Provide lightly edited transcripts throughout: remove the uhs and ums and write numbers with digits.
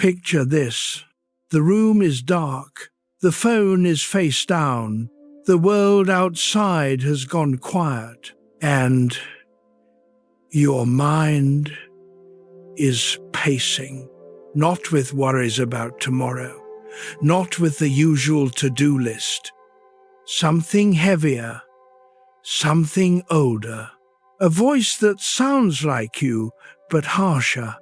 Picture this. The room is dark. The phone is face down. The world outside has gone quiet. And your mind is pacing, not with worries about tomorrow, not with the usual to-do list. Something heavier, something older, a voice that sounds like you but harsher,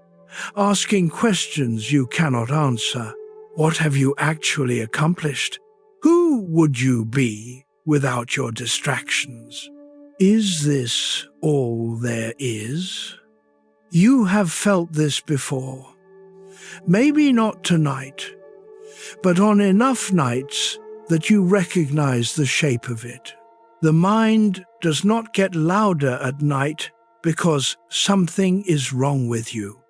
asking questions you cannot answer. What have you actually accomplished? Who would you be without your distractions? Is this all there is? You have felt this before. Maybe not tonight, but on enough nights that you recognize the shape of it. The mind does not get louder at night because something is wrong with you.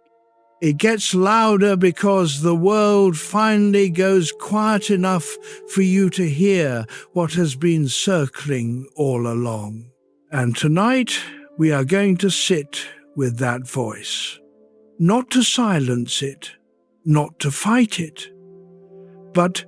It gets louder because the world finally goes quiet enough for you to hear what has been circling all along. And tonight we are going to sit with that voice. Not to silence it, not to fight it, but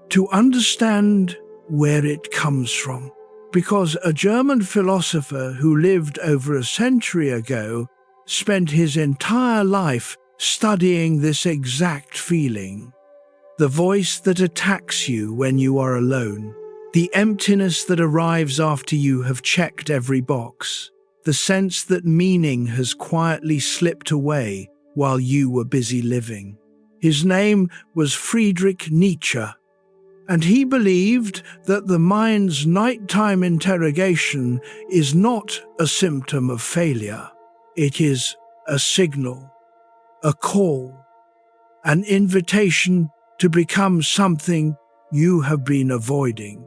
to understand where it comes from. Because a German philosopher who lived over a century ago spent his entire life studying this exact feeling. The voice that attacks you when you are alone. The emptiness that arrives after you have checked every box. The sense that meaning has quietly slipped away while you were busy living. His name was Friedrich Nietzsche, and he believed that the mind's nighttime interrogation is not a symptom of failure. It is a signal, a call, an invitation to become something you have been avoiding.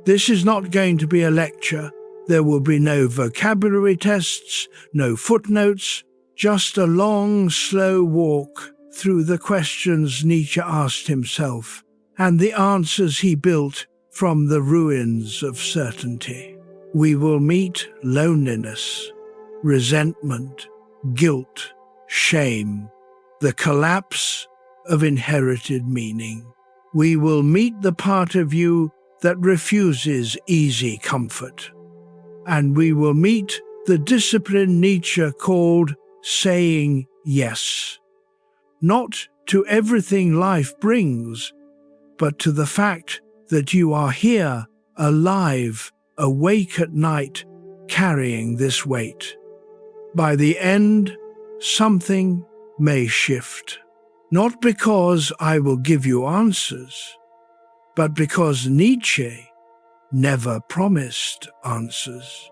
This is not going to be a lecture. There will be no vocabulary tests, no footnotes, just a long, slow walk through the questions Nietzsche asked himself and the answers he built from the ruins of certainty. We will meet loneliness, resentment, guilt, shame, the collapse of inherited meaning. We will meet the part of you that refuses easy comfort. And we will meet the discipline Nietzsche called saying yes. Not to everything life brings, but to the fact that you are here, alive, awake at night, carrying this weight. By the end, something may shift. Not because I will give you answers, but because Nietzsche never promised answers.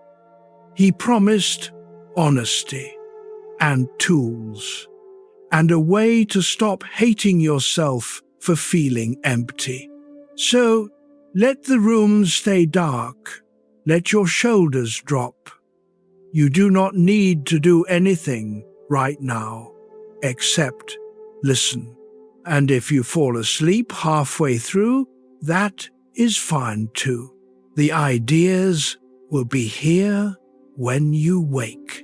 He promised honesty and tools, and a way to stop hating yourself for feeling empty. So let the room stay dark. Let your shoulders drop. You do not need to do anything right now, except listen. And if you fall asleep halfway through, that is fine too. The ideas will be here when you wake.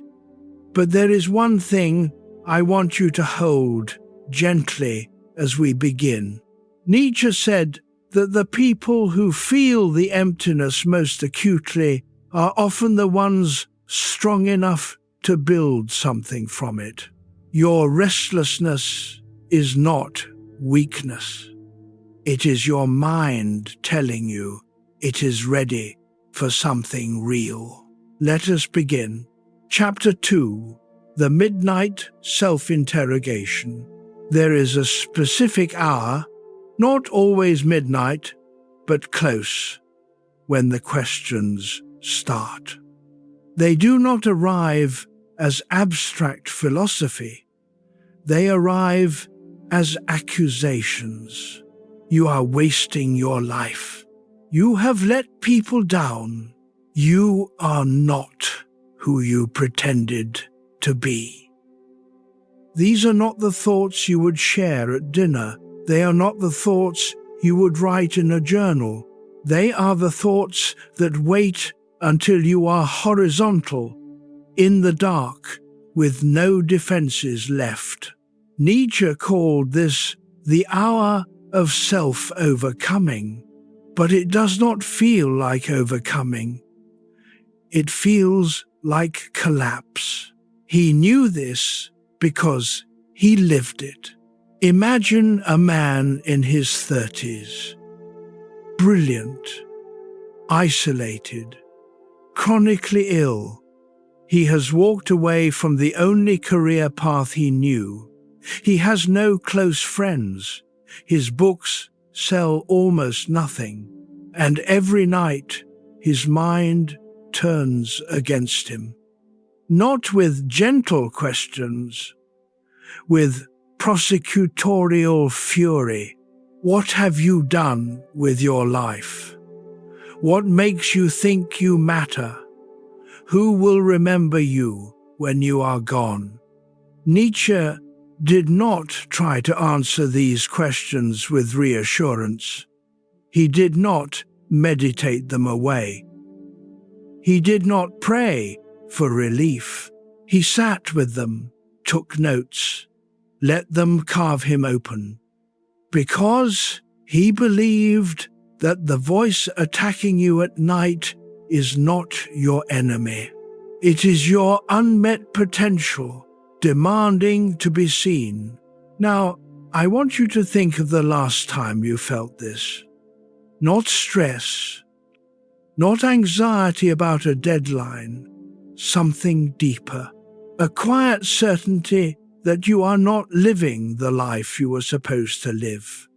But there is one thing I want you to hold gently as we begin. Nietzsche said that the people who feel the emptiness most acutely are often the ones strong enough to build something from it. Your restlessness is not weakness. It is your mind telling you it is ready for something real. Let us begin. Chapter 2, The Midnight Self-Interrogation. There is a specific hour, not always midnight, but close, when the questions start. They do not arrive as abstract philosophy. They arrive as accusations. You are wasting your life. You have let people down. You are not who you pretended to be. These are not the thoughts you would share at dinner. They are not the thoughts you would write in a journal. They are the thoughts that wait until you are horizontal, in the dark, with no defenses left. Nietzsche called this the hour of self-overcoming. But it does not feel like overcoming. It feels like collapse. He knew this because he lived it. Imagine a man in his 30s, brilliant, isolated, chronically ill. He has walked away from the only career path he knew. He has no close friends. His books sell almost nothing. And every night his mind turns against him. Not with gentle questions, with prosecutorial fury. What have you done with your life? What makes you think you matter? Who will remember you when you are gone? Nietzsche did not try to answer these questions with reassurance. He did not meditate them away. He did not pray for relief. He sat with them, took notes, let them carve him open. Because he believed that the voice attacking you at night is not your enemy. It is your unmet potential, demanding to be seen. Now, I want you to think of the last time you felt this. Not stress, not anxiety about a deadline, something deeper. A quiet certainty that you are not living the life you were supposed to live.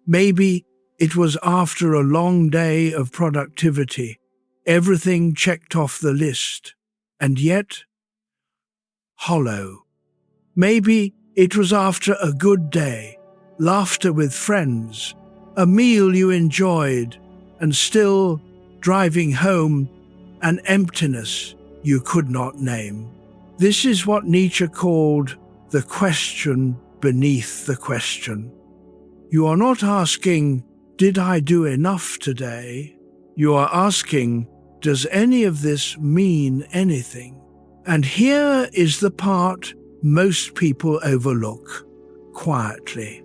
Maybe it was after a long day of productivity, everything checked off the list, and yet hollow. Maybe it was after a good day, laughter with friends, a meal you enjoyed, and still driving home, an emptiness you could not name. This is what Nietzsche called the question beneath the question. You are not asking, did I do enough today? You are asking, does any of this mean anything? And here is the part most people overlook, quietly.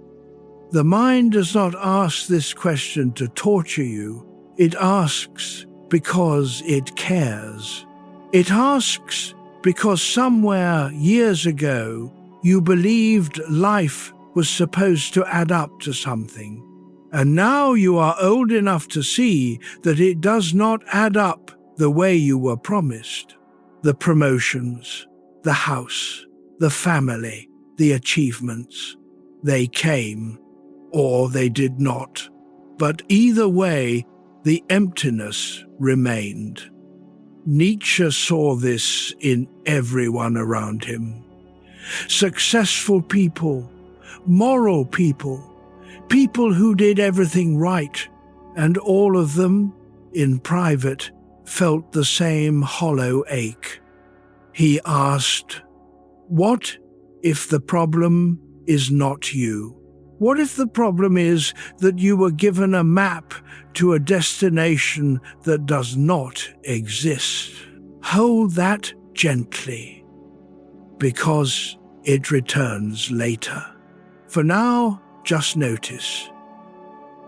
The mind does not ask this question to torture you. It asks because it cares. It asks because somewhere years ago you believed life was supposed to add up to something. And now you are old enough to see that it does not add up the way you were promised. The promotions, the house, the family, the achievements, they came, or they did not. But either way, the emptiness remained. Nietzsche saw this in everyone around him. Successful people, moral people, people who did everything right, and all of them, in private, felt the same hollow ache. He asked, what if the problem is not you? What if the problem is that you were given a map to a destination that does not exist? Hold that gently, because it returns later. For now, just notice.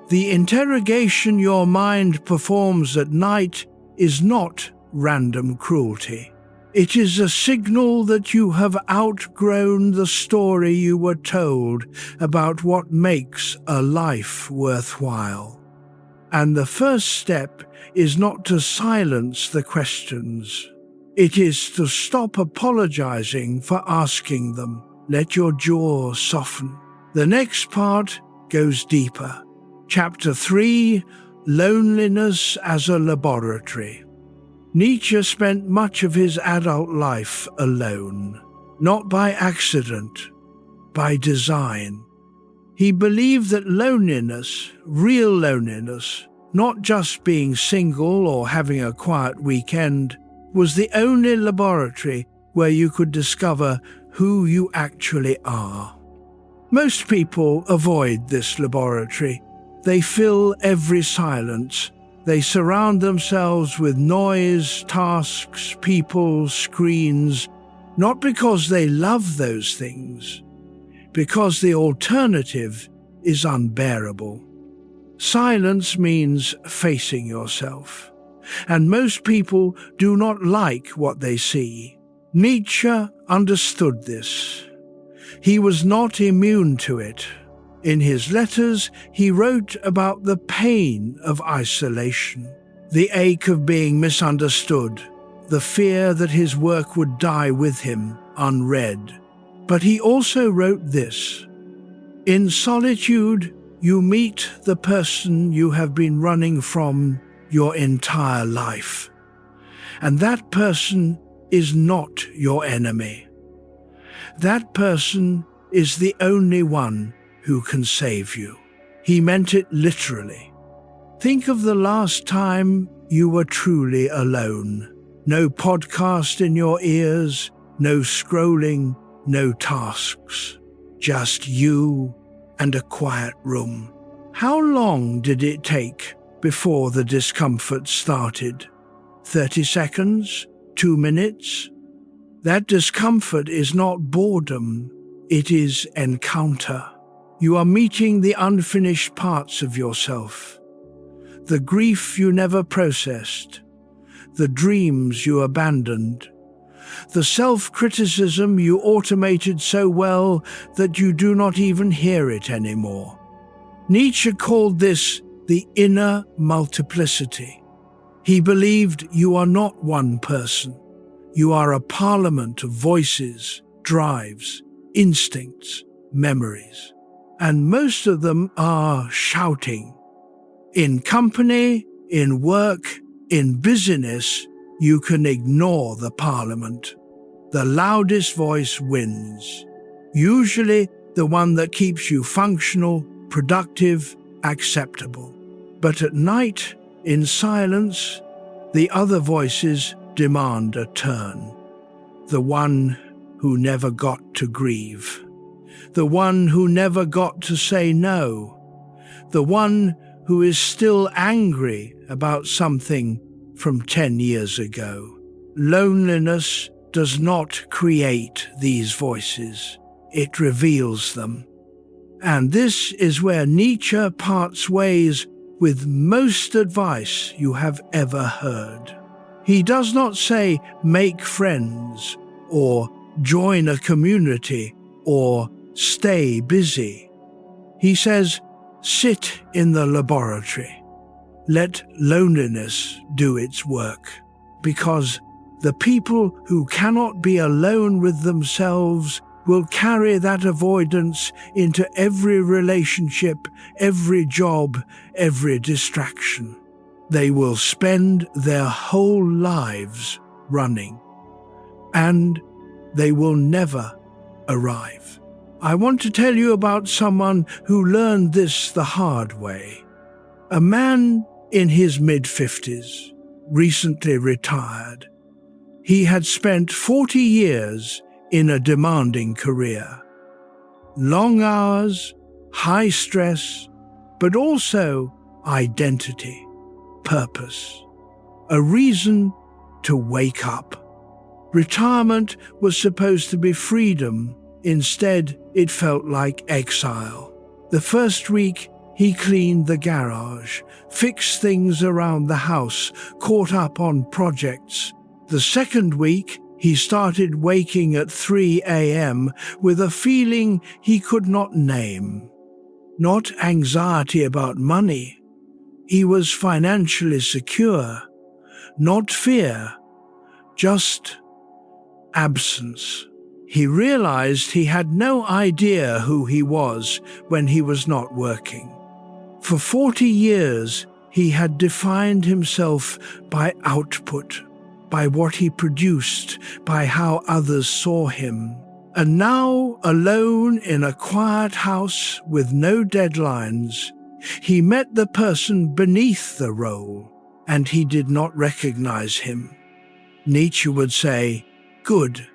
The interrogation your mind performs at night is not random cruelty. It is a signal that you have outgrown the story you were told about what makes a life worthwhile. And the first step is not to silence the questions. It is to stop apologizing for asking them. Let your jaw soften. The next part goes deeper. Chapter 3, Loneliness as a Laboratory. Nietzsche spent much of his adult life alone, not by accident, by design. He believed that loneliness, real loneliness, not just being single or having a quiet weekend, was the only laboratory where you could discover who you actually are. Most people avoid this laboratory. They fill every silence. They surround themselves with noise, tasks, people, screens, not because they love those things, because the alternative is unbearable. Silence means facing yourself, and most people do not like what they see. Nietzsche understood this. He was not immune to it. In his letters, he wrote about the pain of isolation, the ache of being misunderstood, the fear that his work would die with him, unread. But he also wrote this: "In solitude, you meet the person you have been running from your entire life. And that person is not your enemy. That person is the only one who can save you." He meant it literally. Think of the last time you were truly alone. No podcast in your ears, no scrolling, no tasks. Just you and a quiet room. How long did it take before the discomfort started? 30 seconds? 2 minutes? That discomfort is not boredom, it is encounter. You are meeting the unfinished parts of yourself, the grief you never processed, the dreams you abandoned, the self-criticism you automated so well that you do not even hear it anymore. Nietzsche called this the inner multiplicity. He believed you are not one person. You are a parliament of voices, drives, instincts, memories. And most of them are shouting. In company, in work, in busyness, you can ignore the parliament. The loudest voice wins. Usually the one that keeps you functional, productive, acceptable. But at night, in silence, the other voices demand a turn. The one who never got to grieve. The one who never got to say no. The one who is still angry about something from 10 years ago. Loneliness does not create these voices. It reveals them. And this is where Nietzsche parts ways with most advice you have ever heard. He does not say make friends, or join a community, or stay busy. He says sit in the laboratory. Let loneliness do its work, because the people who cannot be alone with themselves will carry that avoidance into every relationship, every job, every distraction. They will spend their whole lives running, and they will never arrive. I want to tell you about someone who learned this the hard way. A man in his mid-50s, recently retired. He had spent 40 years in a demanding career. Long hours, high stress, but also identity, purpose, a reason to wake up. Retirement was supposed to be freedom. Instead, it felt like exile. The first week, he cleaned the garage, fixed things around the house, caught up on projects. The second week, he started waking at 3 a.m. with a feeling he could not name. Not anxiety about money. He was financially secure. Not fear, just absence. He realized he had no idea who he was when he was not working. For 40 years, he had defined himself by output, by what he produced, by how others saw him. And now, alone in a quiet house with no deadlines, he met the person beneath the role, and he did not recognize him. Nietzsche would say, "Good,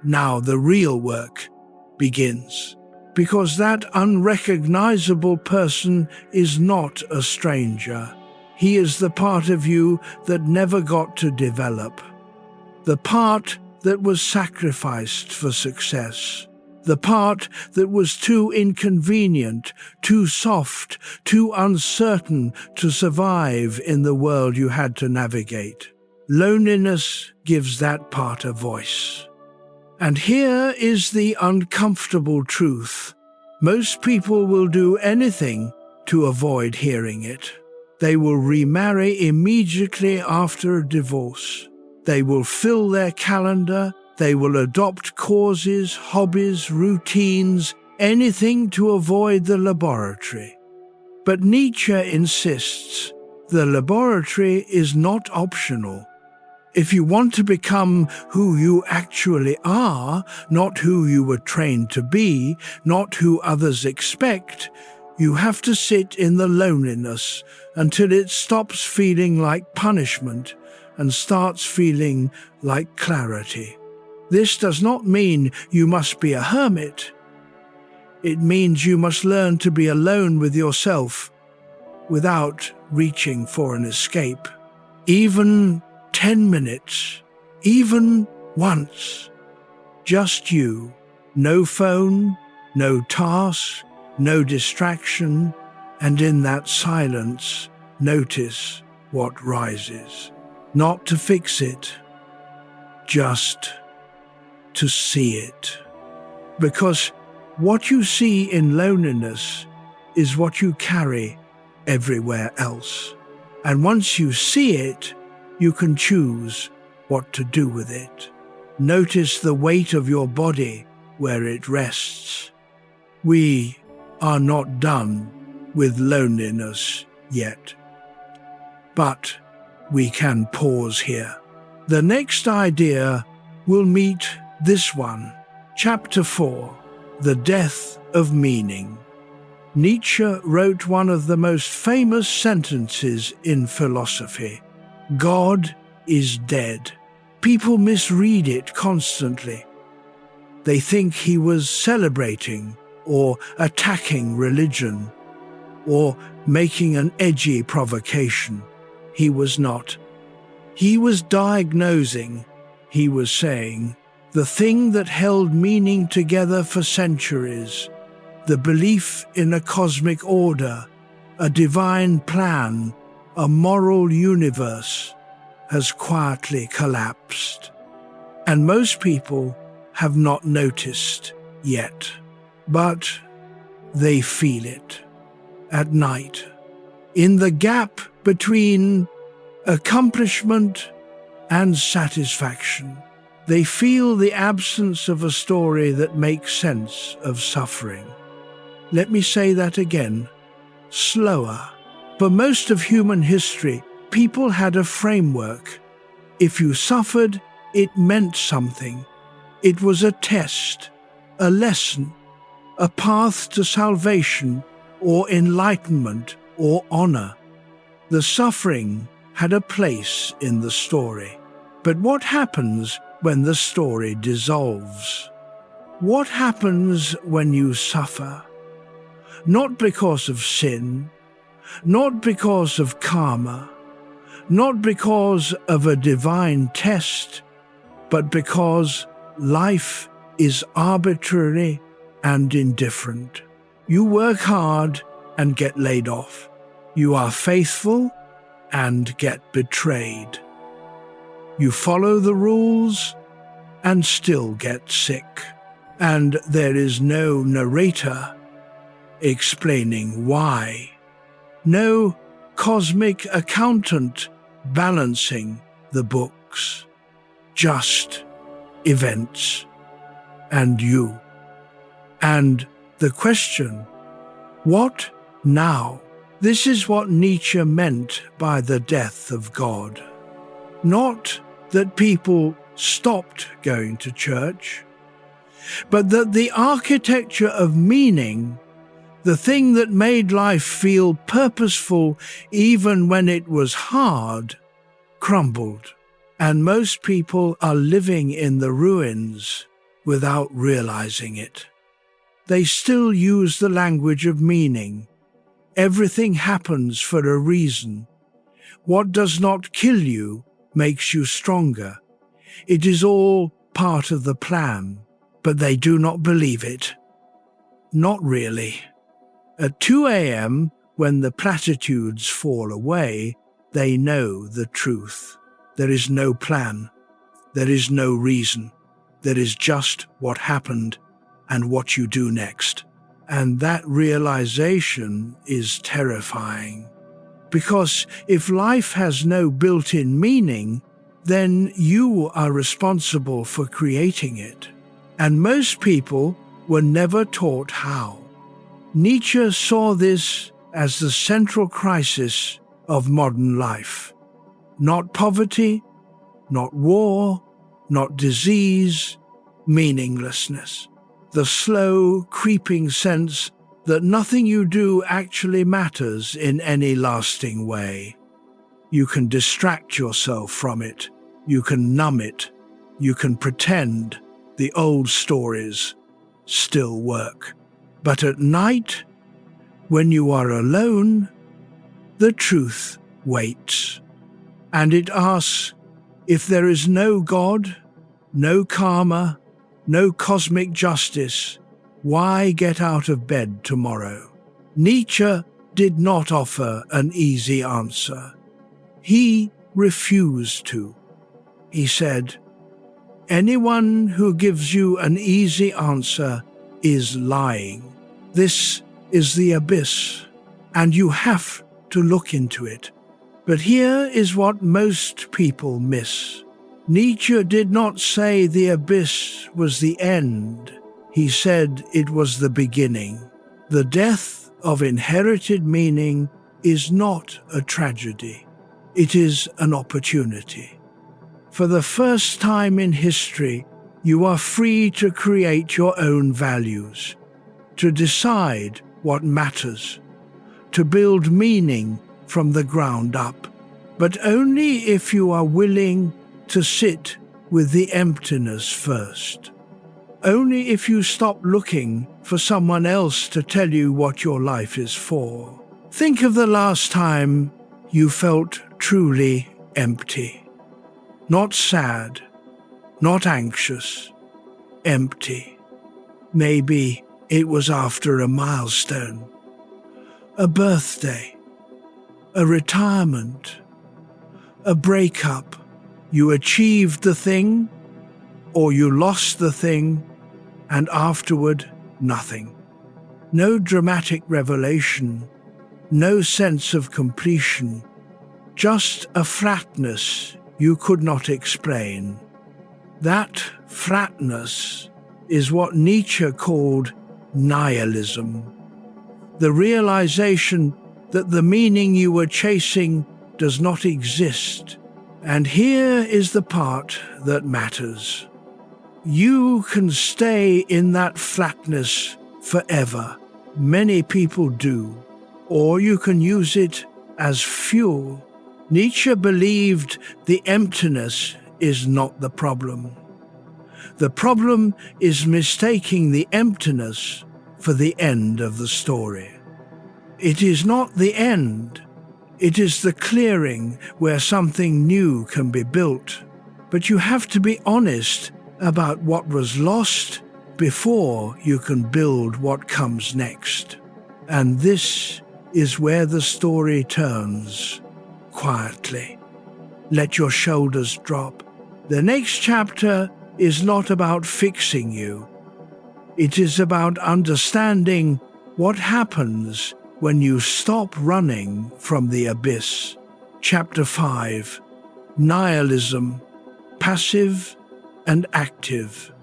now the real work begins." Because that unrecognizable person is not a stranger. He is the part of you that never got to develop. The part that was sacrificed for success. the part that was too inconvenient, too soft, too uncertain to survive in the world you had to navigate. Loneliness gives that part a voice. And here is the uncomfortable truth. Most people will do anything to avoid hearing it. They will remarry immediately after a divorce. They will fill their calendar. They will adopt causes, hobbies, routines, anything to avoid the laboratory. But Nietzsche insists the laboratory is not optional. If you want to become who you actually are, not who you were trained to be, not who others expect, you have to sit in the loneliness until it stops feeling like punishment and starts feeling like clarity. This does not mean you must be a hermit. It means you must learn to be alone with yourself without reaching for an escape. Even 10 minutes, even once. Just you. No phone, no task, no distraction, and in that silence, notice what rises. Not to fix it, just to see it. Because what you see in loneliness is what you carry everywhere else. And once you see it, you can choose what to do with it. Notice the weight of your body where it rests. We are not done with loneliness yet. But we can pause here. The next idea will meet this one. Chapter 4, The Death of Meaning. Nietzsche wrote one of the most famous sentences in philosophy. God is dead. People misread it constantly. They think he was celebrating or attacking religion or making an edgy provocation. He was not. He was diagnosing. He was saying, the thing that held meaning together for centuries, the belief in a cosmic order, a divine plan, a moral universe, has quietly collapsed. And most people have not noticed yet. But they feel it at night, in the gap between accomplishment and satisfaction. They feel the absence of a story that makes sense of suffering. Let me say that again, slower. For most of human history, people had a framework. If you suffered, it meant something. It was a test, a lesson, a path to salvation or enlightenment or honor. The suffering had a place in the story. But what happens when the story dissolves? What happens when you suffer? Not because of sin, not because of karma, not because of a divine test, but because life is arbitrary and indifferent. You work hard and get laid off. You are faithful and get betrayed. You follow the rules and still get sick. And there is no narrator explaining why. No cosmic accountant balancing the books. Just events and you. And the question, what now? This is what Nietzsche meant by the death of God. Not that people stopped going to church, but that the architecture of meaning, the thing that made life feel purposeful even when it was hard, crumbled. And most people are living in the ruins without realizing it. They still use the language of meaning. Everything happens for a reason. What does not kill you makes you stronger. It is all part of the plan. but they do not believe it. Not really. At 2 a.m., when the platitudes fall away, they know the truth. There is no plan. There is no reason. There is just what happened and what you do next. And that realization is terrifying. Because if life has no built-in meaning, then you are responsible for creating it. And most people were never taught how. Nietzsche saw this as the central crisis of modern life. Not poverty, not war, not disease, meaninglessness. The slow, creeping sense that nothing you do actually matters in any lasting way. You can distract yourself from it. You can numb it. You can pretend the old stories still work. But at night, when you are alone, the truth waits. And it asks, if there is no God, no karma, no cosmic justice, why get out of bed tomorrow? Nietzsche did not offer an easy answer. He refused to. He said, anyone who gives you an easy answer is lying. This is the abyss, and you have to look into it. But here is what most people miss. Nietzsche did not say the abyss was the end. He said it was the beginning. The death of inherited meaning is not a tragedy. It is an opportunity. For the first time in history, you are free to create your own values, to decide what matters, to build meaning from the ground up, but only if you are willing to sit with the emptiness first. Only if you stop looking for someone else to tell you what your life is for. Think of the last time you felt truly empty. Not sad, not anxious, empty. Maybe it was after a milestone, a birthday, a retirement, a breakup. You achieved the thing, or you lost the thing, and afterward, nothing. No dramatic revelation, no sense of completion, just a flatness you could not explain. That flatness is what Nietzsche called nihilism. The realization that the meaning you were chasing does not exist. And here is the part that matters. You can stay in that flatness forever. Many people do. Or you can use it as fuel. Nietzsche believed the emptiness is not the problem. The problem is mistaking the emptiness for the end of the story. It is not the end. It is the clearing where something new can be built. But you have to be honest about what was lost before you can build what comes next. And this is where the story turns. Quietly. Let your shoulders drop. The next chapter is not about fixing you. It is about understanding what happens when you stop running from the abyss. Chapter 5. Nihilism, passive and active.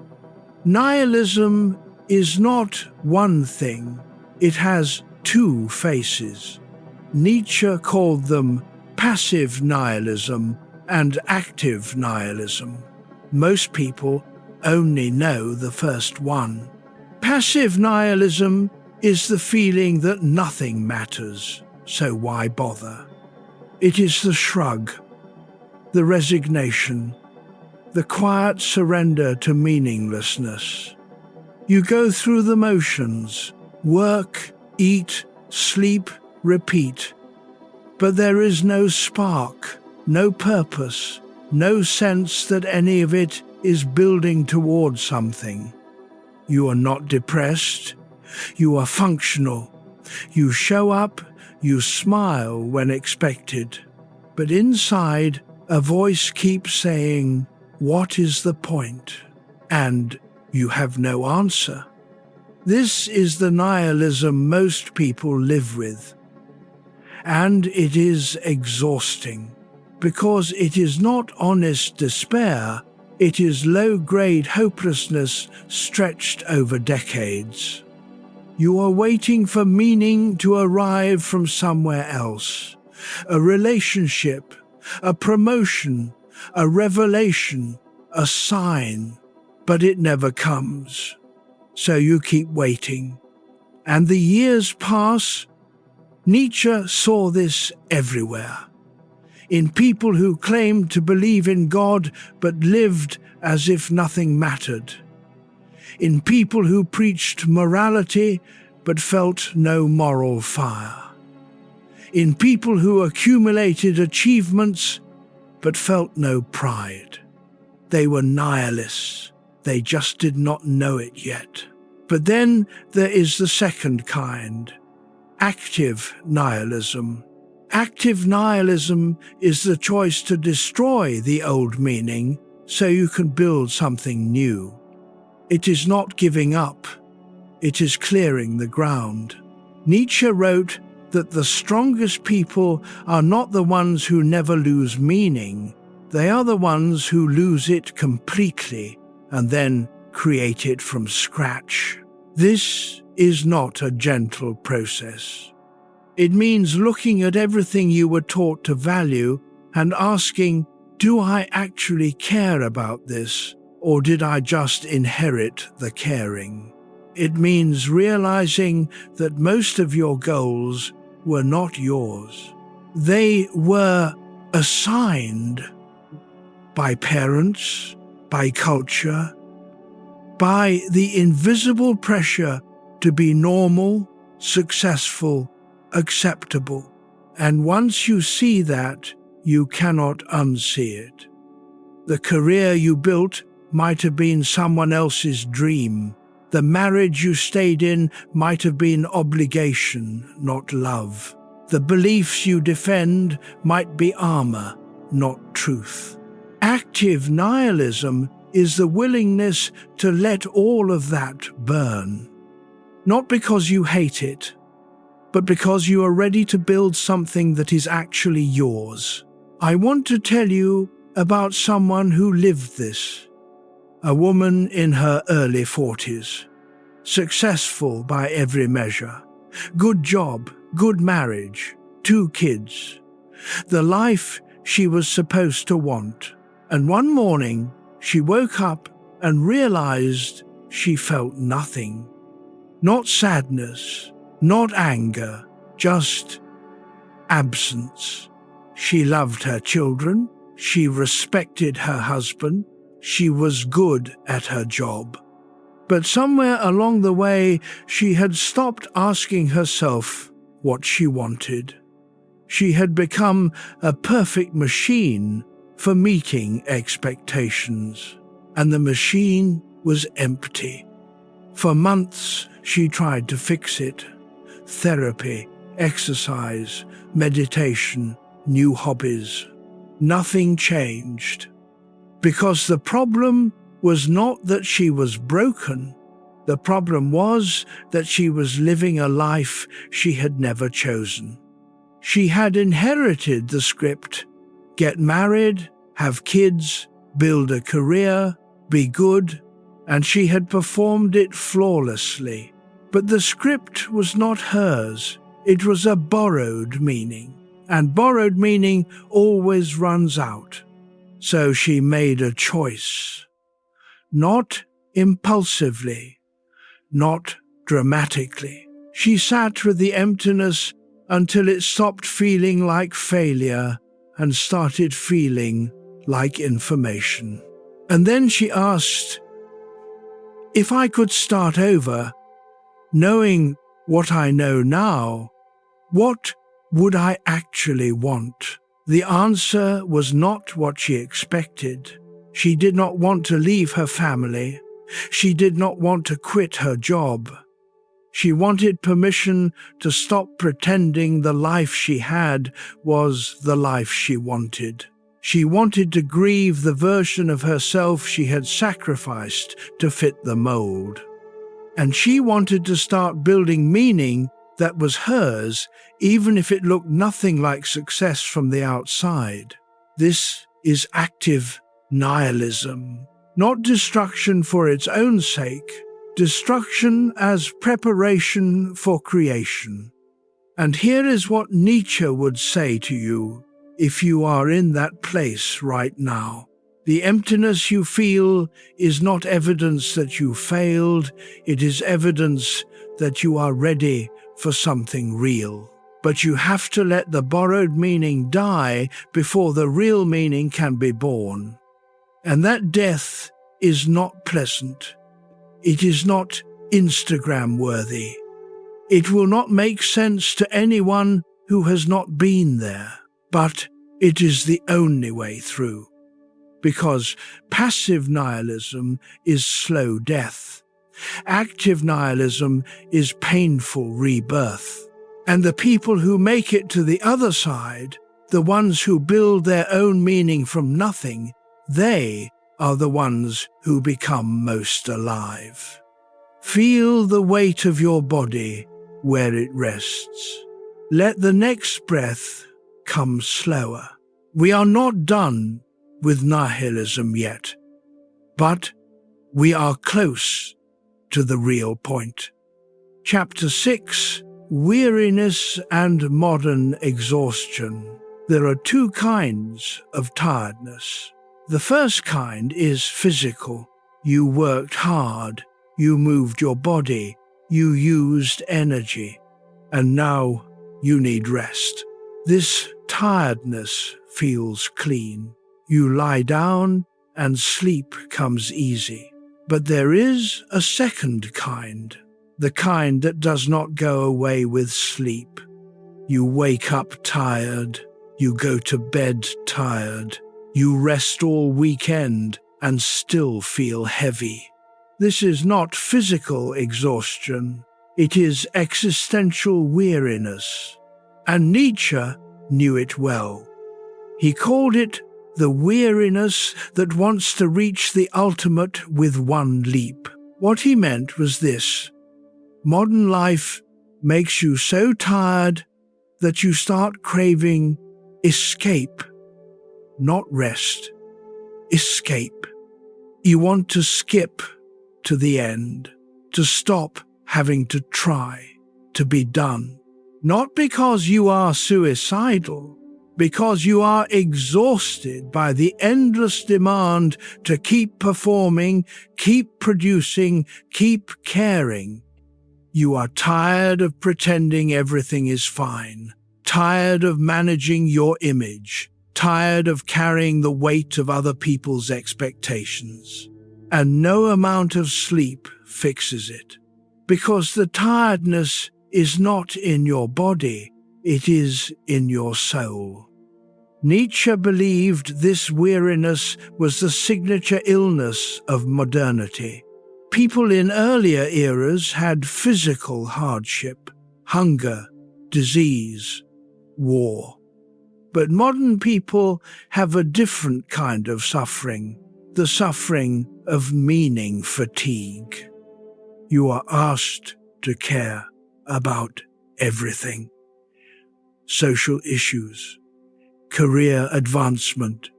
Nihilism is not one thing. It has two faces. Nietzsche called them passive nihilism and active nihilism. Most people only know the first one. Passive nihilism is the feeling that nothing matters, so why bother? It is the shrug, the resignation, the quiet surrender to meaninglessness. You go through the motions, work, eat, sleep, repeat. But there is no spark, no purpose, no sense that any of it is building towards something. You are not depressed. You are functional. You show up, you smile when expected. But inside, a voice keeps saying, "What is the point?" And you have no answer. This is the nihilism most people live with. And it is exhausting, because it is not honest despair, it is low-grade hopelessness stretched over decades. You are waiting for meaning to arrive from somewhere else. A relationship, a promotion, a revelation, a sign, but it never comes. So you keep waiting. And the years pass. Nietzsche saw this everywhere. In people who claimed to believe in God but lived as if nothing mattered. In people who preached morality but felt no moral fire. In people who accumulated achievements but felt no pride. They were nihilists. They just did not know it yet. But then there is the second kind, active nihilism. Active nihilism is the choice to destroy the old meaning so you can build something new. It is not giving up. It is clearing the ground. Nietzsche wrote that the strongest people are not the ones who never lose meaning. They are the ones who lose it completely and then create it from scratch. This is not a gentle process. It means looking at everything you were taught to value and asking, do I actually care about this, or did I just inherit the caring? It means realizing that most of your goals were not yours. They were assigned by parents, by culture, by the invisible pressure to be normal, successful, acceptable. And once you see that, you cannot unsee it. The career you built might have been someone else's dream. The marriage you stayed in might have been obligation, not love. The beliefs you defend might be armor, not truth. Active nihilism is the willingness to let all of that burn. Not because you hate it, but because you are ready to build something that is actually yours. I want to tell you about someone who lived this. A woman in her early 40s. Successful by every measure. Good job, good marriage, 2 kids. The life she was supposed to want. And one morning, she woke up and realized she felt nothing. Not sadness, not anger, just absence. She loved her children, she respected her husband, she was good at her job. But somewhere along the way, she had stopped asking herself what she wanted. She had become a perfect machine for meeting expectations, and the machine was empty. For months, she tried to fix it. Therapy, exercise, meditation, new hobbies. Nothing changed. Because the problem was not that she was broken. The problem was that she was living a life she had never chosen. She had inherited the script: get married, have kids, build a career, be good, and she had performed it flawlessly. But the script was not hers. It was a borrowed meaning, and borrowed meaning always runs out. So she made a choice. Not impulsively, not dramatically. She sat with the emptiness until it stopped feeling like failure and started feeling like information. And then she asked, if I could start over, knowing what I know now, what would I actually want? The answer was not what she expected. She did not want to leave her family. She did not want to quit her job. She wanted permission to stop pretending the life she had was the life she wanted. She wanted to grieve the version of herself she had sacrificed to fit the mold. And she wanted to start building meaning that was hers, even if it looked nothing like success from the outside. This is active nihilism, not destruction for its own sake, destruction as preparation for creation. And here is what Nietzsche would say to you if you are in that place right now. The emptiness you feel is not evidence that you failed, it is evidence that you are ready for something real. But you have to let the borrowed meaning die before the real meaning can be born. And that death is not pleasant. It is not Instagram-worthy. It will not make sense to anyone who has not been there, but it is the only way through. Because passive nihilism is slow death. Active nihilism is painful rebirth. And the people who make it to the other side, the ones who build their own meaning from nothing, they are the ones who become most alive. Feel the weight of your body where it rests. Let the next breath come slower. We are not done with nihilism yet, but we are close to the real point. Chapter 6, Weariness and Modern Exhaustion. There are two kinds of tiredness. The first kind is physical. You worked hard, you moved your body, you used energy, and now you need rest. This tiredness feels clean. You lie down and sleep comes easy. But there is a second kind, the kind that does not go away with sleep. You wake up tired, you go to bed tired, you rest all weekend and still feel heavy. This is not physical exhaustion, it is existential weariness. And Nietzsche knew it well. He called it the weariness that wants to reach the ultimate with one leap. What he meant was this: modern life makes you so tired that you start craving escape, not rest. Escape. You want to skip to the end, to stop having to try, to be done. Not because you are suicidal, because you are exhausted by the endless demand to keep performing, keep producing, keep caring. You are tired of pretending everything is fine, tired of managing your image, tired of carrying the weight of other people's expectations. And no amount of sleep fixes it, because the tiredness is not in your body, it is in your soul. Nietzsche believed this weariness was the signature illness of modernity. People in earlier eras had physical hardship, hunger, disease, war. But modern people have a different kind of suffering, the suffering of meaning fatigue. You are asked to care about everything. Social issues, career advancement,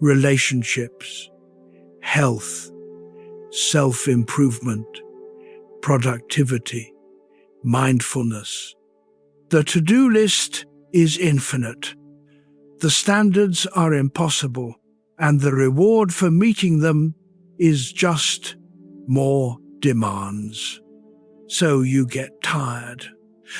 relationships, health, self-improvement, productivity, mindfulness. The to-do list is infinite. The standards are impossible, and the reward for meeting them is just more demands. So you get tired.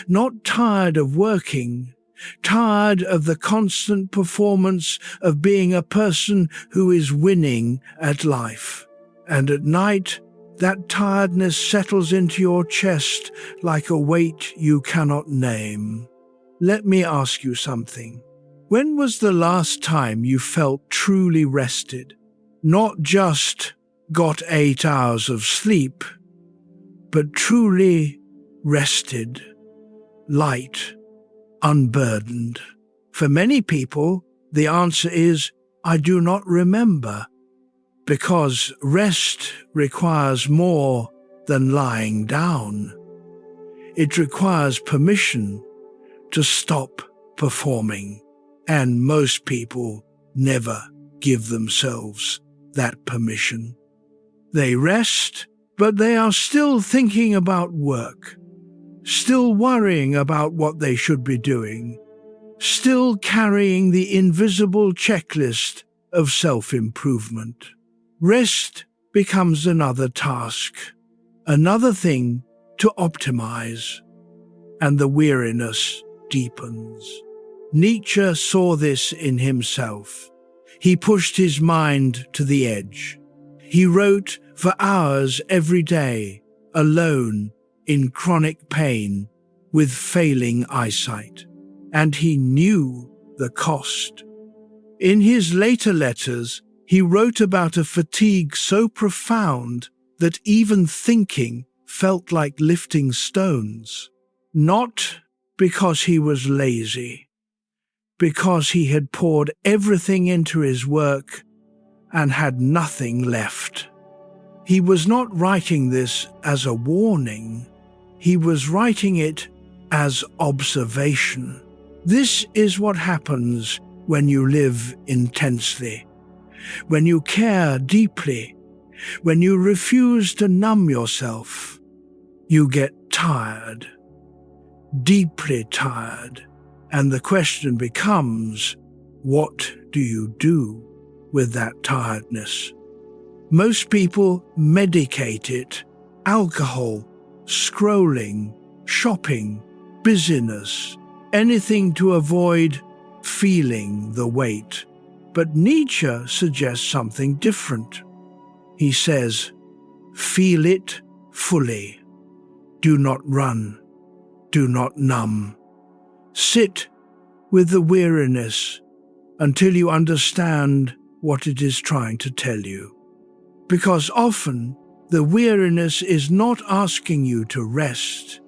Not tired of working, tired of the constant performance of being a person who is winning at life. And at night, that tiredness settles into your chest like a weight you cannot name. Let me ask you something. When was the last time you felt truly rested? Not just got 8 hours of sleep, but truly rested, light, unburdened? For many people, the answer is, I do not remember, because rest requires more than lying down. It requires permission to stop performing, and most people never give themselves that permission. They rest, but they are still thinking about work, still worrying about what they should be doing, still carrying the invisible checklist of self-improvement. Rest becomes another task, another thing to optimize, and the weariness deepens. Nietzsche saw this in himself. He pushed his mind to the edge. He wrote for hours every day, alone, in chronic pain, with failing eyesight, and he knew the cost. In his later letters, he wrote about a fatigue so profound that even thinking felt like lifting stones. Not because he was lazy, because he had poured everything into his work and had nothing left. He was not writing this as a warning. He was writing it as observation. This is what happens when you live intensely, when you care deeply, when you refuse to numb yourself. You get tired, deeply tired, and the question becomes, what do you do with that tiredness? Most people medicate it: alcohol, scrolling, shopping, busyness, anything to avoid feeling the weight. But Nietzsche suggests something different. He says, feel it fully. Do not run. Do not numb. Sit with the weariness until you understand what it is trying to tell you. Because often, the weariness is not asking you to rest.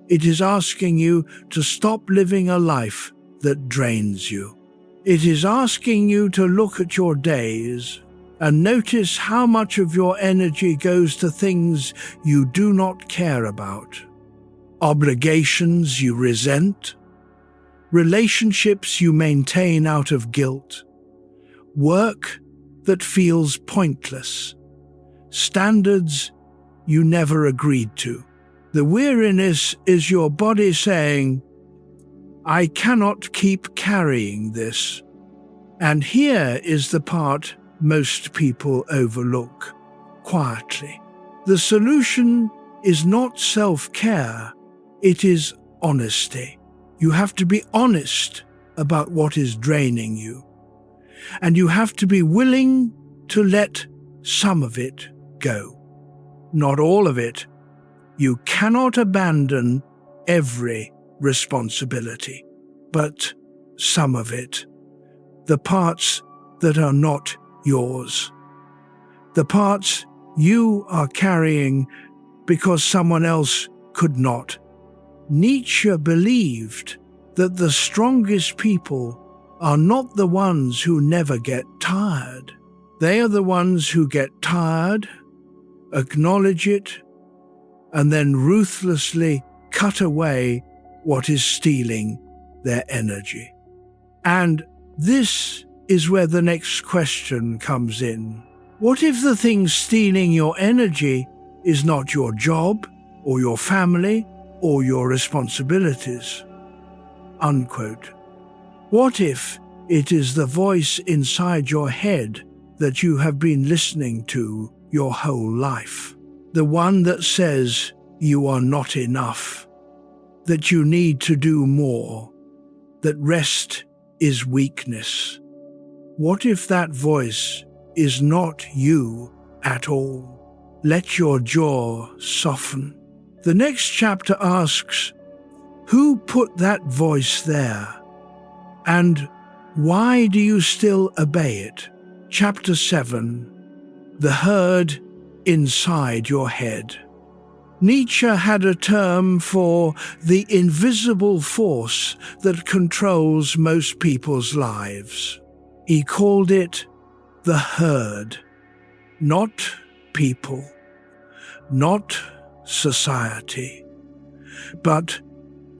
It is asking you to stop living a life that drains you. It is asking you to look at your days and notice how much of your energy goes to things you do not care about, obligations you resent, relationships you maintain out of guilt, work that feels pointless, standards you never agreed to. The weariness is your body saying, I cannot keep carrying this. And here is the part most people overlook, quietly. The solution is not self-care, it is honesty. You have to be honest about what is draining you. And you have to be willing to let some of it go. Not all of it. You cannot abandon every responsibility, but some of it. The parts that are not yours. The parts you are carrying because someone else could not. Nietzsche believed that the strongest people are not the ones who never get tired. They are the ones who get tired, acknowledge it, and then ruthlessly cut away what is stealing their energy. And this is where the next question comes in. What if the thing stealing your energy is not your job, or your family, or your responsibilities? Unquote. What if it is the voice inside your head that you have been listening to your whole life? The one that says you are not enough, that you need to do more, that rest is weakness. What if that voice is not you at all? Let your jaw soften. The next chapter asks, who put that voice there? And why do you still obey it? Chapter 7. the herd inside your head. Nietzsche had a term for the invisible force that controls most people's lives. He called it the herd, not people, not society, but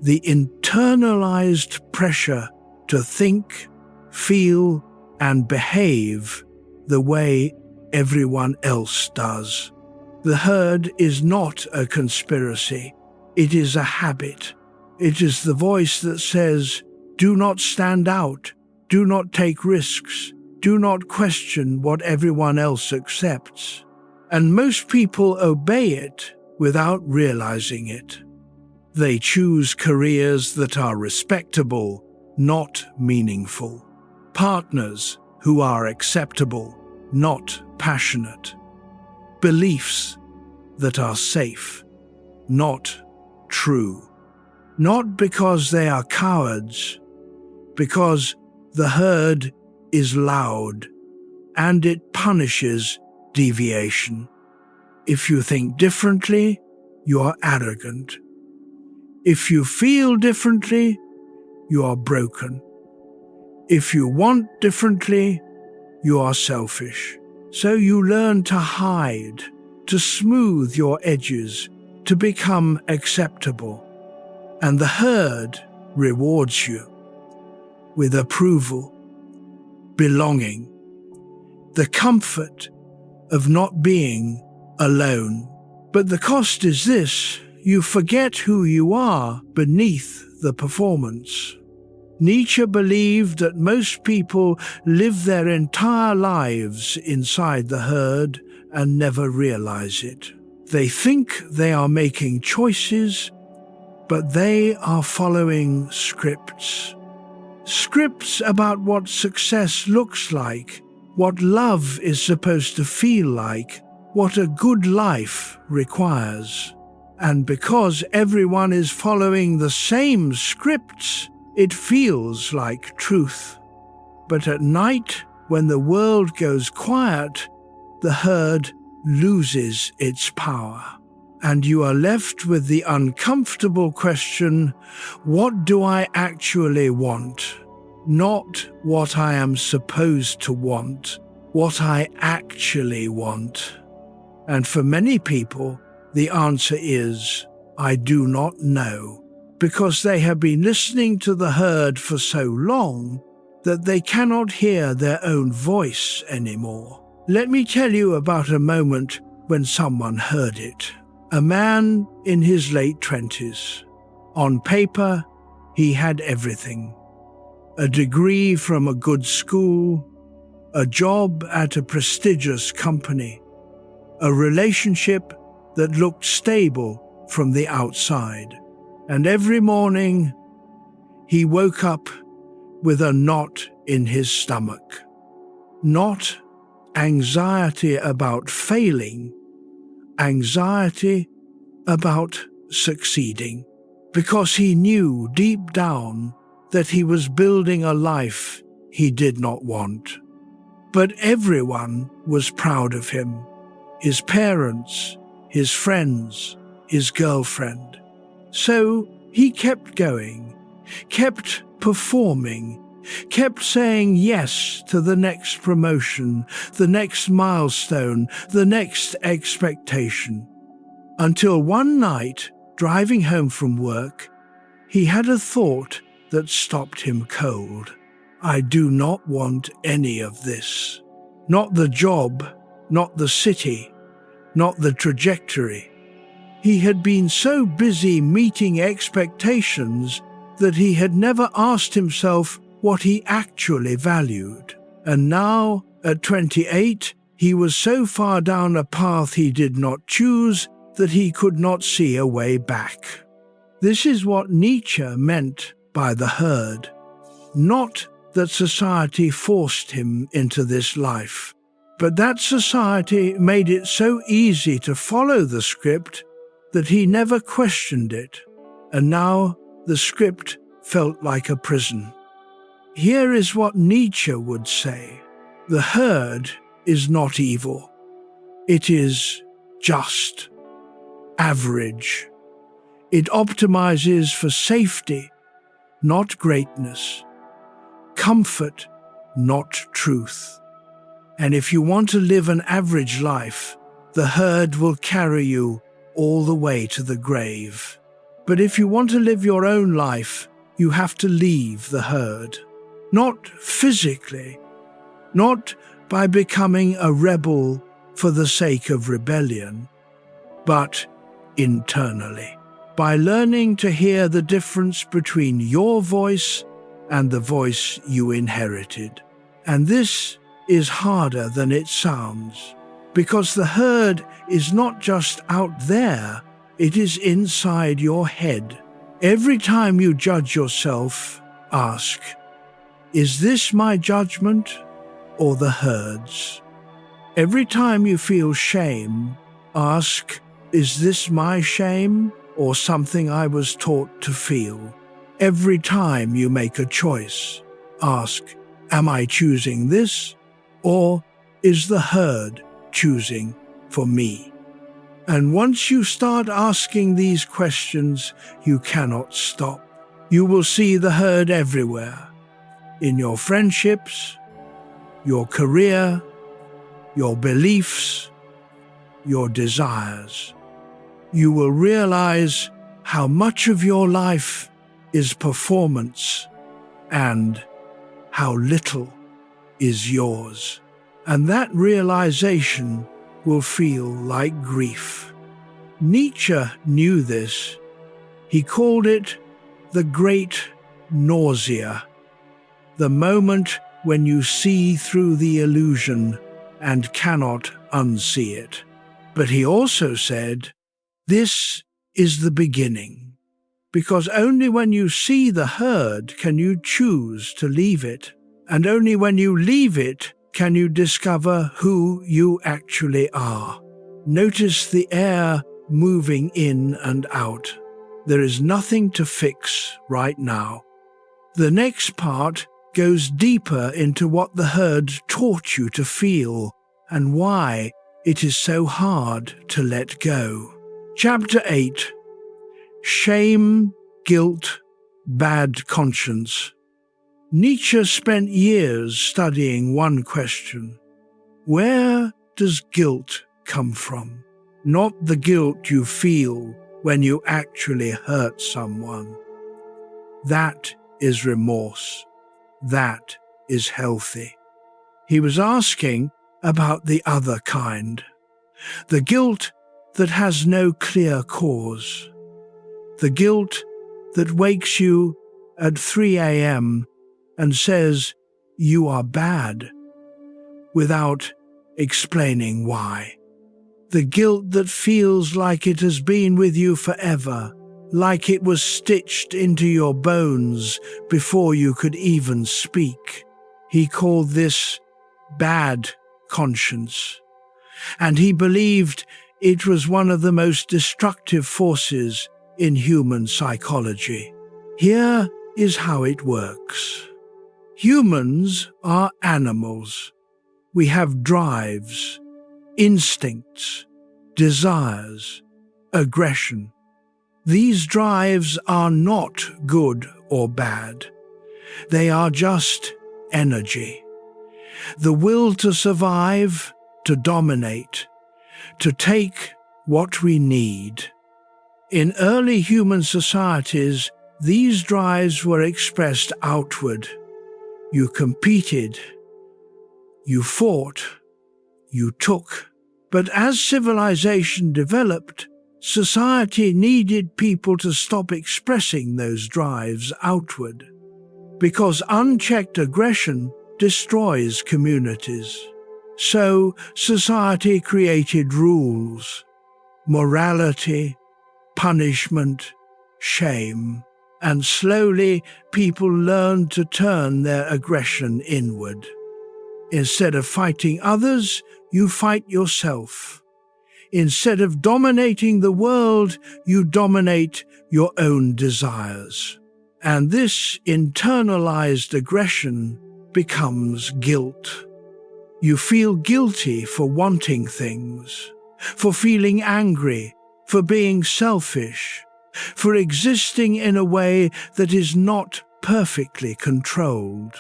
the internalized pressure to think, feel, and behave the way everyone else does. The herd is not a conspiracy. It is a habit. It is the voice that says, do not stand out, do not take risks, do not question what everyone else accepts. And most people obey it without realizing it. They choose careers that are respectable, not meaningful. Partners who are acceptable, not passionate. Beliefs that are safe, not true. Not because they are cowards, because the herd is loud and it punishes deviation. If you think differently, you are arrogant. If you feel differently, you are broken. If you want differently, you are selfish. So you learn to hide, to smooth your edges, to become acceptable. And the herd rewards you with approval, belonging, the comfort of not being alone. But the cost is this: you forget who you are beneath the performance. Nietzsche believed that most people live their entire lives inside the herd and never realize it. They think they are making choices, but they are following scripts. Scripts about what success looks like, what love is supposed to feel like, what a good life requires. And because everyone is following the same scripts, it feels like truth. But at night, when the world goes quiet, the herd loses its power. And you are left with the uncomfortable question, what do I actually want? Not what I am supposed to want, what I actually want. And for many people, the answer is, I do not know. Because they have been listening to the herd for so long that they cannot hear their own voice anymore. Let me tell you about a moment when someone heard it. A man in his late 20s. On paper, he had everything. A degree from a good school, a job at a prestigious company, a relationship that looked stable from the outside. And every morning, he woke up with a knot in his stomach. Not anxiety about failing, anxiety about succeeding. Because he knew deep down that he was building a life he did not want. But everyone was proud of him. His parents, his friends, his girlfriend. So he kept going, kept performing, kept saying yes to the next promotion, the next milestone, the next expectation. Until one night, driving home from work, he had a thought that stopped him cold. I do not want any of this. Not the job, not the city, not the trajectory. He had been so busy meeting expectations that he had never asked himself what he actually valued. And now, at 28, he was so far down a path he did not choose that he could not see a way back. This is what Nietzsche meant by the herd. Not that society forced him into this life, but that society made it so easy to follow the script that he never questioned it, and now the script felt like a prison. Here is what Nietzsche would say: the herd is not evil. It is just average. It optimizes for safety, not greatness, comfort, not truth. And if you want to live an average life, the herd will carry you all the way to the grave. But if you want to live your own life, you have to leave the herd. Not physically, not by becoming a rebel for the sake of rebellion, but internally, by learning to hear the difference between your voice and the voice you inherited. And this is harder than it sounds, because the herd is not just out there, it is inside your head. Every time you judge yourself, ask, is this my judgment or the herd's? Every time you feel shame, ask, is this my shame or something I was taught to feel? Every time you make a choice, ask, am I choosing this or is the herd choosing for me? And once you start asking these questions, you cannot stop. You will see the herd everywhere, in your friendships, your career, your beliefs, your desires. You will realize how much of your life is performance and how little is yours. And that realization will feel like grief. Nietzsche knew this. He called it the great nausea, the moment when you see through the illusion and cannot unsee it. But he also said, this is the beginning, because only when you see the herd can you choose to leave it, and only when you leave it can you discover who you actually are. Notice the air moving in and out. There is nothing to fix right now. The next part goes deeper into what the herd taught you to feel and why it is so hard to let go. Chapter 8. Shame, Guilt, Bad Conscience. Nietzsche spent years studying one question. Where does guilt come from? Not the guilt you feel when you actually hurt someone. That is remorse. That is healthy. He was asking about the other kind. The guilt that has no clear cause. The guilt that wakes you at 3 a.m. and says you are bad without explaining why. The guilt that feels like it has been with you forever, like it was stitched into your bones before you could even speak. He called this bad conscience, and he believed it was one of the most destructive forces in human psychology. Here is how it works. Humans are animals. We have drives, instincts, desires, aggression. These drives are not good or bad. They are just energy. The will to survive, to dominate, to take what we need. In early human societies, these drives were expressed outward. You competed, you fought, you took. But as civilization developed, society needed people to stop expressing those drives outward, because unchecked aggression destroys communities. So society created rules, morality, punishment, shame, and slowly people learned to turn their aggression inward. Instead of fighting others, you fight yourself. Instead of dominating the world, you dominate your own desires. And this internalized aggression becomes guilt. You feel guilty for wanting things, for feeling angry, for being selfish, for existing in a way that is not perfectly controlled.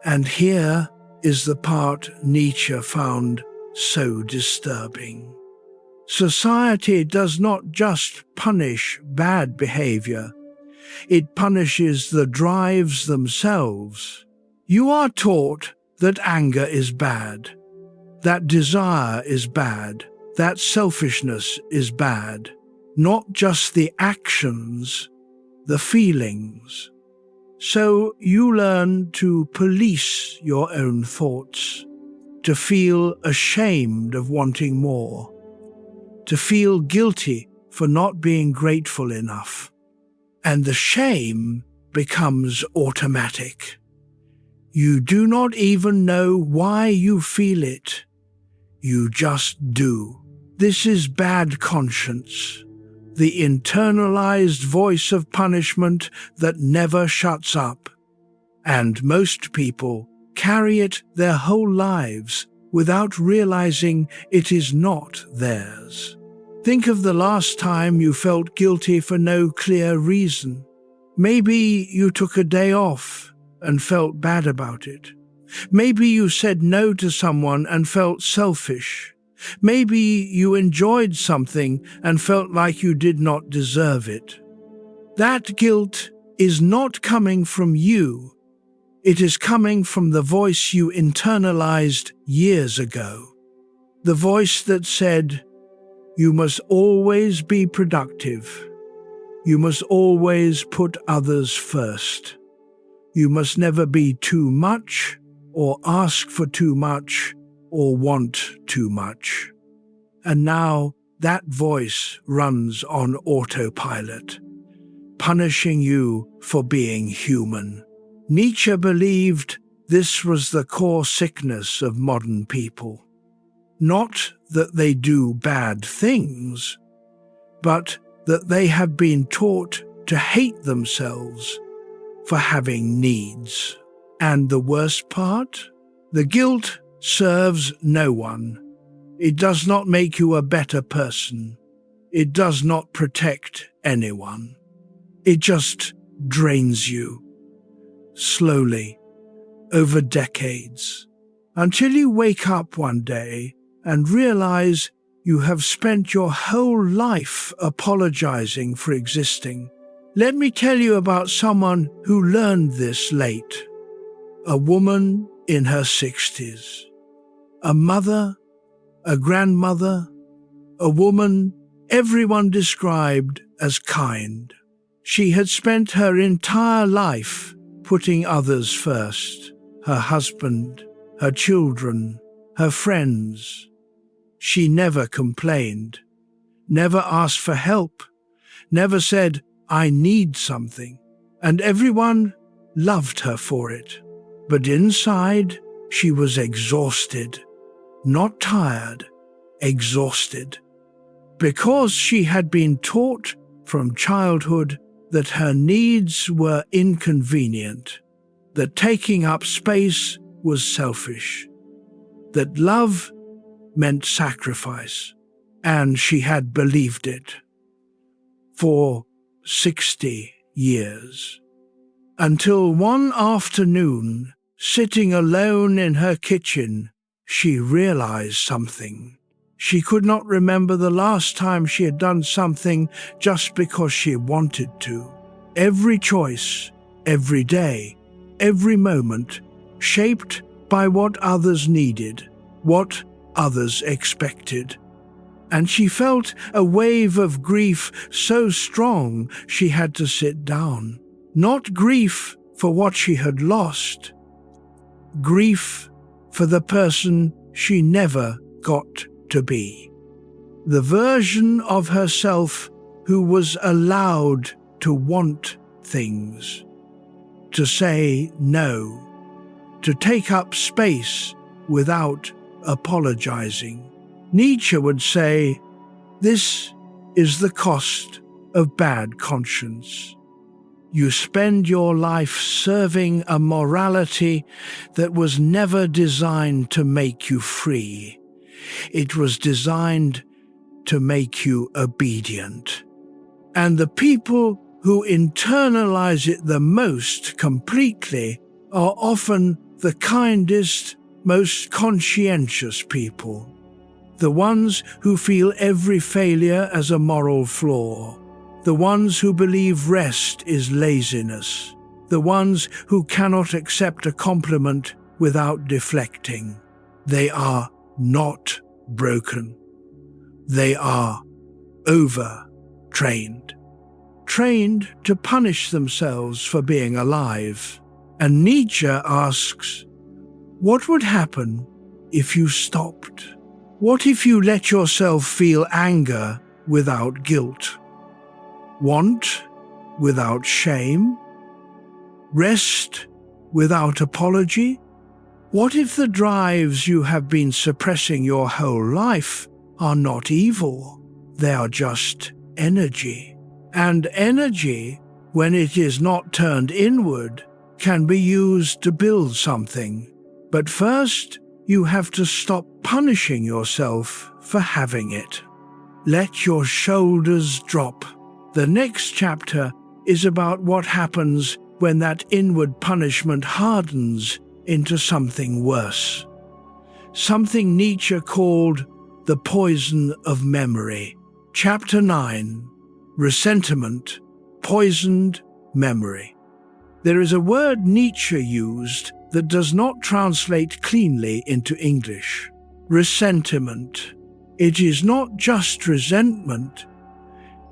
And here is the part Nietzsche found so disturbing. Society does not just punish bad behavior, it punishes the drives themselves. You are taught that anger is bad, that desire is bad, that selfishness is bad, not just the actions, the feelings. So you learn to police your own thoughts, to feel ashamed of wanting more, to feel guilty for not being grateful enough. And the shame becomes automatic. You do not even know why you feel it. You just do. This is bad conscience, the internalized voice of punishment that never shuts up. And most people carry it their whole lives without realizing it is not theirs. Think of the last time you felt guilty for no clear reason. Maybe you took a day off and felt bad about it. Maybe you said no to someone and felt selfish. Maybe you enjoyed something and felt like you did not deserve it. That guilt is not coming from you. It is coming from the voice you internalized years ago. The voice that said, "You must always be productive. You must always put others first. You must never be too much or ask for too much or want too much." And now that voice runs on autopilot, punishing you for being human. Nietzsche believed this was the core sickness of modern people. Not that they do bad things, but that they have been taught to hate themselves for having needs. And the worst part? The guilt serves no one. It does not make you a better person. It does not protect anyone. It just drains you, slowly, over decades, until you wake up one day and realize you have spent your whole life apologizing for existing. Let me tell you about someone who learned this late. A woman in her 60s. A mother, a grandmother, a woman everyone described as kind. She had spent her entire life putting others first. Her husband, her children, her friends. She never complained, never asked for help, never said, "I need something," and everyone loved her for it. But inside, she was exhausted, not tired, exhausted, because she had been taught from childhood that her needs were inconvenient, that taking up space was selfish, that love meant sacrifice, and she had believed it for 60 years. Until one afternoon, sitting alone in her kitchen, she realized something. She could not remember the last time she had done something just because she wanted to. Every choice, every day, every moment, shaped by what others needed, what others expected. And she felt a wave of grief so strong she had to sit down. Not grief for what she had lost, grief for the person she never got to be. The version of herself who was allowed to want things, to say no, to take up space without apologizing. Nietzsche would say, "This is the cost of bad conscience. You spend your life serving a morality that was never designed to make you free. It was designed to make you obedient. And the people who internalize it the most completely are often the kindest, most conscientious people. The ones who feel every failure as a moral flaw. The ones who believe rest is laziness. The ones who cannot accept a compliment without deflecting. They are not broken. They are overtrained. Trained to punish themselves for being alive. And Nietzsche asks, what would happen if you stopped? What if you let yourself feel anger without guilt? Want without shame? Rest without apology? What if the drives you have been suppressing your whole life are not evil? They are just energy. And energy, when it is not turned inward, can be used to build something. But first, you have to stop punishing yourself for having it. Let your shoulders drop. The next chapter is about what happens when that inward punishment hardens into something worse. Something Nietzsche called the poison of memory. Chapter 9, Ressentiment, Poisoned Memory. There is a word Nietzsche used that does not translate cleanly into English. Ressentiment. It is not just resentment.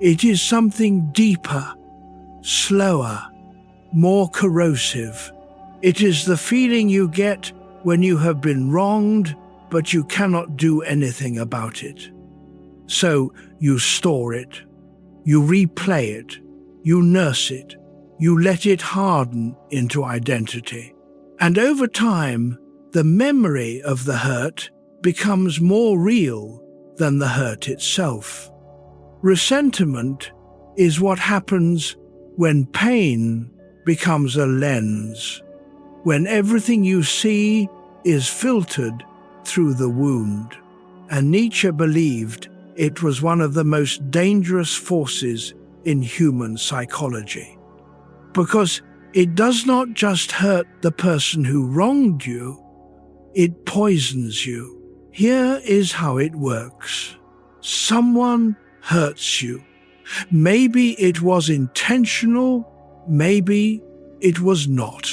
It is something deeper, slower, more corrosive. It is the feeling you get when you have been wronged, but you cannot do anything about it. So you store it, you replay it, you nurse it, you let it harden into identity. And over time, the memory of the hurt becomes more real than the hurt itself. Ressentiment is what happens when pain becomes a lens, when everything you see is filtered through the wound. And Nietzsche believed it was one of the most dangerous forces in human psychology, because it does not just hurt the person who wronged you, it poisons you. Here is how it works. Someone hurts you. Maybe it was intentional, maybe it was not.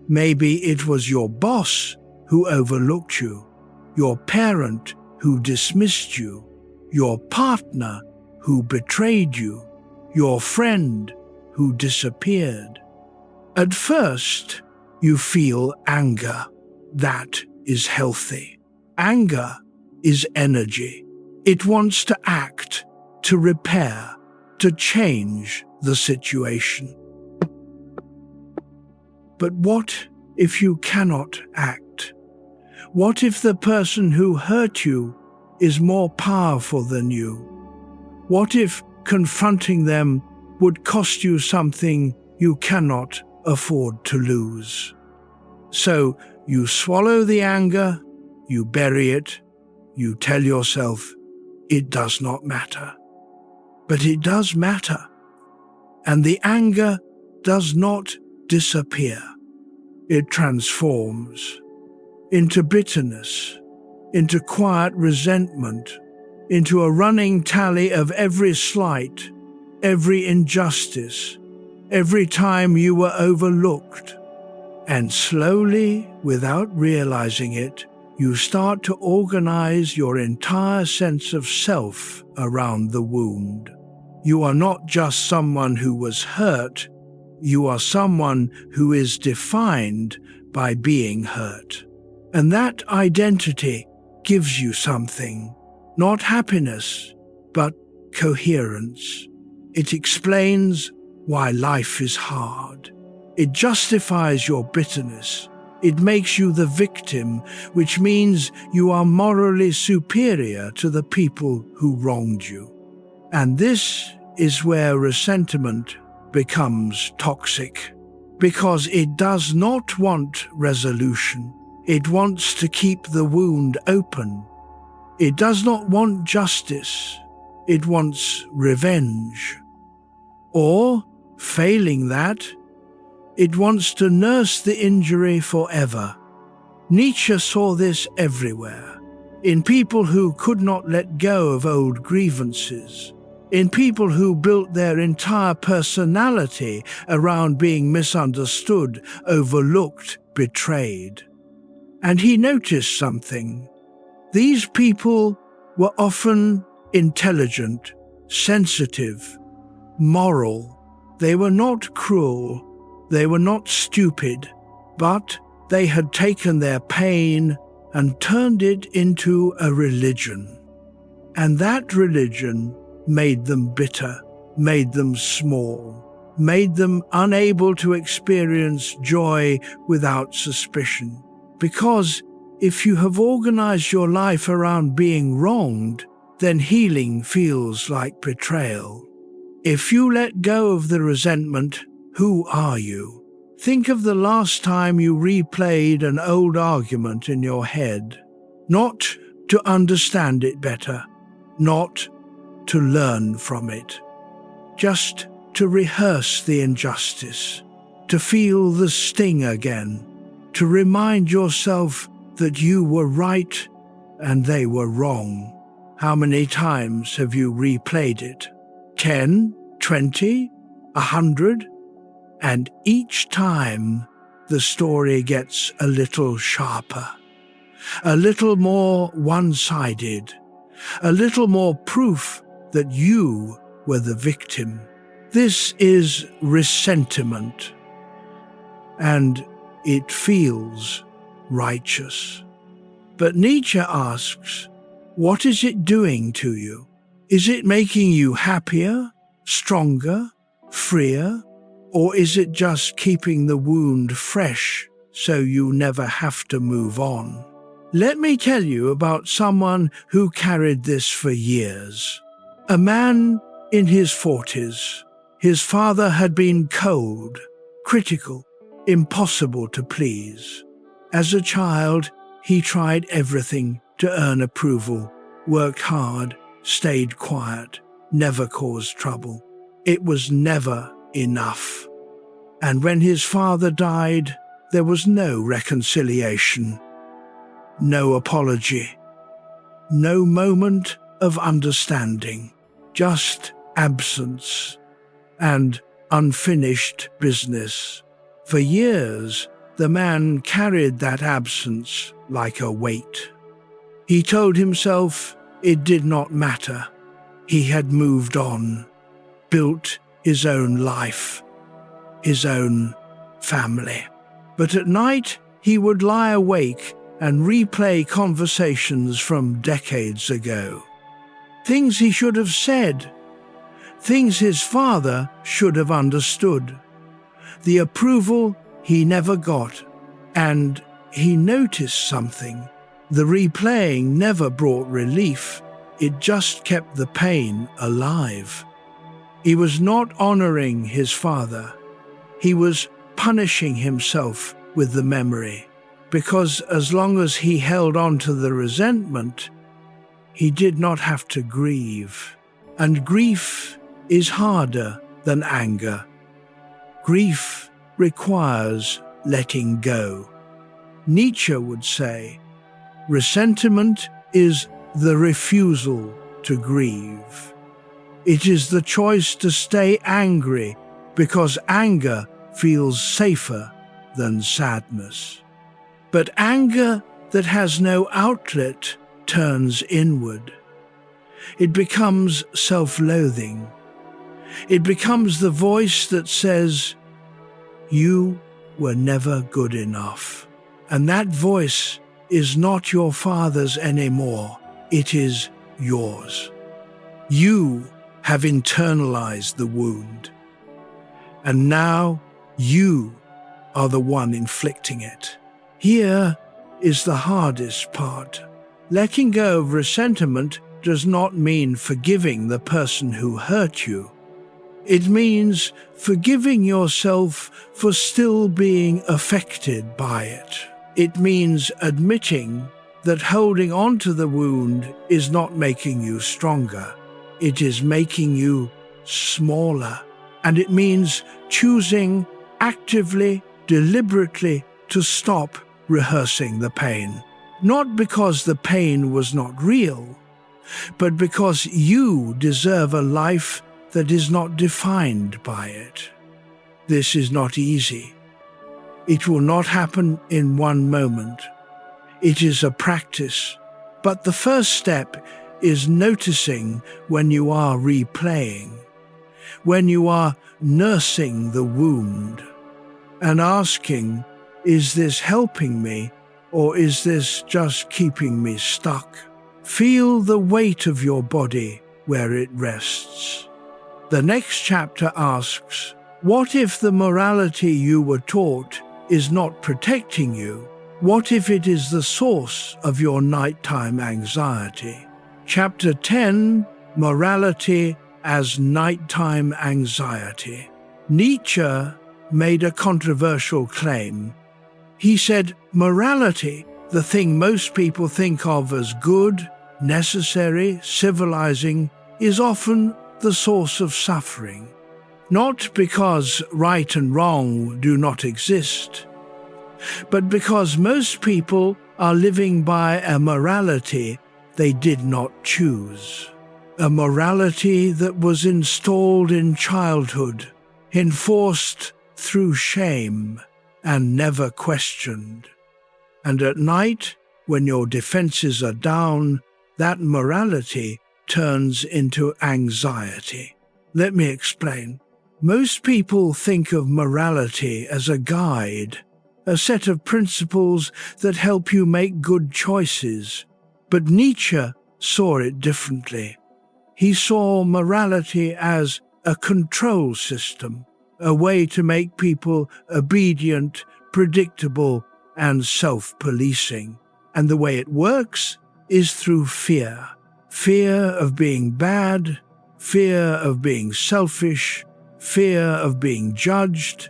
Maybe it was your boss who overlooked you, your parent who dismissed you, your partner who betrayed you, your friend who disappeared. At first, you feel anger. That is healthy. Anger is energy. It wants to act, to repair, to change the situation. But what if you cannot act? What if the person who hurt you is more powerful than you? What if confronting them would cost you something you cannot afford to lose? So you swallow the anger, you bury it, you tell yourself, it does not matter. But it does matter. And the anger does not disappear. It transforms into bitterness, into quiet resentment, into a running tally of every slight, every injustice, every time you were overlooked. And slowly, without realizing it, you start to organize your entire sense of self around the wound. You are not just someone who was hurt, you are someone who is defined by being hurt. And that identity gives you something, not happiness, but coherence. It explains why life is hard. It justifies your bitterness. It makes you the victim, which means you are morally superior to the people who wronged you. And this is where ressentiment becomes toxic because it does not want resolution. It wants to keep the wound open. It does not want justice. It wants revenge. Or, failing that, it wants to nurse the injury forever. Nietzsche saw this everywhere, in people who could not let go of old grievances, in people who built their entire personality around being misunderstood, overlooked, betrayed. And he noticed something. These people were often intelligent, sensitive, moral. They were not cruel. They were not stupid, but they had taken their pain and turned it into a religion. And that religion made them bitter, made them small, made them unable to experience joy without suspicion. Because if you have organized your life around being wronged, then healing feels like betrayal. If you let go of the resentment, who are you? Think of the last time you replayed an old argument in your head, not to understand it better, not to learn from it, just to rehearse the injustice, to feel the sting again, to remind yourself that you were right and they were wrong. How many times have you replayed it? 10, 20, 100? And each time the story gets a little sharper, a little more one-sided, a little more proof that you were the victim. This is ressentiment, and it feels righteous. But Nietzsche asks, what is it doing to you? Is it making you happier, stronger, freer? Or is it just keeping the wound fresh so you never have to move on? Let me tell you about someone who carried this for years. A man in his 40s. His father had been cold, critical, impossible to please. As a child, he tried everything to earn approval, worked hard, stayed quiet, never caused trouble. It was never enough. And when his father died, there was no reconciliation, no apology, no moment of understanding, just absence and unfinished business. For years, the man carried that absence like a weight. He told himself it did not matter. He had moved on, built his own life, his own family. But at night, he would lie awake and replay conversations from decades ago. Things he should have said, things his father should have understood. The approval he never got, and he noticed something. The replaying never brought relief, it just kept the pain alive. He was not honoring his father. He was punishing himself with the memory, because as long as he held on to the resentment, he did not have to grieve. And grief is harder than anger. Grief requires letting go. Nietzsche would say, ressentiment is the refusal to grieve. It is the choice to stay angry because anger feels safer than sadness. But anger that has no outlet turns inward. It becomes self-loathing. It becomes the voice that says, "You were never good enough." And that voice is not your father's anymore. It is yours. You have internalized the wound. And now you are the one inflicting it. Here is the hardest part. Letting go of ressentiment does not mean forgiving the person who hurt you. It means forgiving yourself for still being affected by it. It means admitting that holding on to the wound is not making you stronger. It is making you smaller. And it means choosing actively, deliberately to stop rehearsing the pain. Not because the pain was not real, but because you deserve a life that is not defined by it. This is not easy. It will not happen in one moment. It is a practice. But the first step is noticing when you are replaying, when you are nursing the wound, and asking, is this helping me, or is this just keeping me stuck? Feel the weight of your body where it rests. The next chapter asks, what if the morality you were taught is not protecting you? What if it is the source of your nighttime anxiety? Chapter 10, Morality as Nighttime Anxiety. Nietzsche made a controversial claim. He said, morality, the thing most people think of as good, necessary, civilizing, is often the source of suffering. Not because right and wrong do not exist, but because most people are living by a morality they did not choose. A morality that was installed in childhood, enforced through shame, and never questioned. And at night, when your defenses are down, that morality turns into anxiety. Let me explain. Most people think of morality as a guide, a set of principles that help you make good choices. But Nietzsche saw it differently. He saw morality as a control system, a way to make people obedient, predictable, and self-policing. And the way it works is through fear. Fear of being bad, fear of being selfish, fear of being judged.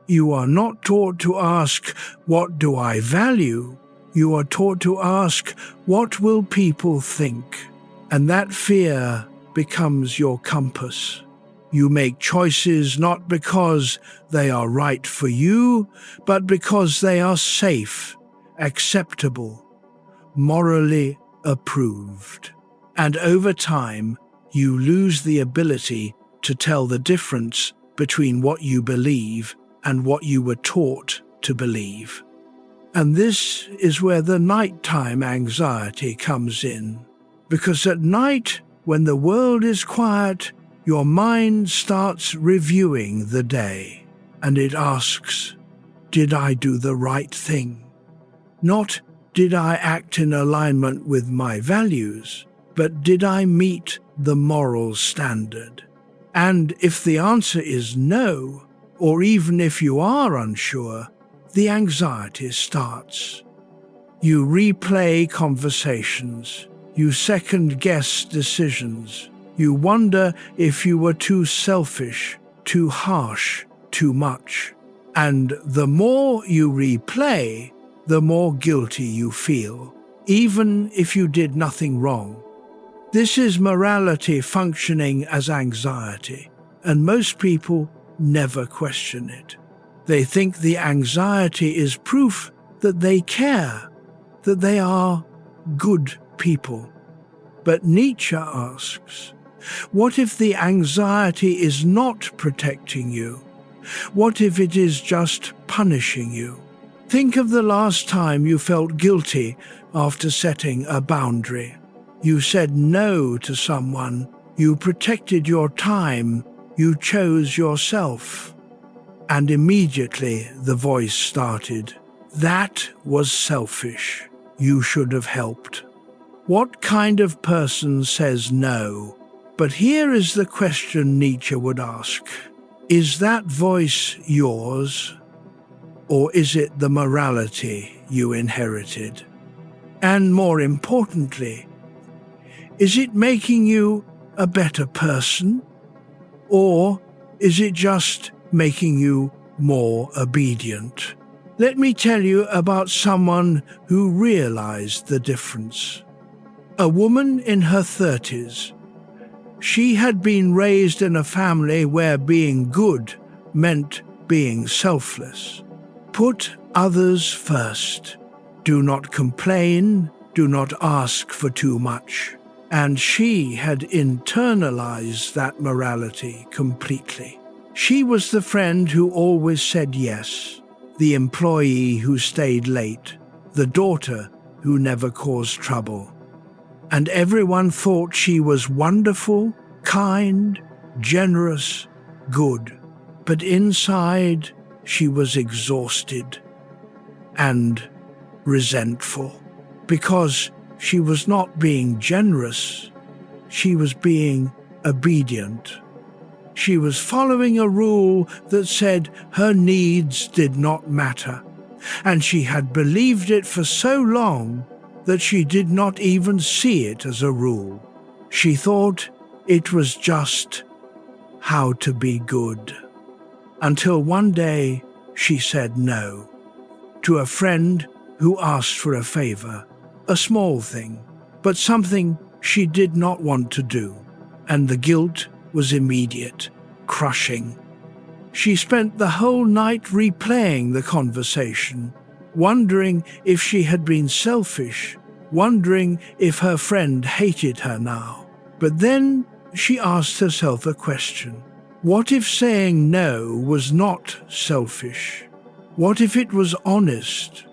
You are not taught to ask, what do I value? You are taught to ask, what will people think? And that fear becomes your compass. You make choices not because they are right for you, but because they are safe, acceptable, morally approved. And over time, you lose the ability to tell the difference between what you believe and what you were taught to believe. And this is where the nighttime anxiety comes in. Because at night, when the world is quiet, your mind starts reviewing the day, and it asks, did I do the right thing? Not, did I act in alignment with my values, but did I meet the moral standard? And if the answer is no, or even if you are unsure, the anxiety starts. You replay conversations. You second-guess decisions. You wonder if you were too selfish, too harsh, too much. And the more you replay, the more guilty you feel, even if you did nothing wrong. This is morality functioning as anxiety, and most people never question it. They think the anxiety is proof that they care, that they are good people. But Nietzsche asks, what if the anxiety is not protecting you? What if it is just punishing you? Think of the last time you felt guilty after setting a boundary. You said no to someone. You protected your time. You chose yourself. And immediately the voice started. That was selfish. You should have helped. What kind of person says no? But here is the question Nietzsche would ask. Is that voice yours? Or is it the morality you inherited? And more importantly, is it making you a better person? Or Is it just making you more obedient? Let me tell you about someone who realized the difference. A woman in her 30s. She had been raised in a family where being good meant being selfless. Put others first. Do not complain. Do not ask for too much. And she had internalized that morality completely. She was the friend who always said yes, the employee who stayed late, the daughter who never caused trouble. And everyone thought she was wonderful, kind, generous, good. But inside, she was exhausted and resentful, because she was not being generous, she was being obedient. She was following a rule that said her needs did not matter, and she had believed it for so long that she did not even see it as a rule. She thought it was just how to be good. Until one day she said no to a friend who asked for a favor, a small thing, but something she did not want to do, and the guilt was immediate, crushing. She spent the whole night replaying the conversation, wondering if she had been selfish, wondering if her friend hated her now. But then she asked herself a question. What if saying no was not selfish? What if it was honest?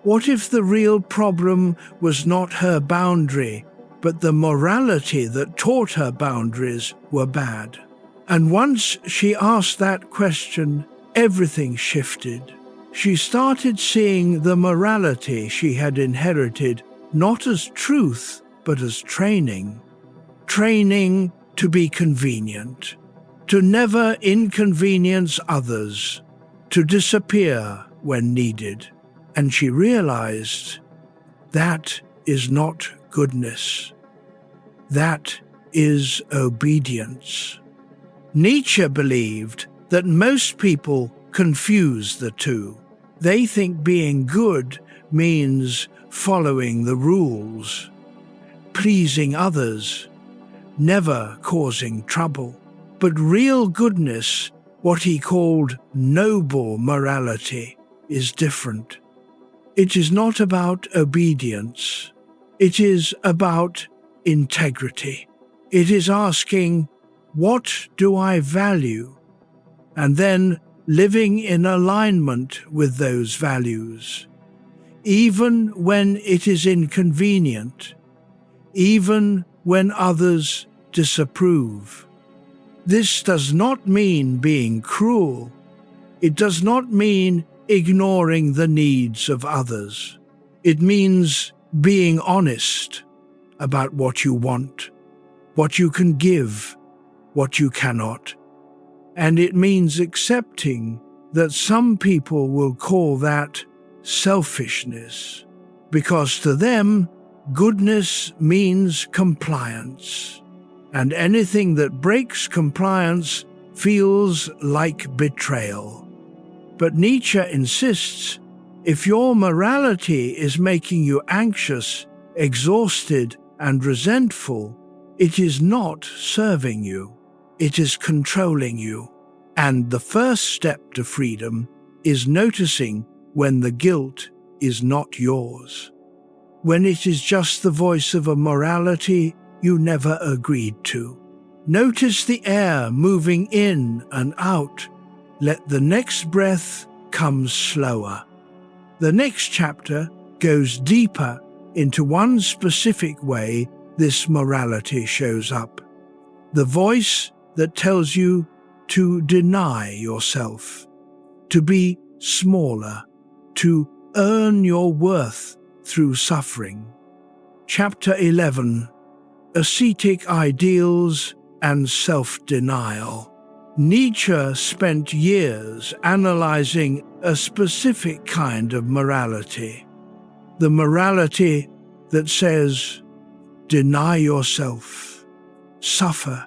What if the real problem was not her boundary, but the morality that taught her boundaries were bad? And once she asked that question, everything shifted. She started seeing the morality she had inherited not as truth, but as training. Training to be convenient, to never inconvenience others, to disappear when needed. And she realized that is not goodness. That is obedience. Nietzsche believed that most people confuse the two. They think being good means following the rules, pleasing others, never causing trouble. But real goodness, what he called noble morality, is different. It is not about obedience. It is about integrity. It is asking, what do I value? And then living in alignment with those values, even when it is inconvenient, even when others disapprove. This does not mean being cruel. It does not mean ignoring the needs of others. It means being honest about what you want, what you can give, what you cannot. And it means accepting that some people will call that selfishness, because to them, goodness means compliance, and anything that breaks compliance feels like betrayal. But Nietzsche insists, if your morality is making you anxious, exhausted, and resentful, it is not serving you. It is controlling you. And the first step to freedom is noticing when the guilt is not yours, when it is just the voice of a morality you never agreed to. Notice the air moving in and out. Let the next breath come slower. The next chapter goes deeper into one specific way this morality shows up. The voice that tells you to deny yourself, to be smaller, to earn your worth through suffering. Chapter 11. Ascetic Ideals and Self-Denial. Nietzsche spent years analyzing a specific kind of morality, the morality that says, deny yourself, suffer,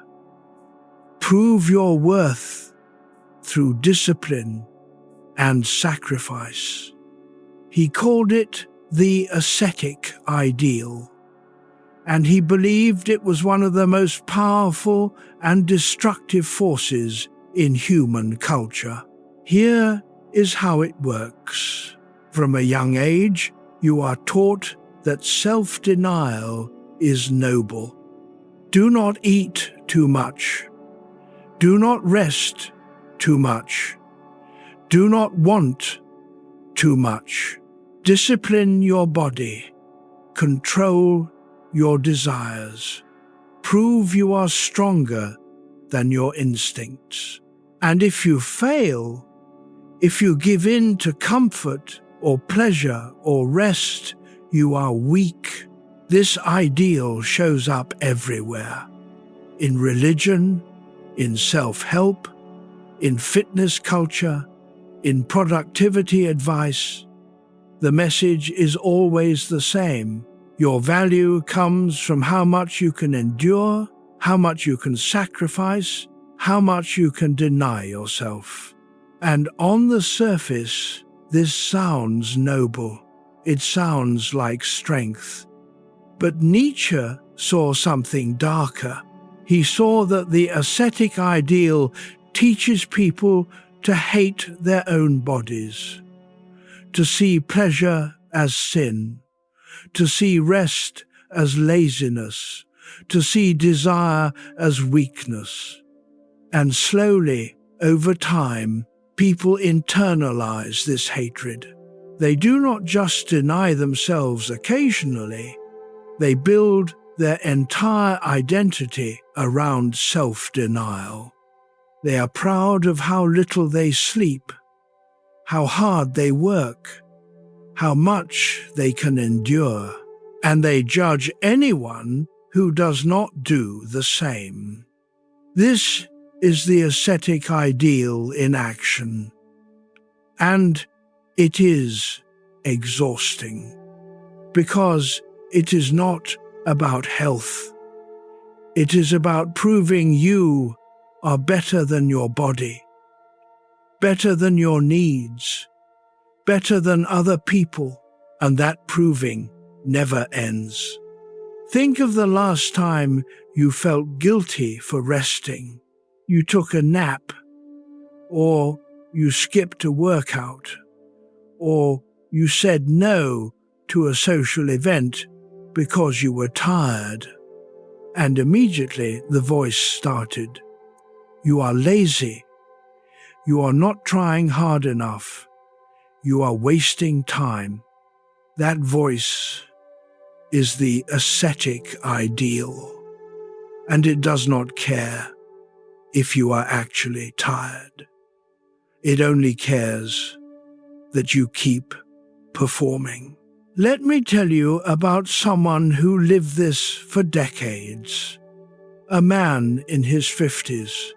prove your worth through discipline and sacrifice. He called it the ascetic ideal, and he believed it was one of the most powerful and destructive forces in human culture. Here is how it works. From a young age, you are taught that self-denial is noble. Do not eat too much. Do not rest too much. Do not want too much. Discipline your body. Control your desires. Prove you are stronger than your instincts. And if you fail, if you give in to comfort or pleasure or rest, you are weak. This ideal shows up everywhere. In religion, in self-help, in fitness culture, in productivity advice. The message is always the same. Your value comes from how much you can endure, how much you can sacrifice, how much you can deny yourself. And on the surface, this sounds noble. It sounds like strength. But Nietzsche saw something darker. He saw that the ascetic ideal teaches people to hate their own bodies, to see pleasure as sin, to see rest as laziness, to see desire as weakness. And slowly, over time, people internalize this hatred. They do not just deny themselves occasionally, they build their entire identity around self-denial. They are proud of how little they sleep, how hard they work, how much they can endure, and they judge anyone who does not do the same. This is the ascetic ideal in action, and it is exhausting, because it is not about health. It is about proving you are better than your body, better than your needs, better than other people, and that proving never ends. Think of the last time you felt guilty for resting. You took a nap, or you skipped a workout, or you said no to a social event because you were tired. And immediately the voice started. You are lazy. You are not trying hard enough. You are wasting time. That voice is the ascetic ideal, and it does not care if you are actually tired. It only cares that you keep performing. Let me tell you about someone who lived this for decades. A man in his 50s.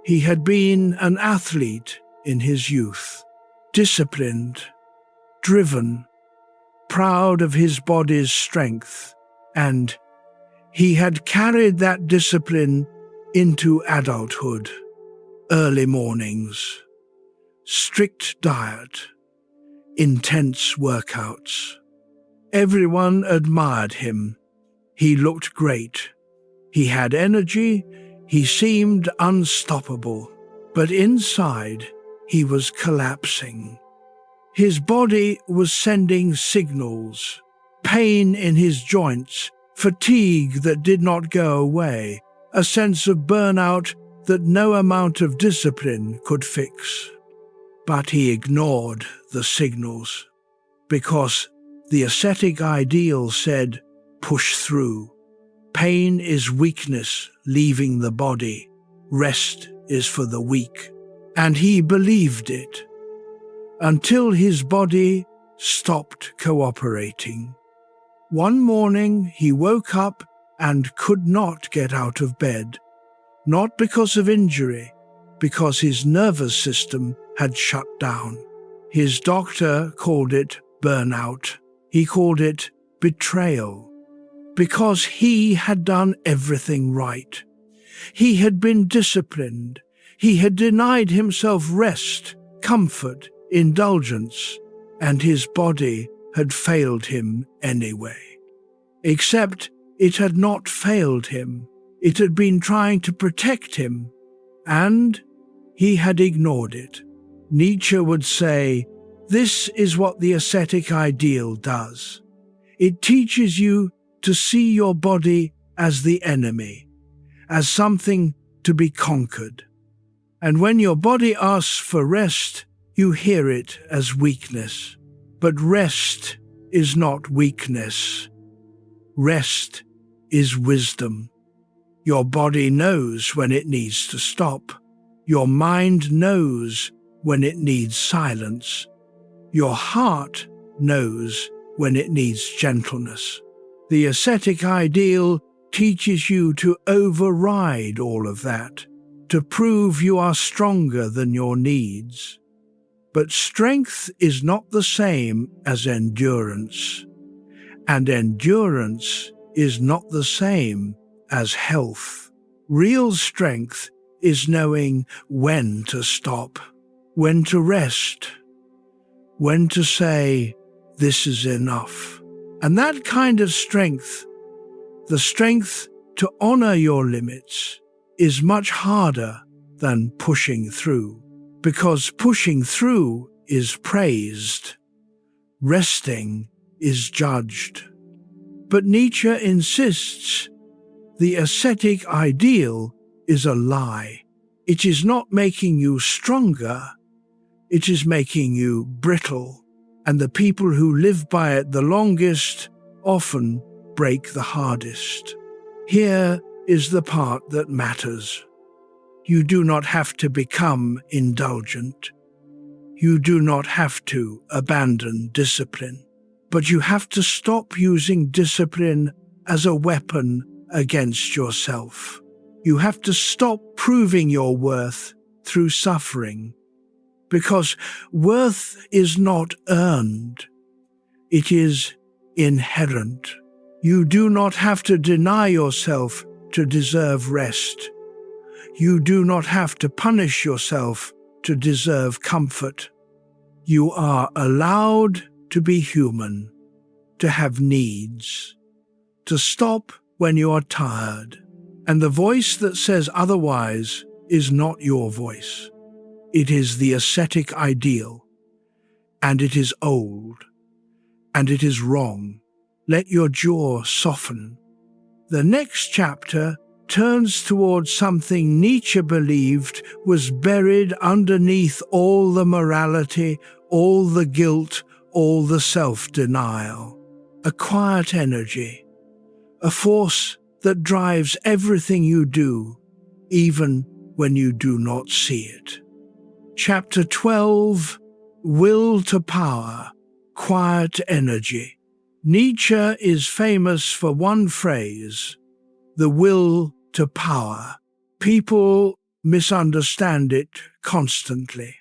He had been an athlete in his youth, disciplined, driven, proud of his body's strength, and he had carried that discipline into adulthood. Early mornings, strict diet, intense workouts. Everyone admired him. He looked great. He had energy. He seemed unstoppable. But inside, he was collapsing. His body was sending signals. Pain in his joints, fatigue that did not go away, a sense of burnout that no amount of discipline could fix. But he ignored the signals, because the ascetic ideal said, push through. Pain is weakness leaving the body. Rest is for the weak. And he believed it, until his body stopped cooperating. One morning he woke up and could not get out of bed, not because of injury, because his nervous system had shut down. His doctor called it burnout. He called it betrayal, because he had done everything right. He had been disciplined. He had denied himself rest, comfort, indulgence, and his body had failed him anyway. Except it had not failed him. It had been trying to protect him, and he had ignored it. Nietzsche would say, this is what the ascetic ideal does. It teaches you to see your body as the enemy, as something to be conquered. And when your body asks for rest, you hear it as weakness. But rest is not weakness. Rest is wisdom. Your body knows when it needs to stop. Your mind knows when it needs silence. Your heart knows when it needs gentleness. The ascetic ideal teaches you to override all of that, to prove you are stronger than your needs. But strength is not the same as endurance, and endurance is not the same as health. Real strength is knowing when to stop, when to rest, when to say, this is enough. And that kind of strength, the strength to honor your limits, is much harder than pushing through, because pushing through is praised, resting is judged. But Nietzsche insists the ascetic ideal is a lie. It is not making you stronger, it is making you brittle, and the people who live by it the longest often break the hardest. Here is the part that matters. You do not have to become indulgent. You do not have to abandon discipline. But you have to stop using discipline as a weapon against yourself. You have to stop proving your worth through suffering, because worth is not earned. It is inherent. You do not have to deny yourself to deserve rest. You do not have to punish yourself to deserve comfort. You are allowed to be human, to have needs, to stop when you are tired. And the voice that says otherwise is not your voice. It is the ascetic ideal, and it is old, and it is wrong. Let your jaw soften. The next chapter turns towards something Nietzsche believed was buried underneath all the morality, all the guilt, all the self-denial. A quiet energy, a force that drives everything you do, even when you do not see it. Chapter 12, Will to Power, Quiet Energy. Nietzsche is famous for one phrase, the will to power. People misunderstand it constantly.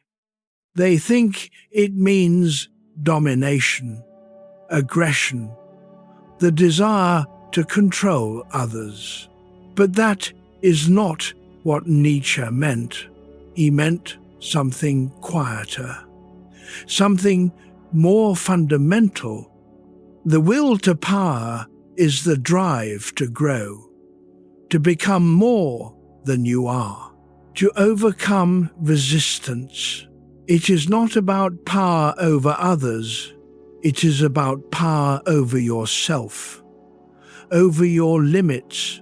They think it means domination, aggression, the desire to control others. But that is not what Nietzsche meant. He meant something quieter, something more fundamental. The will to power is the drive to grow, to become more than you are, to overcome resistance. It is not about power over others, it is about power over yourself, over your limits,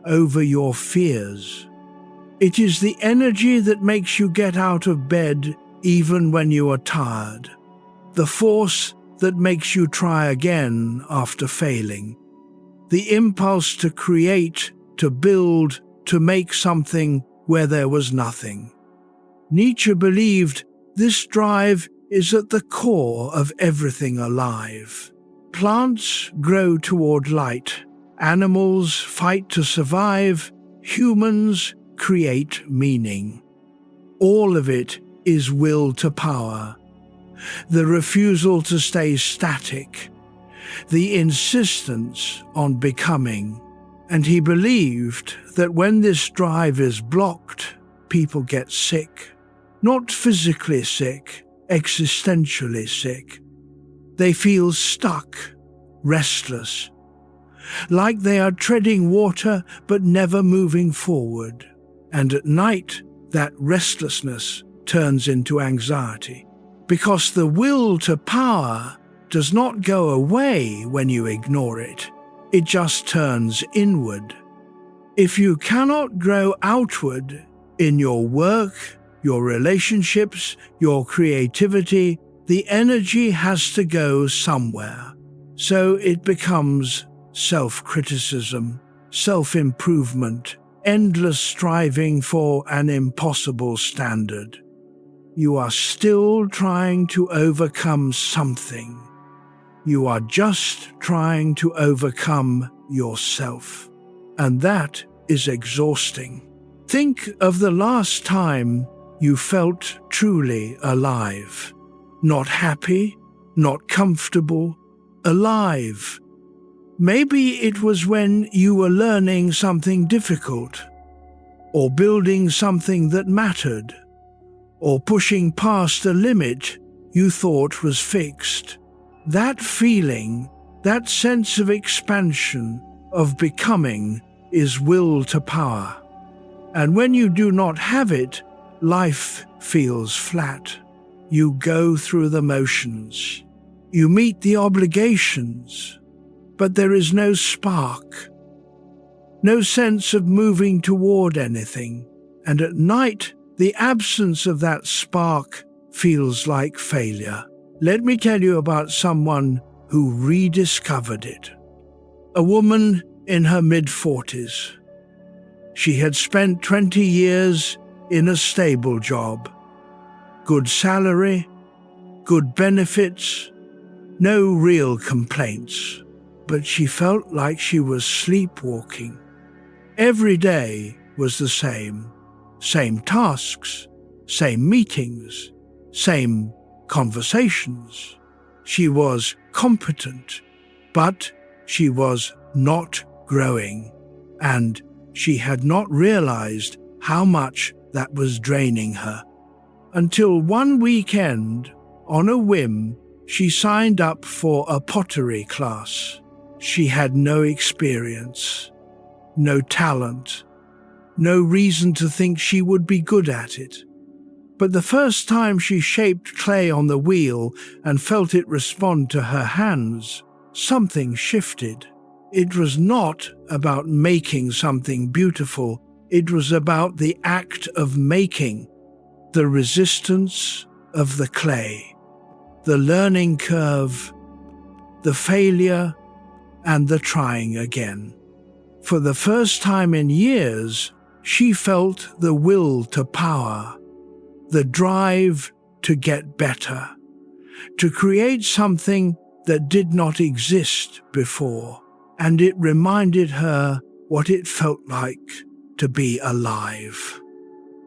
over your fears. It is the energy that makes you get out of bed even when you are tired, the force that makes you try again after failing, the impulse to create, to build, to make something where there was nothing. Nietzsche believed this drive is at the core of everything alive. Plants grow toward light, animals fight to survive, humans create meaning. All of it is will to power, the refusal to stay static, the insistence on becoming. And he believed that when this drive is blocked, people get sick. Not physically sick, existentially sick. They feel stuck, restless, like they are treading water but never moving forward. And at night, that restlessness turns into anxiety, because the will to power does not go away when you ignore it. It just turns inward. If you cannot grow outward in your work, your relationships, your creativity, the energy has to go somewhere. So it becomes self-criticism, self-improvement, endless striving for an impossible standard. You are still trying to overcome something. You are just trying to overcome yourself. And that is exhausting. Think of the last time you felt truly alive. Not happy, not comfortable, alive. Maybe it was when you were learning something difficult, or building something that mattered, or pushing past a limit you thought was fixed. That feeling, that sense of expansion, of becoming, is will to power. And when you do not have it, life feels flat. You go through the motions. You meet the obligations. But there is no spark, no sense of moving toward anything, and at night the absence of that spark feels like failure. Let me tell you about someone who rediscovered it. A woman in her mid-40s. She had spent 20 years in a stable job. Good salary, good benefits, no real complaints. But she felt like she was sleepwalking. Every day was the same. Same tasks, same meetings, same conversations. She was competent, but she was not growing, and she had not realized how much that was draining her. Until one weekend, on a whim, she signed up for a pottery class. She had no experience, no talent, no reason to think she would be good at it. But the first time she shaped clay on the wheel and felt it respond to her hands, something shifted. It was not about making something beautiful, it was about the act of making, the resistance of the clay, the learning curve, the failure, and the trying again. For the first time in years, she felt the will to power, the drive to get better, to create something that did not exist before, and it reminded her what it felt like to be alive.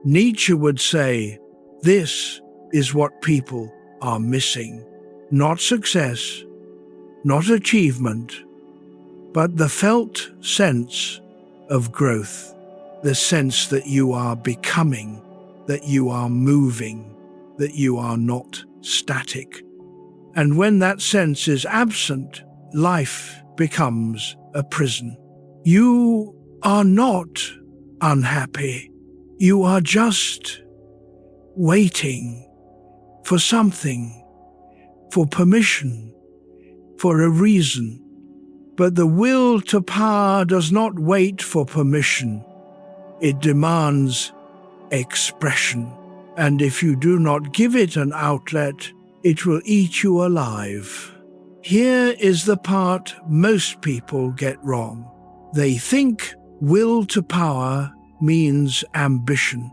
Nietzsche would say, this is what people are missing. Not success, not achievement, but the felt sense of growth, the sense that you are becoming, that you are moving, that you are not static. And when that sense is absent, life becomes a prison. You are not unhappy. You are just waiting for something, for permission, for a reason. But the will to power does not wait for permission. It demands expression. And if you do not give it an outlet, it will eat you alive. Here is the part most people get wrong. They think will to power means ambition,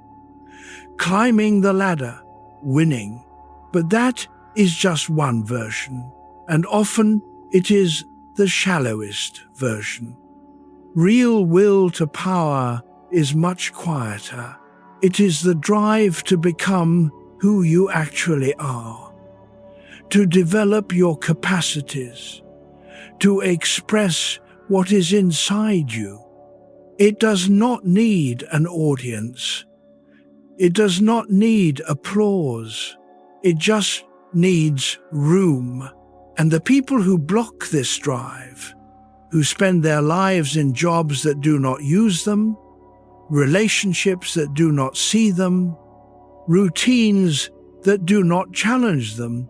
climbing the ladder, winning. But that is just one version, and often it is the shallowest version. Real will to power is much quieter. It is the drive to become who you actually are, to develop your capacities, to express what is inside you. It does not need an audience. It does not need applause. It just needs room. And the people who block this drive, who spend their lives in jobs that do not use them, relationships that do not see them, routines that do not challenge them,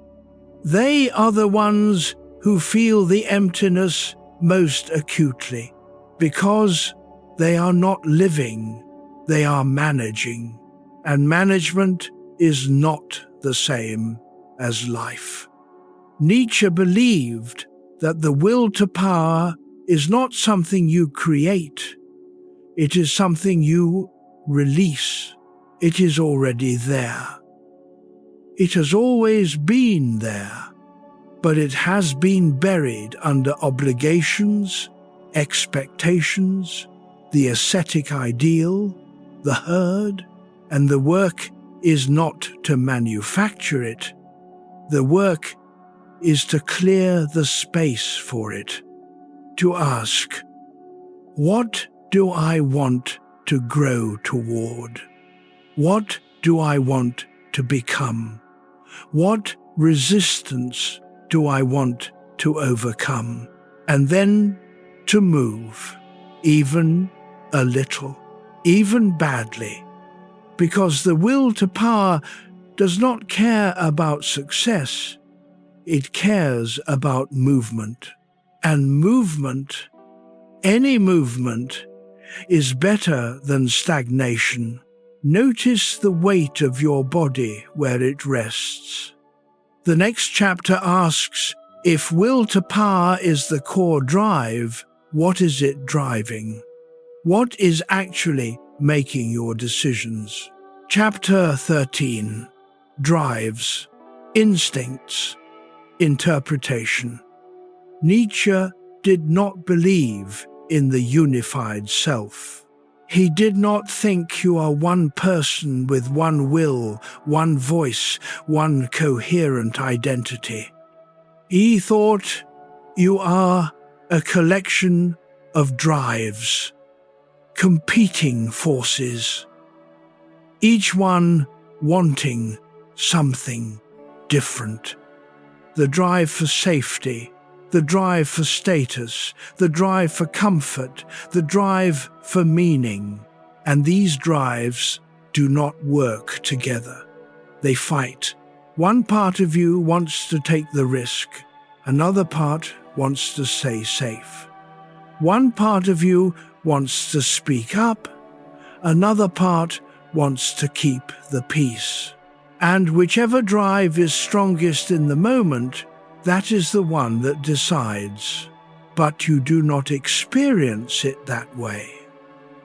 they are the ones who feel the emptiness most acutely, because they are not living, they are managing. And management is not the same as life. Nietzsche believed that the will to power is not something you create. It is something you release. It is already there. It has always been there, but it has been buried under obligations, expectations, the ascetic ideal, the herd, and the work is not to manufacture it. The work is to clear the space for it, to ask, what do I want to grow toward? What do I want to become? What resistance do I want to overcome? And then to move, even a little, even badly, because the will to power does not care about success. It cares about movement. And movement, any movement, is better than stagnation. Notice the weight of your body where it rests. The next chapter asks, if will to power is the core drive, what is it driving? What is actually making your decisions? Chapter 13. Drives, instincts, interpretation. Nietzsche did not believe in the unified self. He did not think you are one person with one will, one voice, one coherent identity. He thought you are a collection of drives, competing forces, each one wanting something different. The drive for safety, the drive for status, the drive for comfort, the drive for meaning. And these drives do not work together. They fight. One part of you wants to take the risk. Another part wants to stay safe. One part of you wants to speak up. Another part wants to keep the peace. And whichever drive is strongest in the moment, that is the one that decides. But you do not experience it that way.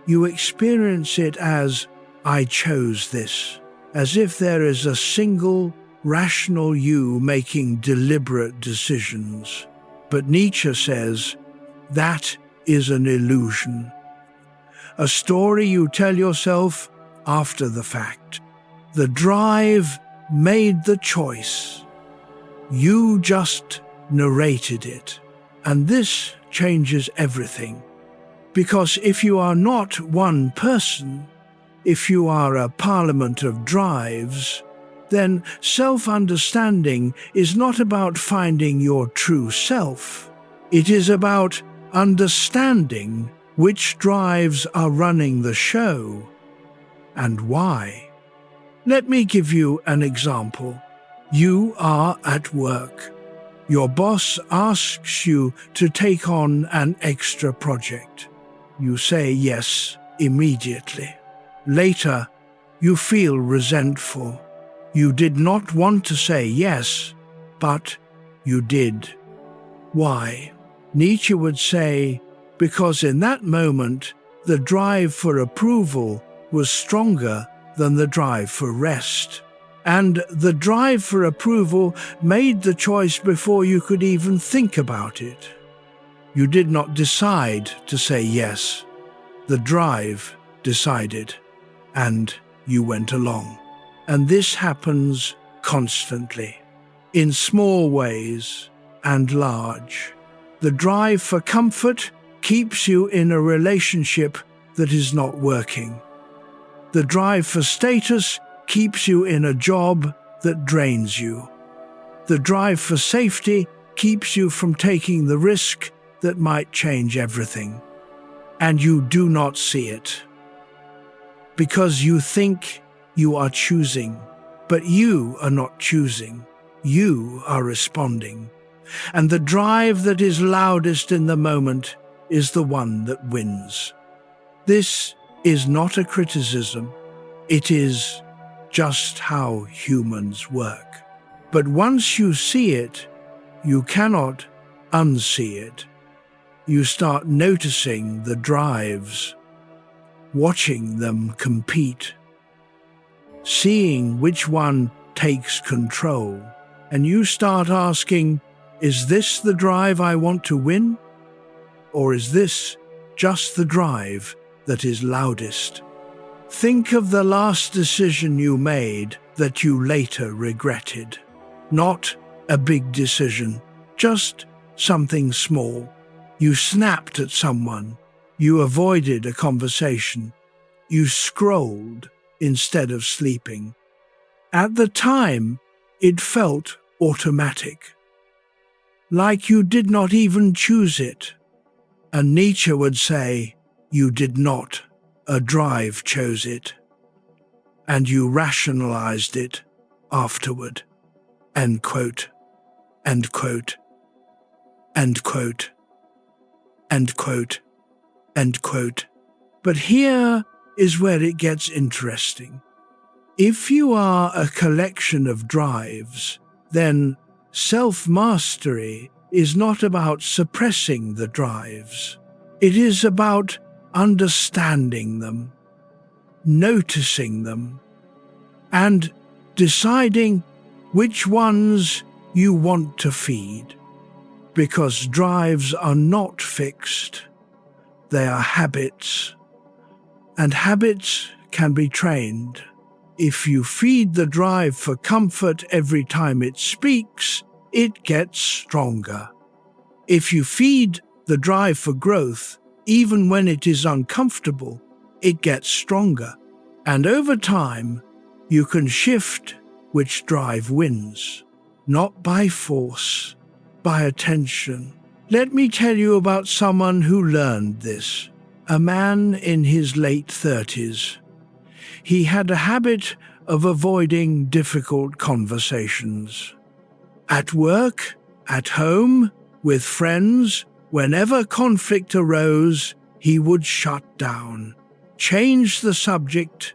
You experience it as, I chose this, as if there is a single, rational you making deliberate decisions. But Nietzsche says, that is an illusion. A story you tell yourself after the fact. The drive made the choice. You just narrated it. And this changes everything. Because if you are not one person, if you are a parliament of drives, then self-understanding is not about finding your true self. It is about understanding which drives are running the show and why. Let me give you an example. You are at work. Your boss asks you to take on an extra project. You say yes immediately. Later, you feel resentful. You did not want to say yes, but you did. Why? Nietzsche would say, because in that moment, the drive for approval was stronger than the drive for rest. And the drive for approval made the choice before you could even think about it. You did not decide to say yes. The drive decided, and you went along. And this happens constantly, in small ways and large. The drive for comfort keeps you in a relationship that is not working. The drive for status keeps you in a job that drains you. The drive for safety keeps you from taking the risk that might change everything. And you do not see it. Because you think you are choosing, but you are not choosing. You are responding. And the drive that is loudest in the moment is the one that wins. This is not a criticism. It is just how humans work. But once you see it, you cannot unsee it. You start noticing the drives, watching them compete, seeing which one takes control, and you start asking, is this the drive I want to win? Or is this just the drive that is loudest? Think of the last decision you made that you later regretted. Not a big decision, just something small. You snapped at someone. You avoided a conversation. You scrolled instead of sleeping. At the time, it felt automatic, like you did not even choose it. And Nietzsche would say, you did not, a drive chose it. And you rationalized it afterward. End quote. End quote. End quote. End quote. End quote. But here is where it gets interesting. If you are a collection of drives, then self-mastery is not about suppressing the drives. It is about understanding them, noticing them, and deciding which ones you want to feed. Because drives are not fixed. They are habits. And habits can be trained. If you feed the drive for comfort every time it speaks, it gets stronger. If you feed the drive for growth, even when it is uncomfortable, it gets stronger. And over time, you can shift which drive wins. Not by force, by attention. Let me tell you about someone who learned this. A man in his late 30s. He had a habit of avoiding difficult conversations. At work, at home, with friends, whenever conflict arose, he would shut down, change the subject,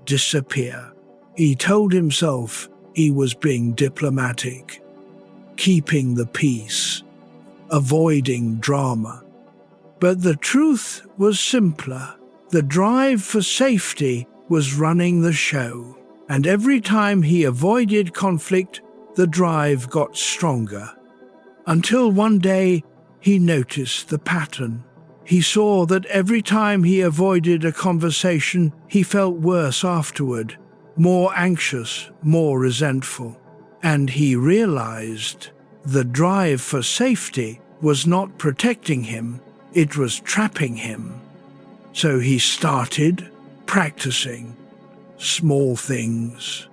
disappear. He told himself he was being diplomatic, keeping the peace, avoiding drama. But the truth was simpler. The drive for safety was running the show, and every time he avoided conflict, the drive got stronger. Until one day, he noticed the pattern. He saw that every time he avoided a conversation, he felt worse afterward, more anxious, more resentful. And he realized the drive for safety was not protecting him, it was trapping him. So he started practicing small things,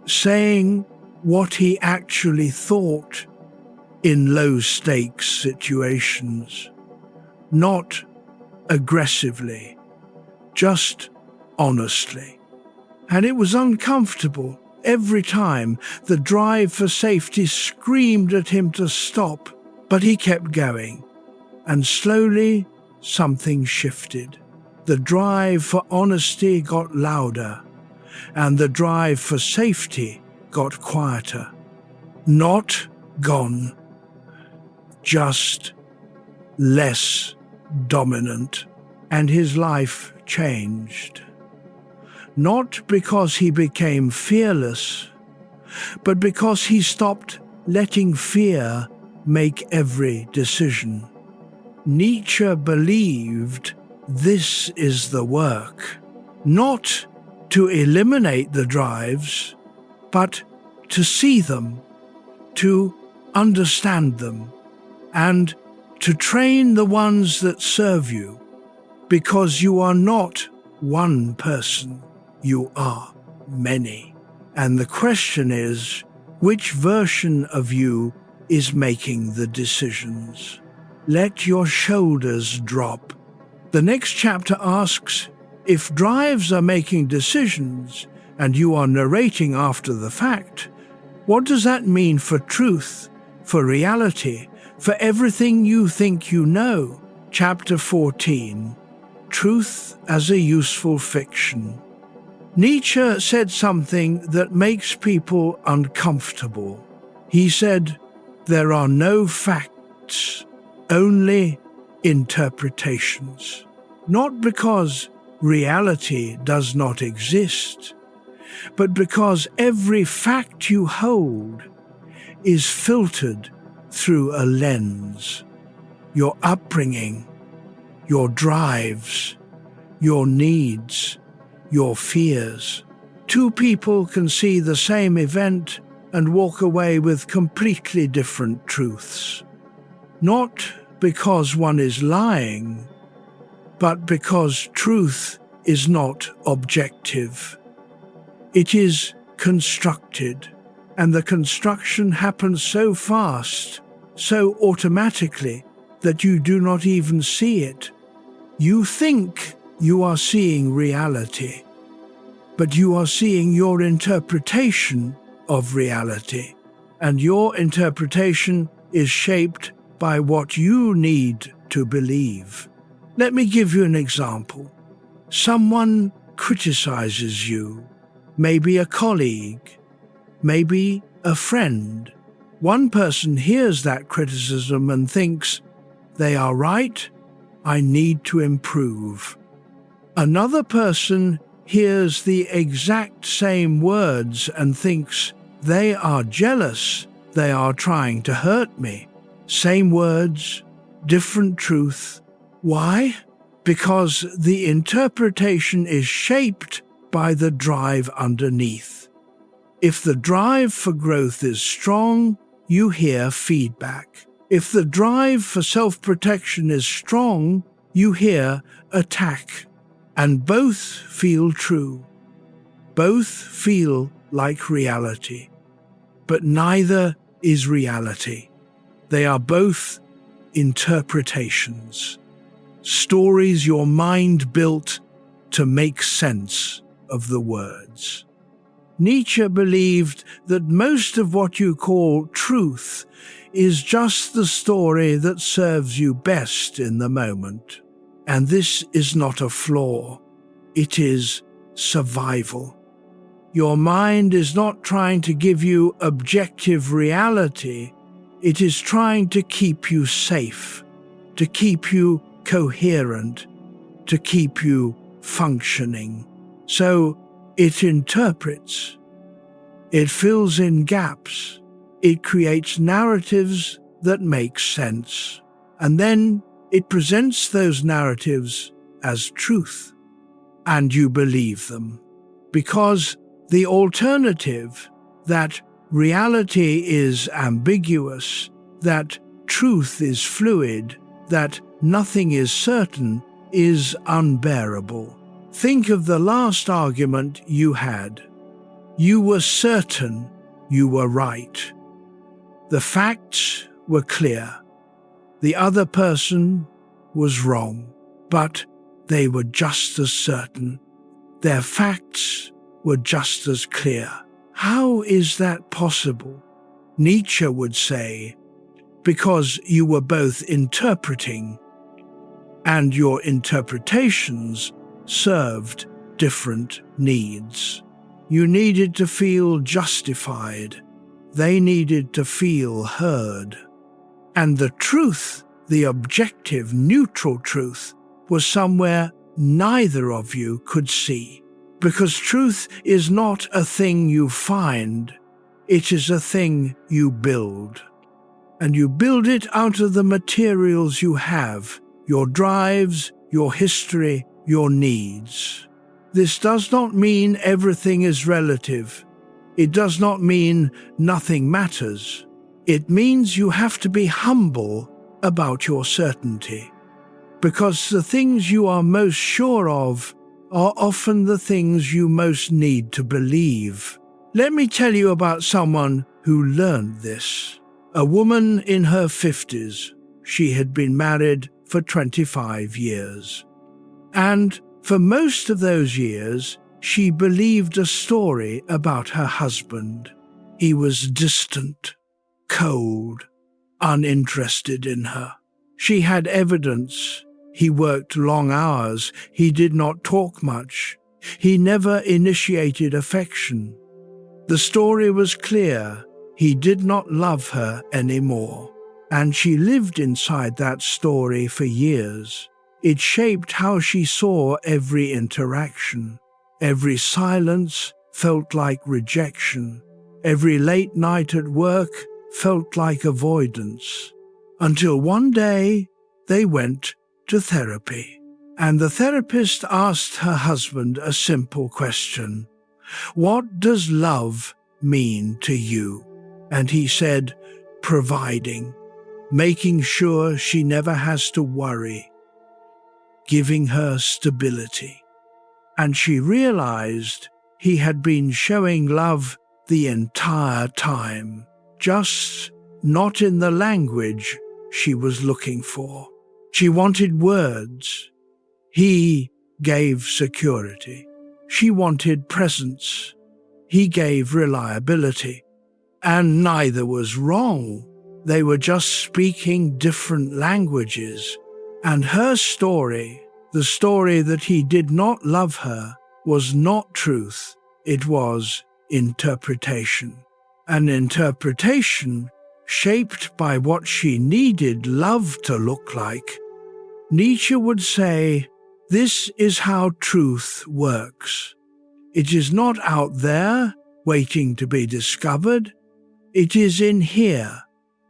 saying what he actually thought in low-stakes situations, not aggressively, just honestly. And it was uncomfortable. Every time the drive for safety screamed at him to stop, but he kept going. And slowly, something shifted. The drive for honesty got louder, and the drive for safety got quieter. Not gone, just less dominant. And his life changed. Not because he became fearless, but because he stopped letting fear make every decision. Nietzsche believed this is the work, not to eliminate the drives, but to see them, to understand them, and to train the ones that serve you, because you are not one person. You are many. And the question is, which version of you is making the decisions? Let your shoulders drop. The next chapter asks, if drives are making decisions and you are narrating after the fact, what does that mean for truth, for reality, for everything you think you know? Chapter 14. Truth as a useful fiction. Nietzsche said something that makes people uncomfortable. He said, there are no facts, only interpretations. Not because reality does not exist, but because every fact you hold is filtered through a lens. Your upbringing, your drives, your needs, your fears. Two people can see the same event and walk away with completely different truths. Not because one is lying, but because truth is not objective. It is constructed, and the construction happens so fast, so automatically, that you do not even see it. You think you are seeing reality, but you are seeing your interpretation of reality, and your interpretation is shaped by what you need to believe. Let me give you an example. Someone criticizes you, maybe a colleague, maybe a friend. One person hears that criticism and thinks, they are right, I need to improve. Another person hears the exact same words and thinks, they are jealous, they are trying to hurt me. Same words, different truth. Why? Because the interpretation is shaped by the drive underneath. If the drive for growth is strong, you hear feedback. If the drive for self-protection is strong, you hear attack. And both feel true. Both feel like reality. But neither is reality. They are both interpretations. Stories your mind built to make sense of the words. Nietzsche believed that most of what you call truth is just the story that serves you best in the moment. And this is not a flaw, it is survival. Your mind is not trying to give you objective reality, it is trying to keep you safe, to keep you coherent, to keep you functioning. So it interprets, it fills in gaps, it creates narratives that make sense, and then it presents those narratives as truth, and you believe them. Because the alternative, that reality is ambiguous, that truth is fluid, that nothing is certain, is unbearable. Think of the last argument you had. You were certain you were right. The facts were clear. The other person was wrong, but they were just as certain. Their facts were just as clear. How is that possible? Nietzsche would say, because you were both interpreting, and your interpretations served different needs. You needed to feel justified. They needed to feel heard. And the truth, the objective, neutral truth, was somewhere neither of you could see. Because truth is not a thing you find, it is a thing you build. And you build it out of the materials you have, your drives, your history, your needs. This does not mean everything is relative. It does not mean nothing matters. It means you have to be humble about your certainty. Because the things you are most sure of are often the things you most need to believe. Let me tell you about someone who learned this. A woman in her 50s. She had been married for 25 years. And for most of those years, she believed a story about her husband. He was distant, cold, uninterested in her. She had evidence. He worked long hours. He did not talk much. He never initiated affection. The story was clear. He did not love her anymore. And she lived inside that story for years. It shaped how she saw every interaction. Every silence felt like rejection. Every late night at work felt like avoidance. Until one day, they went to therapy. And the therapist asked her husband a simple question. What does love mean to you? And he said, providing, making sure she never has to worry, giving her stability. And she realized he had been showing love the entire time, just not in the language she was looking for. She wanted words. He gave security. She wanted presence. He gave reliability. And neither was wrong. They were just speaking different languages. And her story, the story that he did not love her, was not truth. It was interpretation. An interpretation shaped by what she needed love to look like. Nietzsche would say, this is how truth works. It is not out there, waiting to be discovered. It is in here,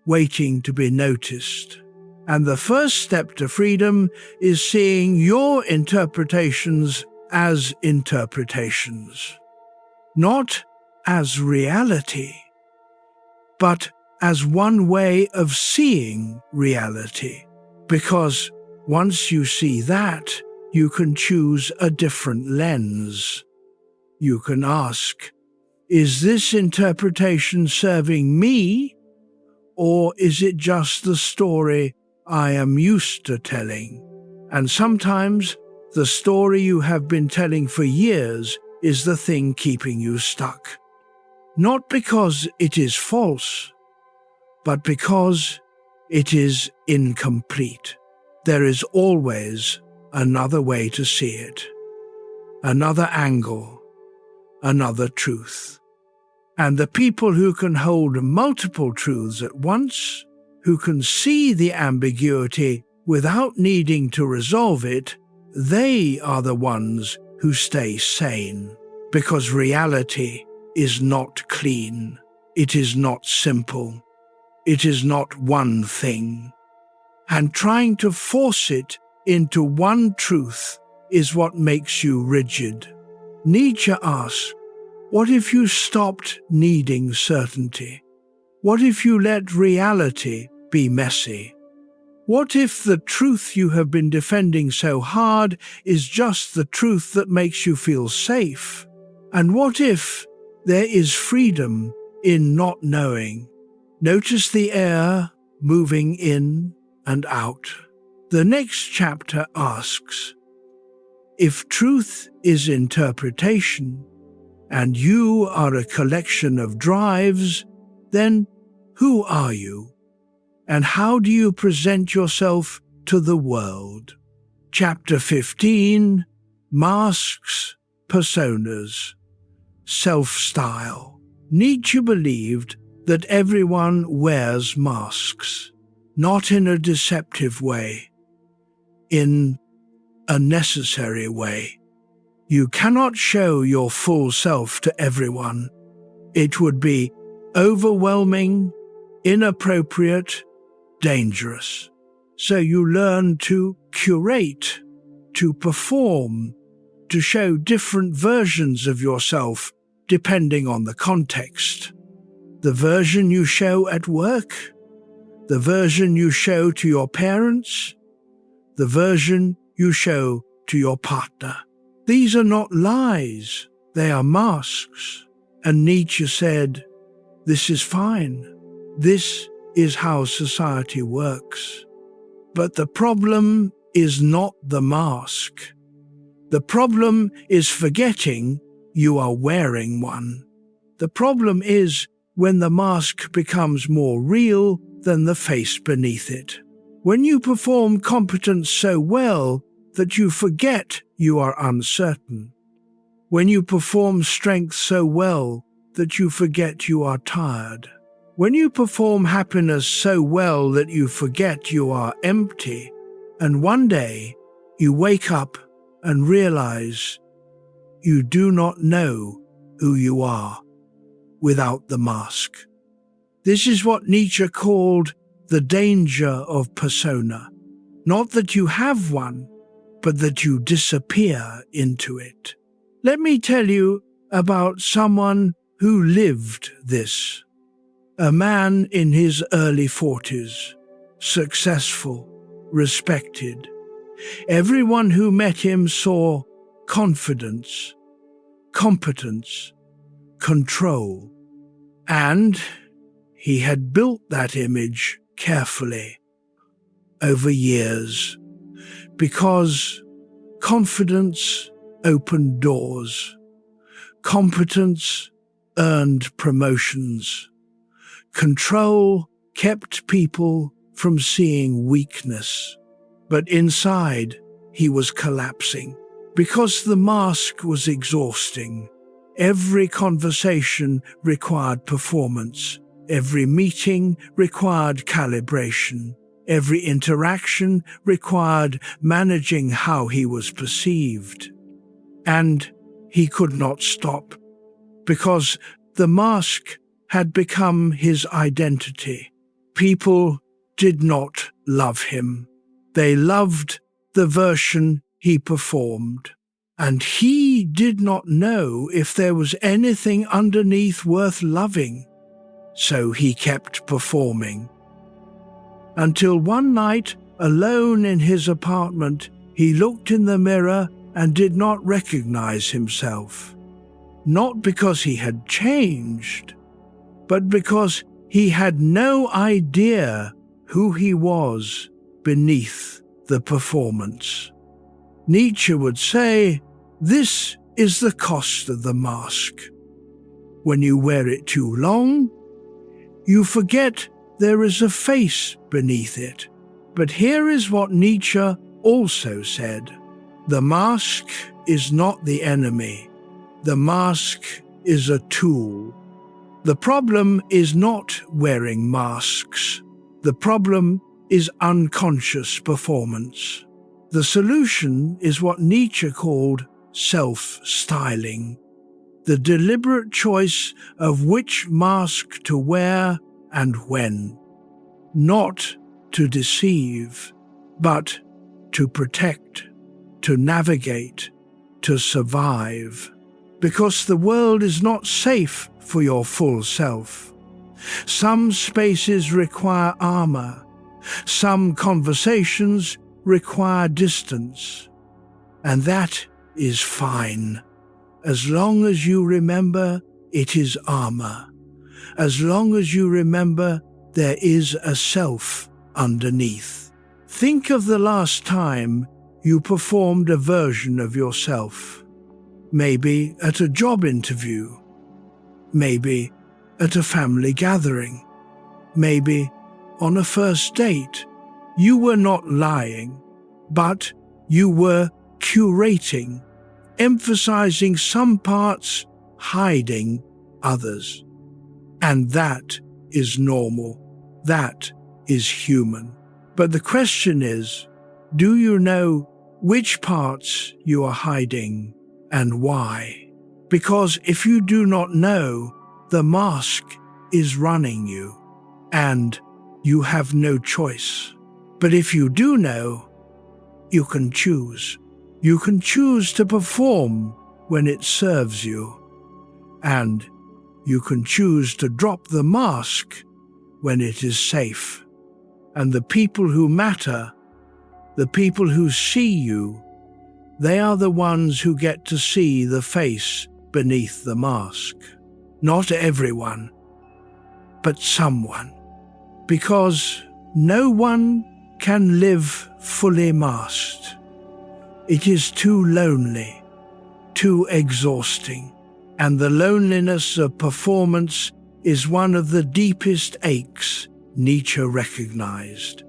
waiting to be noticed. And the first step to freedom is seeing your interpretations as interpretations. Not as reality, but as one way of seeing reality. Because once you see that, you can choose a different lens. You can ask, is this interpretation serving me, or is it just the story I am used to telling? And sometimes the story you have been telling for years is the thing keeping you stuck. Not because it is false, but because it is incomplete. There is always another way to see it, another angle, another truth. And the people who can hold multiple truths at once, who can see the ambiguity without needing to resolve it, they are the ones who stay sane. Because reality is not clean. It is not simple. It is not one thing. And trying to force it into one truth is what makes you rigid. Nietzsche asks, what if you stopped needing certainty? What if you let reality be messy? What if the truth you have been defending so hard is just the truth that makes you feel safe? And what if there is freedom in not knowing? Notice the air moving in and out. The next chapter asks, if truth is interpretation, and you are a collection of drives, then who are you? And how do you present yourself to the world? Chapter 15, Masks, Personas, Self-Style. Nietzsche believed that everyone wears masks, not in a deceptive way, in a necessary way. You cannot show your full self to everyone. It would be overwhelming, inappropriate, dangerous. So you learn to curate, to perform, to show different versions of yourself depending on the context. The version you show at work, the version you show to your parents, the version you show to your partner. These are not lies, they are masks. And Nietzsche said, this is fine. This is how society works. But the problem is not the mask. The problem is forgetting you are wearing one. The problem is when the mask becomes more real than the face beneath it. When you perform competence so well that you forget you are uncertain. When you perform strength so well that you forget you are tired. When you perform happiness so well that you forget you are empty, and one day you wake up and realize you do not know who you are without the mask. This is what Nietzsche called the danger of persona. Not that you have one, but that you disappear into it. Let me tell you about someone who lived this. A man in his early 40s, successful, respected. Everyone who met him saw confidence, competence, control, and he had built that image carefully over years, because confidence opened doors, competence earned promotions, control kept people from seeing weakness. But inside, he was collapsing, because the mask was exhausting. Every conversation required performance. Every meeting required calibration. Every interaction required managing how he was perceived. And he could not stop, because the mask had become his identity. People did not love him. They loved the version he performed. And he did not know if there was anything underneath worth loving. So he kept performing. Until one night, alone in his apartment, he looked in the mirror and did not recognize himself. Not because he had changed, but because he had no idea who he was beneath the performance. Nietzsche would say, this is the cost of the mask. When you wear it too long, you forget there is a face beneath it. But here is what Nietzsche also said. The mask is not the enemy. The mask is a tool. The problem is not wearing masks. The problem is unconscious performance. The solution is what Nietzsche called self-styling, the deliberate choice of which mask to wear and when, not to deceive, but to protect, to navigate, to survive, because the world is not safe for your full self. Some spaces require armor, some conversations require distance, and that is fine, as long as you remember it is armor, as long as you remember there is a self underneath. Think of the last time you performed a version of yourself, maybe at a job interview, maybe at a family gathering, maybe on a first date. You were not lying, but you were curating, emphasizing some parts, hiding others. And that is normal. That is human. But the question is, do you know which parts you are hiding and why? Because if you do not know, the mask is running you, and you have no choice. But if you do know, you can choose. You can choose to perform when it serves you, and you can choose to drop the mask when it is safe. And the people who matter, the people who see you, they are the ones who get to see the face beneath the mask. Not everyone, but someone. Because no one can live fully masked. It is too lonely, too exhausting, and the loneliness of performance is one of the deepest aches Nietzsche recognized.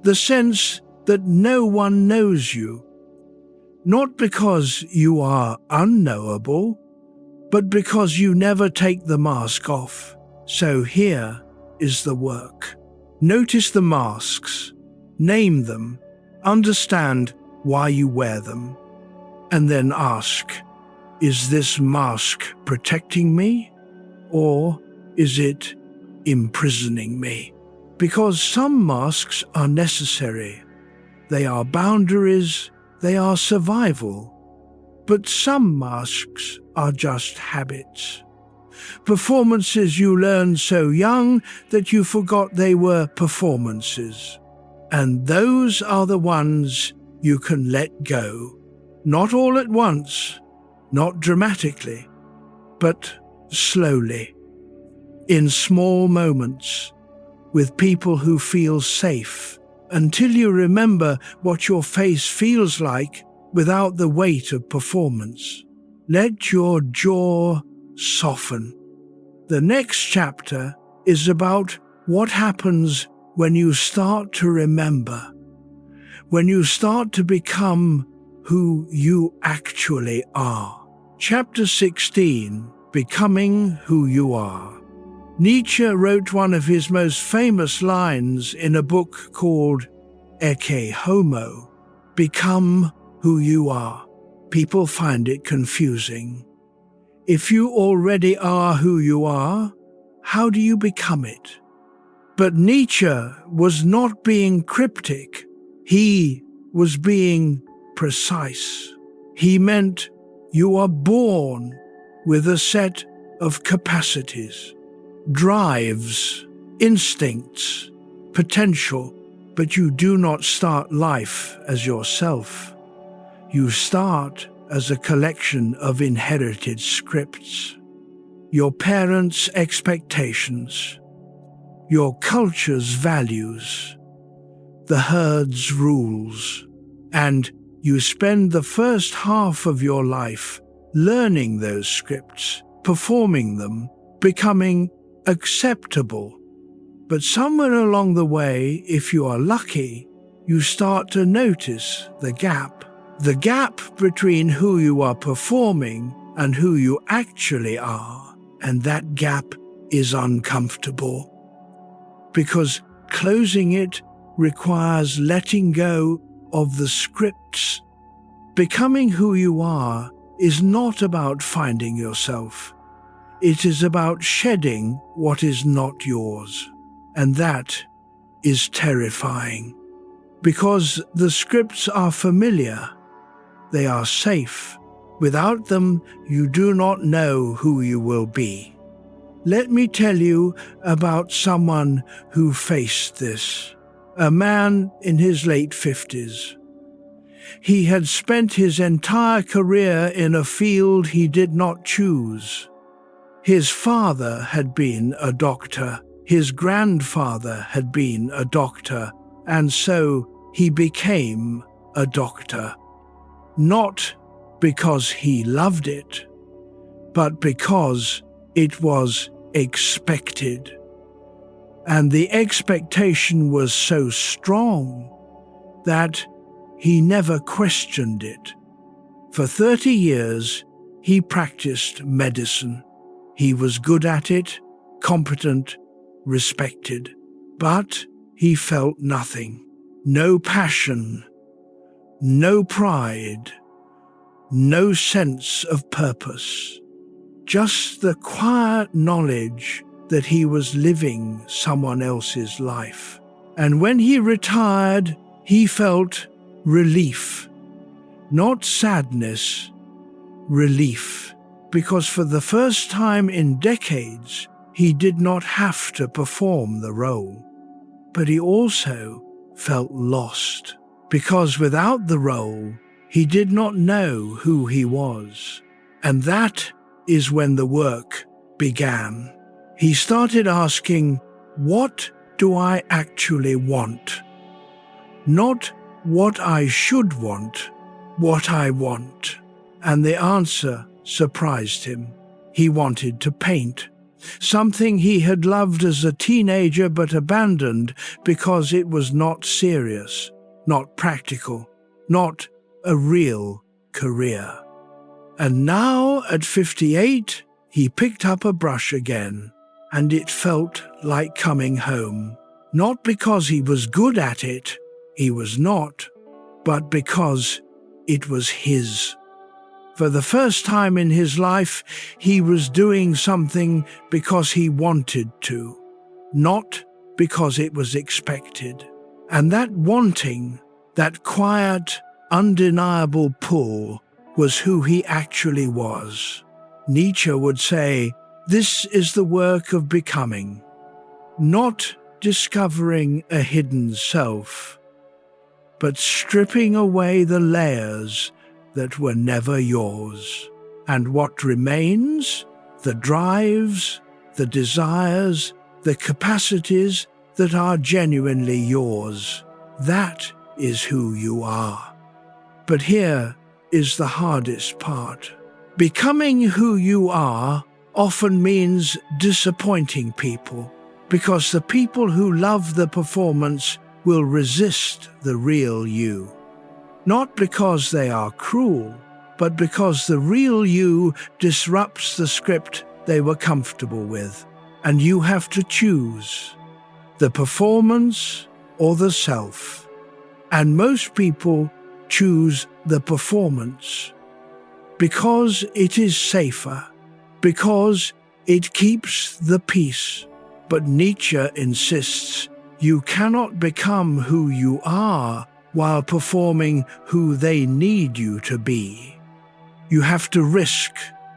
The sense that no one knows you, not because you are unknowable, but because you never take the mask off. So here is the work. Notice the masks, name them, understand why you wear them, and then ask, is this mask protecting me, or is it imprisoning me? Because some masks are necessary. They are boundaries, they are survival. But some masks are just habits. Performances you learned so young that you forgot they were performances. And those are the ones you can let go. Not all at once, not dramatically, but slowly, in small moments, with people who feel safe, until you remember what your face feels like without the weight of performance. Let your jaw soften. The next chapter is about what happens when you start to remember, when you start to become who you actually are. Chapter 16, Becoming Who You Are. Nietzsche wrote one of his most famous lines in a book called Ecce Homo, Become Who You Are. People find it confusing. If you already are who you are, how do you become it? But Nietzsche was not being cryptic. He was being precise. He meant you are born with a set of capacities, drives, instincts, potential, but you do not start life as yourself. You start as a collection of inherited scripts, your parents' expectations, your culture's values, the herd's rules, and you spend the first half of your life learning those scripts, performing them, becoming acceptable. But somewhere along the way, if you are lucky, you start to notice the gap between who you are performing and who you actually are. And that gap is uncomfortable, because closing it requires letting go of the scripts. Becoming who you are is not about finding yourself. It is about shedding what is not yours. And that is terrifying, because the scripts are familiar. They are safe. Without them, you do not know who you will be. Let me tell you about someone who faced this. A man in his late 50s. He had spent his entire career in a field he did not choose. His father had been a doctor. His grandfather had been a doctor, and so he became a doctor. Not because he loved it, but because it was expected. And the expectation was so strong that he never questioned it. For 30 years, he practiced medicine. He was good at it, competent, respected. But he felt nothing. No passion, no pride, no sense of purpose. Just the quiet knowledge that he was living someone else's life. And when he retired, he felt relief. Not sadness, relief. Because for the first time in decades, he did not have to perform the role. But he also felt lost, because without the role, He did not know who he was. And that is when the work began. He started asking, what do I actually want? Not what I should want, what I want. And the answer surprised him. He wanted to paint, something he had loved as a teenager but abandoned because it was not serious, not practical, not a real career. And now, at 58, he picked up a brush again, and it felt like coming home. Not because he was good at it, he was not, but because it was his. For the first time in his life, he was doing something because he wanted to, not because it was expected. And that wanting, that quiet, undeniable pull, was who he actually was. Nietzsche would say, this is the work of becoming, not discovering a hidden self, but stripping away the layers that were never yours. And what remains, the drives, the desires, the capacities that are genuinely yours, that is who you are. But here is the hardest part. Becoming who you are often means disappointing people, because the people who love the performance will resist the real you. Not because they are cruel, but because the real you disrupts the script they were comfortable with, and you have to choose the performance or the self. And most people choose the performance because it is safer, because it keeps the peace. But Nietzsche insists you cannot become who you are while performing who they need you to be. You have to risk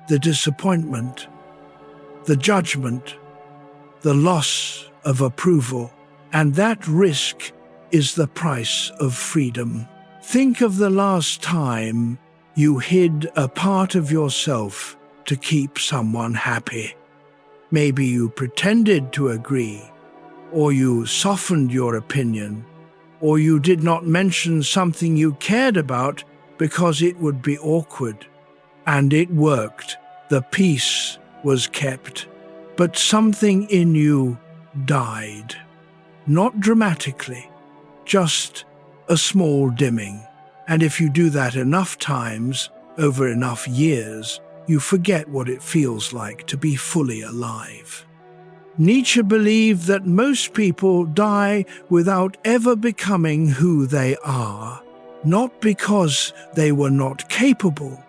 the disappointment, the judgment, the loss of approval, and that risk is the price of freedom. Think of the last time you hid a part of yourself to keep someone happy. Maybe you pretended to agree, or you softened your opinion, or you did not mention something you cared about because it would be awkward. And it worked. The peace was kept. But something in you died. Not dramatically, just a small dimming. And if you do that enough times, over enough years, you forget what it feels like to be fully alive. Nietzsche believed that most people die without ever becoming who they are, not because they were not capable,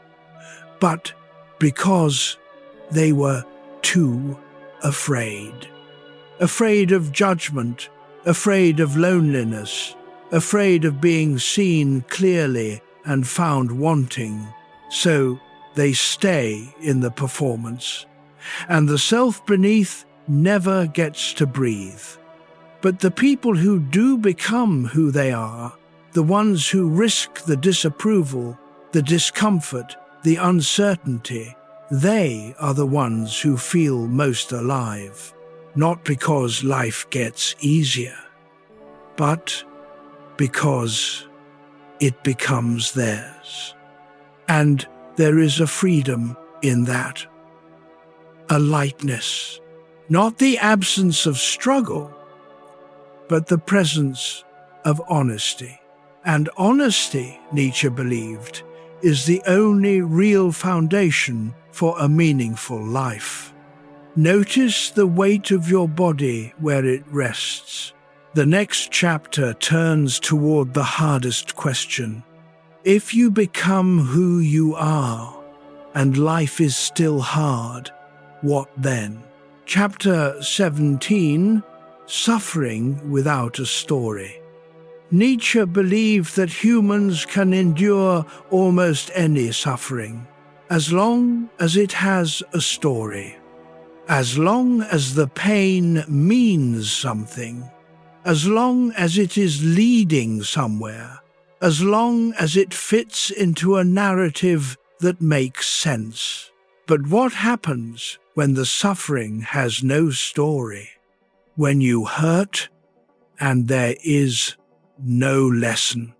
but because they were too afraid. Afraid of judgment, afraid of loneliness, afraid of being seen clearly and found wanting. So they stay in the performance, and the self beneath never gets to breathe. But the people who do become who they are, the ones who risk the disapproval, the discomfort, the uncertainty, they are the ones who feel most alive. Not because life gets easier, but because it becomes theirs. And there is a freedom in that, a lightness, not the absence of struggle, but the presence of honesty. And honesty, Nietzsche believed, is the only real foundation for a meaningful life. Notice the weight of your body where it rests. The next chapter turns toward the hardest question. If you become who you are, and life is still hard, what then? Chapter 17, Suffering Without a Story. Nietzsche believed that humans can endure almost any suffering, as long as it has a story, as long as the pain means something, as long as it is leading somewhere, as long as it fits into a narrative that makes sense. But what happens when the suffering has no story? When you hurt and there is no lesson,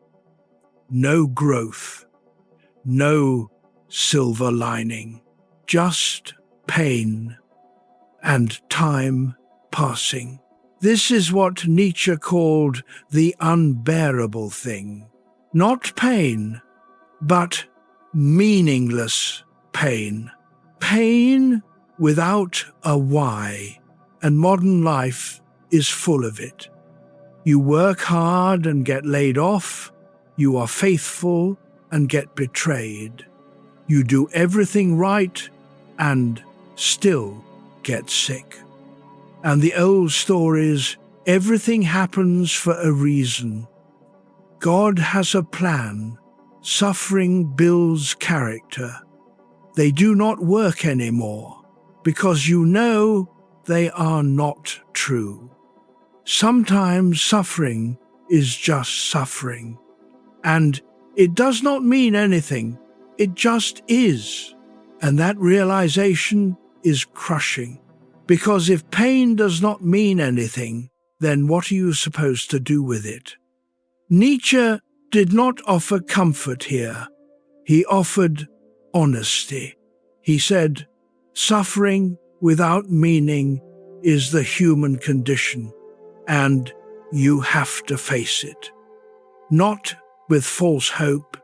no growth, no silver lining, just pain and time passing. This is what Nietzsche called the unbearable thing. Not pain, but meaningless pain. Pain without a why, and modern life is full of it. You work hard and get laid off. You are faithful and get betrayed. You do everything right and still get sick. And the old stories, everything happens for a reason. God has a plan. Suffering builds character. They do not work anymore because you know they are not true. Sometimes suffering is just suffering, and it does not mean anything. It just is. And that realization is crushing, because if pain does not mean anything, then what are you supposed to do with it? Nietzsche did not offer comfort here. He offered honesty. He said, suffering without meaning is the human condition, and you have to face it. Not with false hope,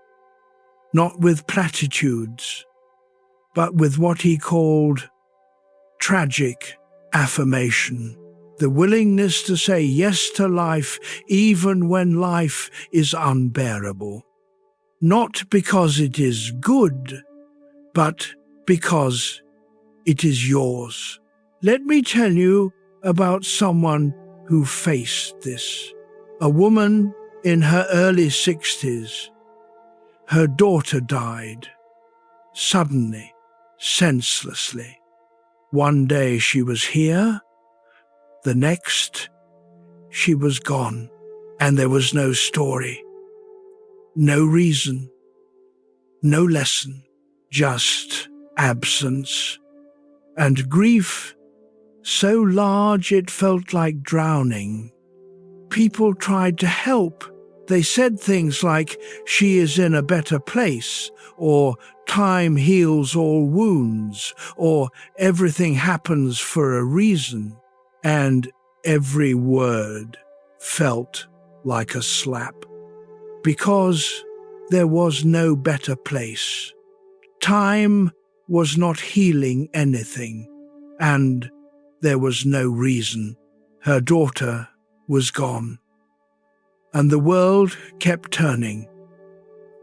not with platitudes, but with what he called tragic affirmation. The willingness to say yes to life even when life is unbearable. Not because it is good, but because it is yours. Let me tell you about someone who faced this. A woman in her early 60s. Her daughter died. Suddenly, senselessly. One day she was here, the next she was gone, and there was no story, no reason, no lesson, just absence and grief so large it felt like drowning. People tried to help. They said things like, "She is in a better place," or "Time heals all wounds," or "Everything happens for a reason." And every word felt like a slap, because there was no better place. Time was not healing anything, and there was no reason. Her daughter was gone, and the world kept turning,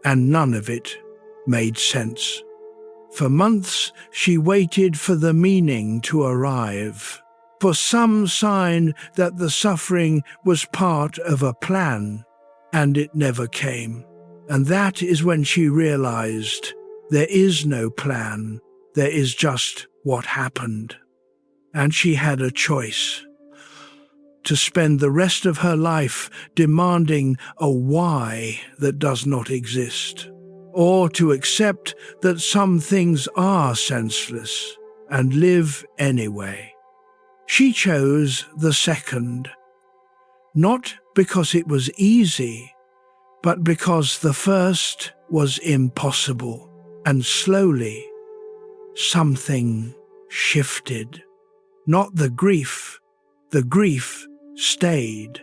and none of it made sense. For months she waited for the meaning to arrive, for some sign that the suffering was part of a plan, and it never came. And that is when she realized there is no plan, there is just what happened. And she had a choice: to spend the rest of her life demanding a why that does not exist, or to accept that some things are senseless and live anyway. She chose the second, not because it was easy, but because the first was impossible. And slowly, something shifted. Not the grief stayed,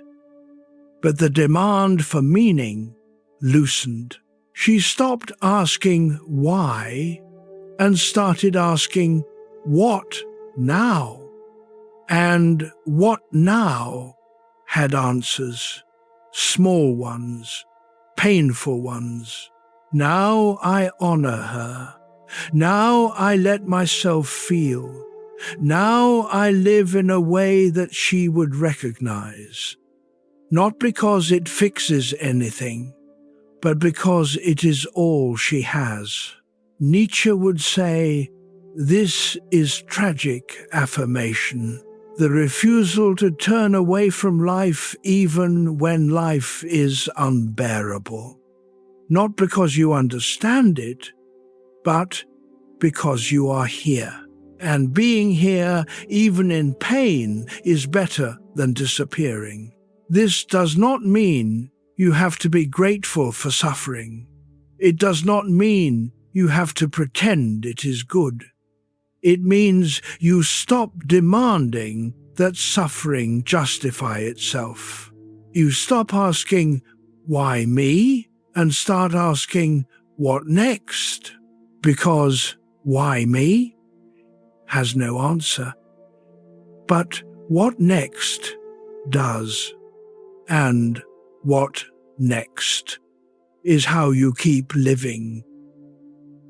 but the demand for meaning loosened. She stopped asking why and started asking what now. And what now had answers, small ones, painful ones. Now I honor her. Now I let myself feel. Now I live in a way that she would recognize. Not because it fixes anything, but because it is all she has. Nietzsche would say, this is tragic affirmation. The refusal to turn away from life even when life is unbearable. not because you understand it, but because you are here. And being here, even in pain, is better than disappearing. This does not mean you have to be grateful for suffering. It does not mean you have to pretend it is good. It means you stop demanding that suffering justify itself. You stop asking, why me? And start asking, what next? Because why me has no answer. But what next does. And what next is how you keep living,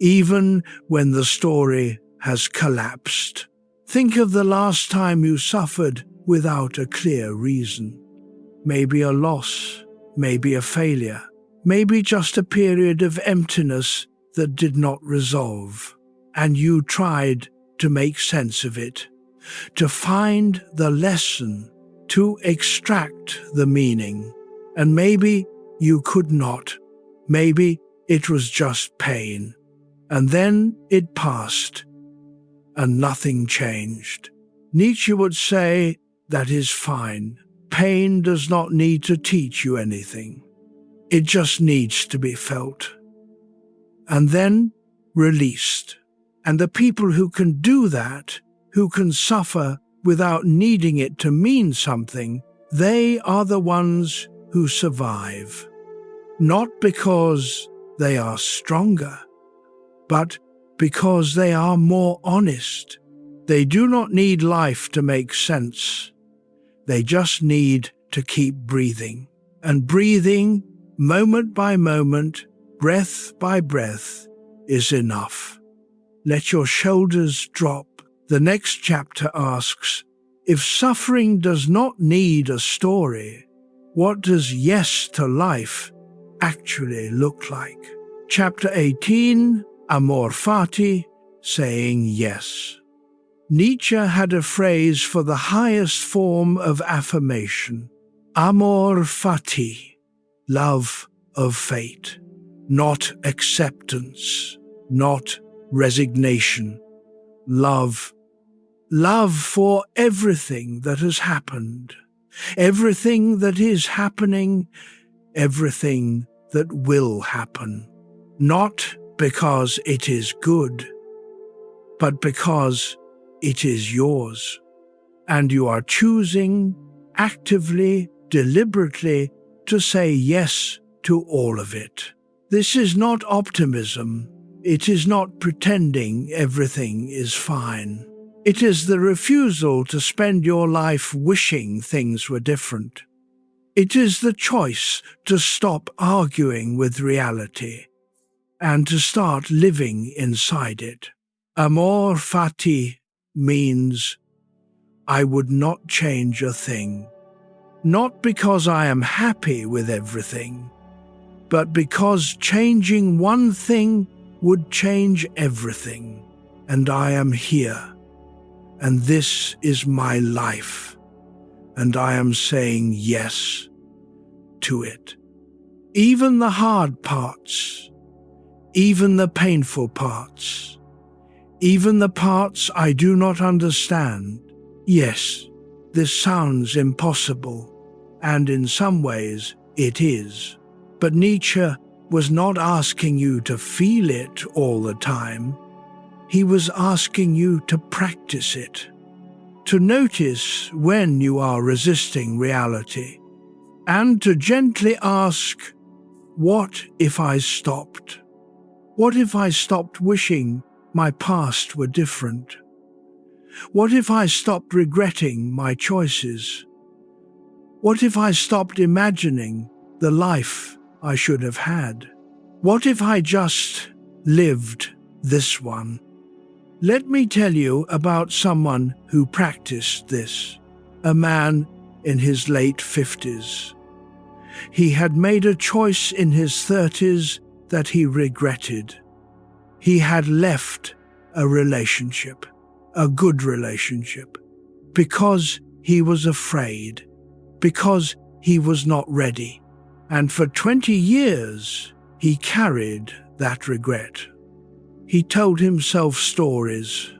even when the story has collapsed. Think of the last time you suffered without a clear reason. Maybe a loss, maybe a failure, maybe just a period of emptiness that did not resolve, and you tried to make sense of it, to find the lesson, to extract the meaning. And maybe you could not. Maybe it was just pain. And then it passed, and nothing changed. Nietzsche would say, that is fine. Pain does not need to teach you anything. It just needs to be felt. And then released. And the people who can do that, who can suffer without needing it to mean something, they are the ones who survive. Not because they are stronger, but because they are more honest. They do not need life to make sense. They just need to keep breathing. And breathing, moment by moment, breath by breath, is enough. Let your shoulders drop. The next chapter asks, if suffering does not need a story, what does yes to life actually look like? Chapter 18, Amor, Fati, saying yes. Nietzsche had a phrase for the highest form of affirmation. Amor, Fati, love of fate, not acceptance, not resignation, love. Love for everything that has happened, everything that is happening, everything that will happen. Not because it is good, but because it is yours. And you are choosing actively, deliberately, to say yes to all of it. This is not optimism. It is not pretending everything is fine. It is the refusal to spend your life wishing things were different. It is the choice to stop arguing with reality and to start living inside it. Amor Fati means I would not change a thing. Not because I am happy with everything, but because changing one thing would change everything. And I am here. And this is my life. And I am saying yes to it. Even the hard parts, even the painful parts, even the parts I do not understand. Yes, this sounds impossible, and in some ways it is. But Nietzsche was not asking you to feel it all the time. He was asking you to practice it, to notice when you are resisting reality, and to gently ask, what if I stopped? What if I stopped wishing my past were different? What if I stopped regretting my choices? What if I stopped imagining the life I should have had? What if I just lived this one? Let me tell you about someone who practiced this, a man in his late 50s. He had made a choice in his 30s that he regretted. He had left a relationship, a good relationship, because he was afraid, because he was not ready. And for 20 years, he carried that regret. He told himself stories.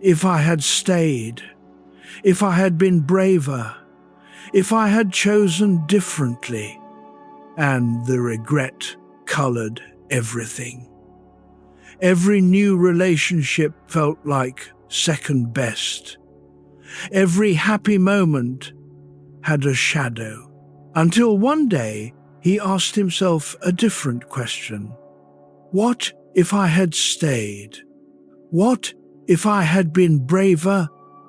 If I had stayed, if I had been braver, if I had chosen differently, and the regret colored everything. Every new relationship felt like second best. Every happy moment had a shadow, until one day he asked himself a different question. What if I had stayed? What if I had been braver?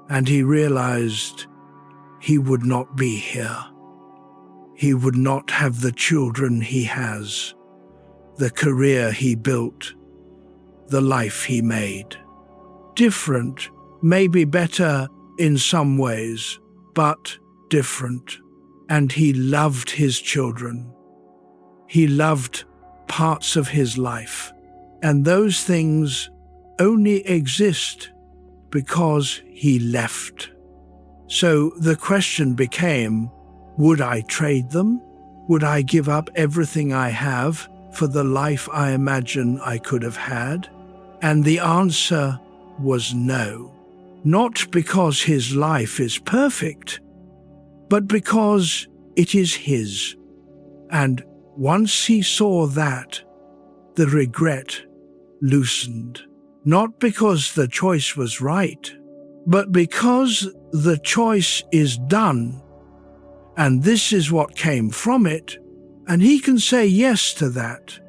And he realized he would not be here. He would not have the children he has, the career he built, the life he made. Different, maybe better in some ways, but different. And he loved his children. He loved parts of his life. And those things only exist because he left. So the question became, would I trade them? Would I give up everything I have for the life I imagine I could have had? And the answer was no. Not because his life is perfect, but because it is his. And once he saw that, the regret loosened. Not because the choice was right, but because the choice is done. And this is what came from it, and he can say yes to that,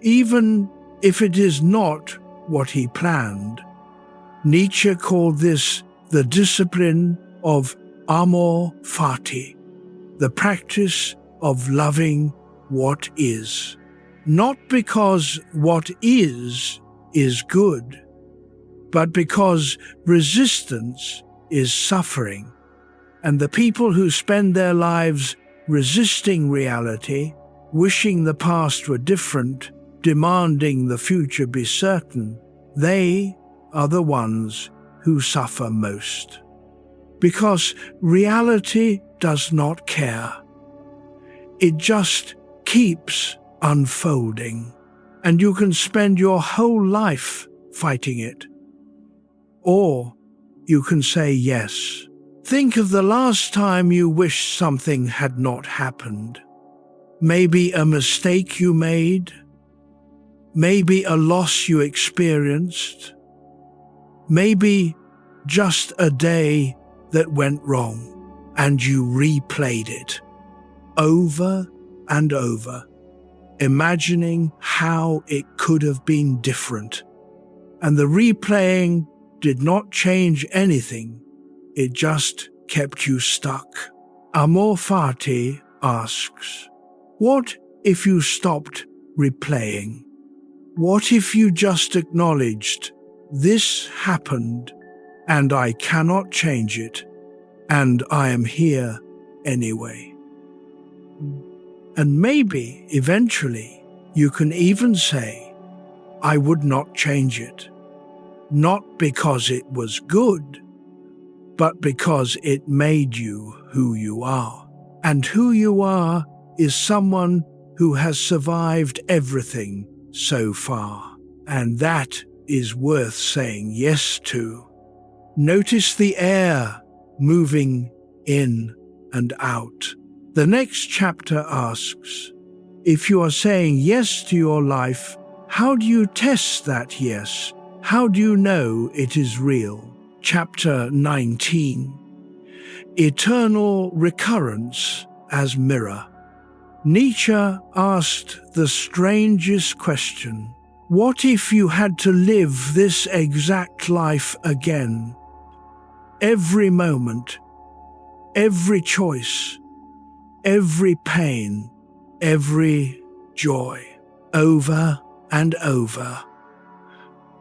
even if it is not what he planned. Nietzsche called this the discipline of Amor, Fati, the practice of loving what is. Not because what is good, but because resistance is suffering. And the people who spend their lives resisting reality, wishing the past were different, demanding the future be certain, they are the ones who suffer most. Because reality does not care. It just keeps unfolding, and you can spend your whole life fighting it. Or you can say yes. Think of the last time you wished something had not happened. Maybe a mistake you made. Maybe a loss you experienced. Maybe just a day that went wrong, and you replayed it over and over, imagining how it could have been different. And the replaying did not change anything. It just kept you stuck. Amor Fati asks, what if you stopped replaying? What if you just acknowledged, this happened, and I cannot change it, and I am here anyway? And maybe, eventually, you can even say, I would not change it. Not because it was good, but because it made you who you are. And who you are is someone who has survived everything so far. And that is worth saying yes to. Notice the air moving in and out. The next chapter asks, if you are saying yes to your life, how do you test that yes? How do you know it is real? Chapter 19. Eternal recurrence as mirror. Nietzsche asked the strangest question. What if you had to live this exact life again? Every moment, every choice, every pain, every joy, over and over,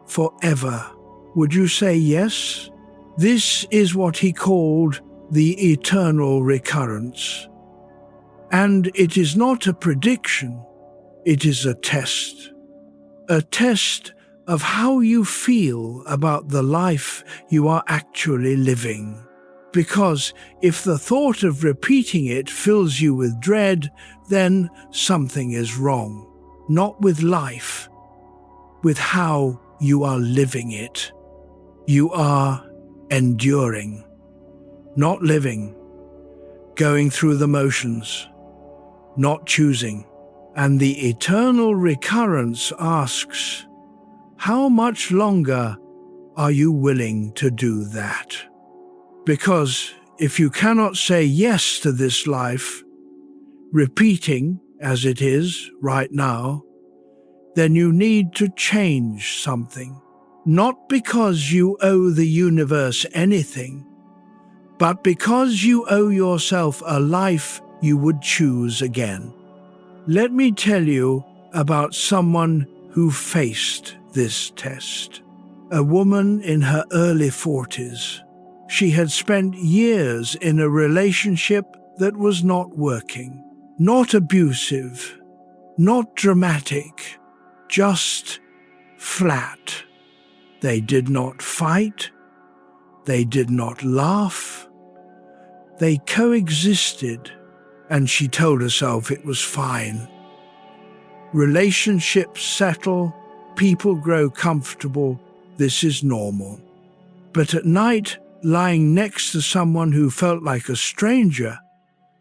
forever. Would you say yes? This is what he called the eternal recurrence. And it is not a prediction, it is a test. A test of how you feel about the life you are actually living. Because if the thought of repeating it fills you with dread, then something is wrong. not with life, with how you are living it. You are enduring, not living, going through the motions, not choosing. And the eternal recurrence asks, how much longer are you willing to do that? Because if you cannot say yes to this life, repeating as it is right now, then you need to change something. Not because you owe the universe anything, but because you owe yourself a life you would choose again. Let me tell you about someone who faced this test. A woman in her early 40s. She had spent years in a relationship that was not working, not abusive, not dramatic, just flat. They did not fight, they did not laugh, they coexisted, and she told herself it was fine. Relationships settle, people grow comfortable, this is normal. But at night, lying next to someone who felt like a stranger,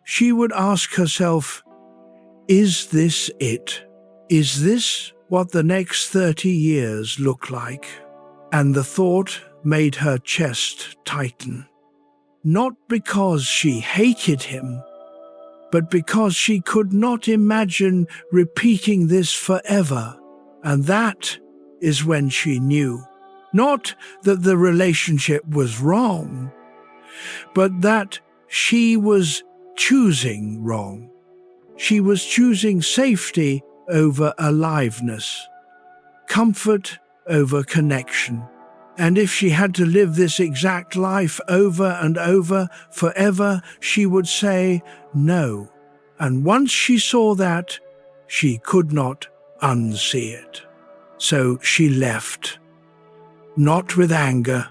she would ask herself, is this it? Is this what the next 30 years look like? And the thought made her chest tighten. Not because she hated him, but because she could not imagine repeating this forever. And that is when she knew. Not that the relationship was wrong, but that she was choosing wrong. She was choosing safety over aliveness, comfort over connection. And if she had to live this exact life over and over forever, she would say no. And once she saw that, she could not unsee it. So she left. Not with anger,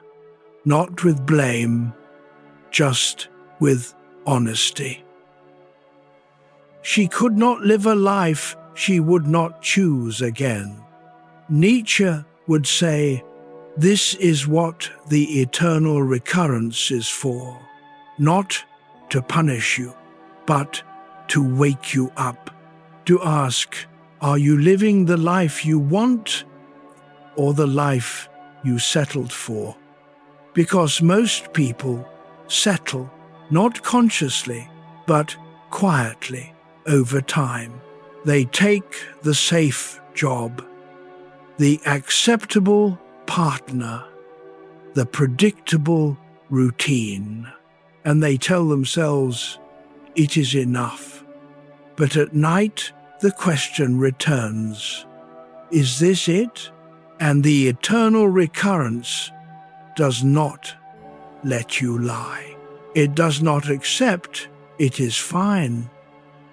not with blame, just with honesty. She could not live a life she would not choose again. Nietzsche would say, this is what the eternal recurrence is for, not to punish you, but to wake you up, to ask, are you living the life you want or the life you settled for? Because most people settle, not consciously, but quietly over time. They take the safe job, the acceptable partner, the predictable routine, and they tell themselves, it is enough. But at night, the question returns, is this it? And the eternal recurrence does not let you lie. It does not accept it is fine.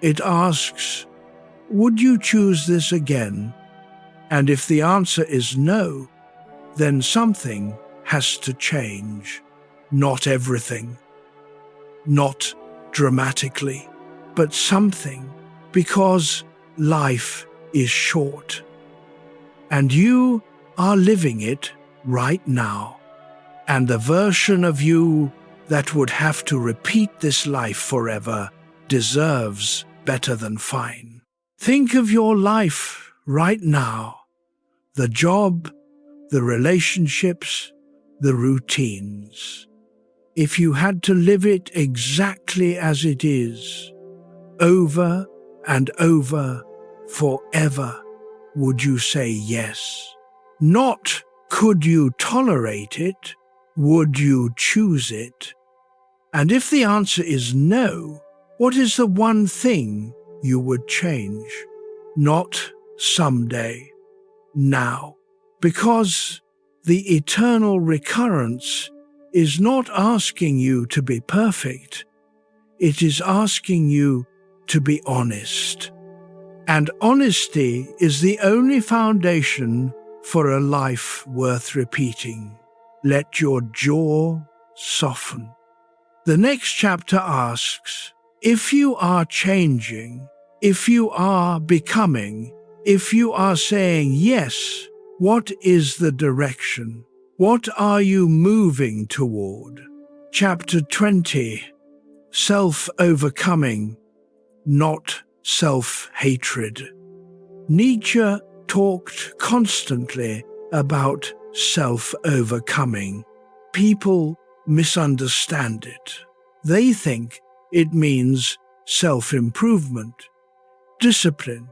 It asks, would you choose this again? And if the answer is no, then something has to change. Not everything, not dramatically, but something, because life is short. And you are living it right now. And the version of you that would have to repeat this life forever deserves better than fine. Think of your life right now, the job, the relationships, the routines. If you had to live it exactly as it is, over and over, forever, would you say yes? Not could you tolerate it, would you choose it? And if the answer is no, what is the one thing you would change? Not someday, now. Because the eternal recurrence is not asking you to be perfect. It is asking you to be honest. And honesty is the only foundation for a life worth repeating. Let your jaw soften. The next chapter asks, if you are changing, if you are becoming, If you are saying yes, what is the direction? What are you moving toward? Chapter 20. Self-overcoming, not self-hatred. Nietzsche talked constantly about self-overcoming. People misunderstand it. They think it means self-improvement, discipline,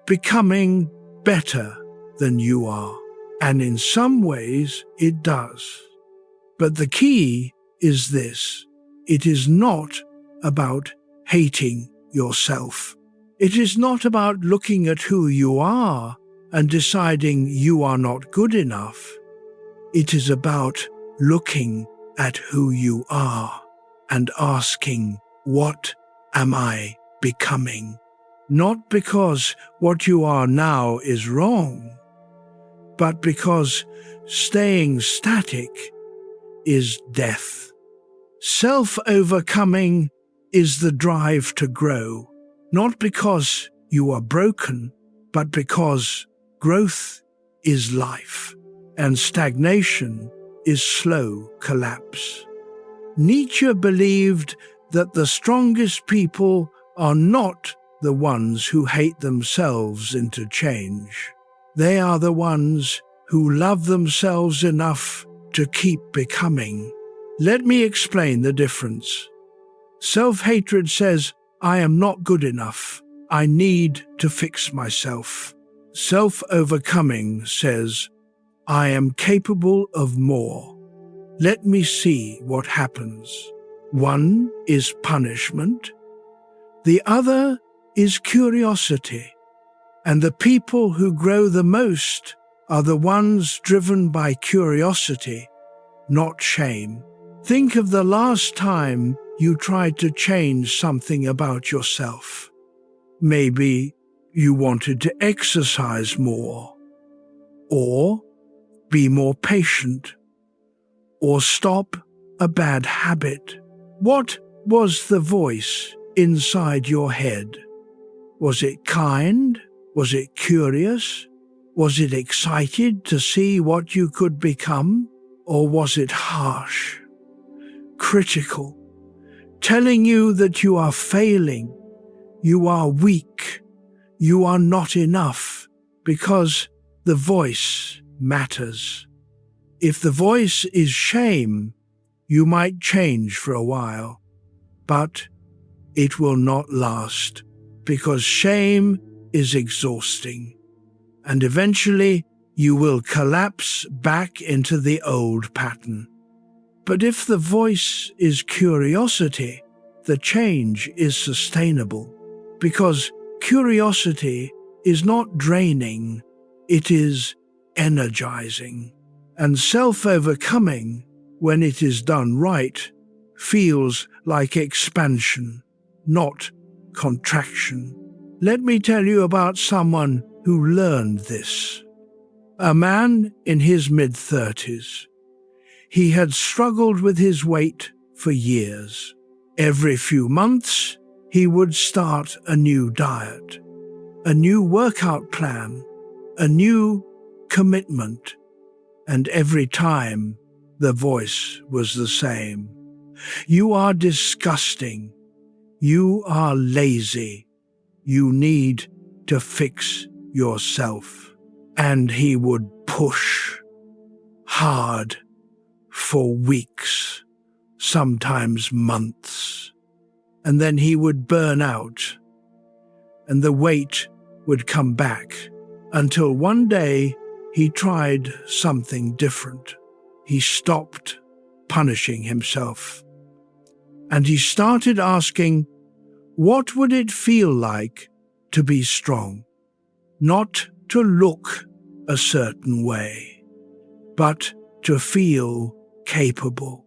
becoming better than you are. And in some ways it does. But the key is this: it is not about hating yourself. It is not about looking at who you are and deciding you are not good enough. It is about looking at who you are and asking, what am I becoming? Not because what you are now is wrong, but because staying static is death. Self-overcoming is the drive to grow, not because you are broken, but because growth is life, and stagnation is slow collapse. Nietzsche believed that the strongest people are not the ones who hate themselves into change. They are the ones who love themselves enough to keep becoming. Let me explain the difference. Self-hatred says, I am not good enough. I need to fix myself. Self-overcoming says, I am capable of more. Let me see what happens. One is punishment. The other is curiosity. And the people who grow the most are the ones driven by curiosity, not shame. Think of the last time you tried to change something about yourself. Maybe you wanted to exercise more, or be more patient, or stop a bad habit. What was the voice inside your head? Was it kind? Was it curious? Was it excited to see what you could become? Or was it harsh, critical, telling you that you are failing, you are weak, you are not enough? Because the voice matters. If the voice is shame, you might change for a while, but it will not last, because shame is exhausting, and eventually you will collapse back into the old pattern. But if the voice is curiosity, the change is sustainable, because curiosity is not draining, it is energizing. And self-overcoming, when it is done right, feels like expansion, not contraction. Let me tell you about someone who learned this. A man in his mid-30s. He had struggled with his weight for years. Every few months, he would start a new diet, a new workout plan, a new commitment, and every time the voice was the same. You are disgusting. You are lazy. You need to fix yourself. And he would push hard for weeks, sometimes months. And then he would burn out, and the weight would come back, until one day he tried something different. He stopped punishing himself, and he started asking, what would it feel like to be strong? Not to look a certain way, but to feel capable,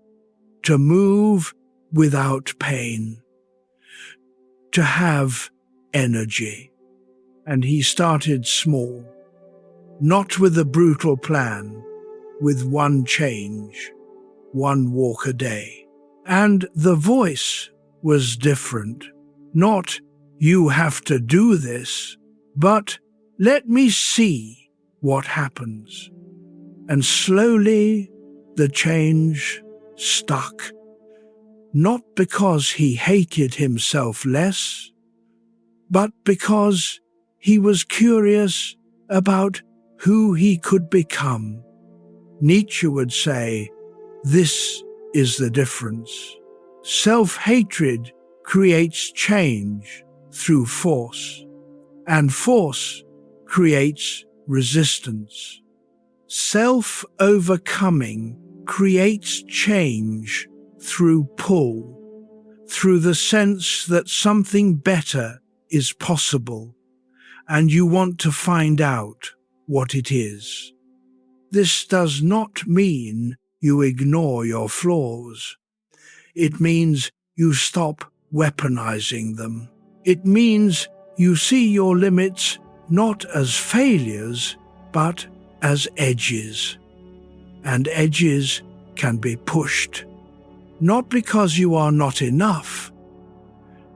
to move without pain, to have energy. And he started small, not with a brutal plan, with one change, one walk a day. And the voice was different. Not, you have to do this, but Let me see what happens. And slowly the change stuck, not because he hated himself less, but because he was curious about who he could become. Nietzsche would say, this is the difference. Self-hatred creates change through force, and force creates resistance. Self-overcoming creates change through pull, through the sense that something better is possible, and you want to find out what it is. This does not mean you ignore your flaws. It means you stop weaponizing them. It means you see your limits not as failures, but as edges. And edges can be pushed, not because you are not enough,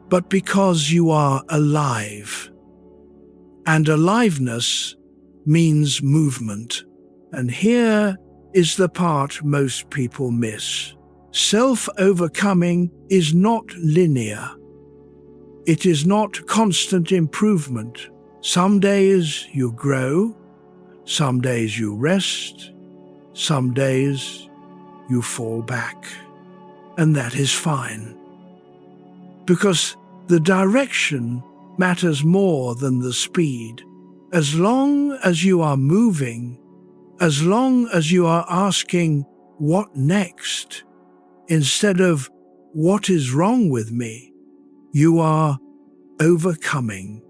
but because you are alive. And aliveness means movement. And here is the part most people miss. Self-overcoming is not linear. It is not constant improvement. Some days you grow, some days you rest, some days you fall back. And that is fine. Because the direction matters more than the speed. As long as you are moving, as long as you are asking, what next, instead of what is wrong with me, you are overcoming.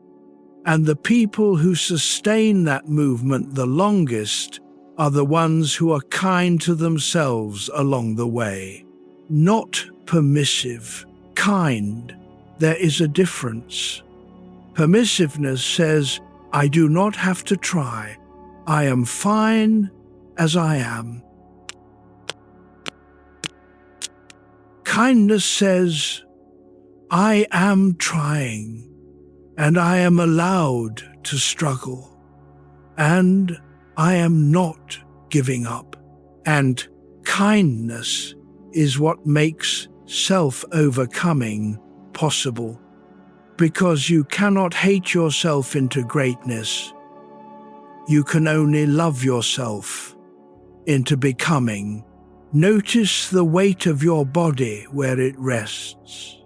And the people who sustain that movement the longest are the ones who are kind to themselves along the way. Not permissive, kind. There is a difference. Permissiveness says, I do not have to try. I am fine as I am. Kindness says, I am trying, and I am allowed to struggle, and I am not giving up. And kindness is what makes self-overcoming possible, because you cannot hate yourself into greatness. You can only love yourself into becoming. Notice the weight of your body where it rests.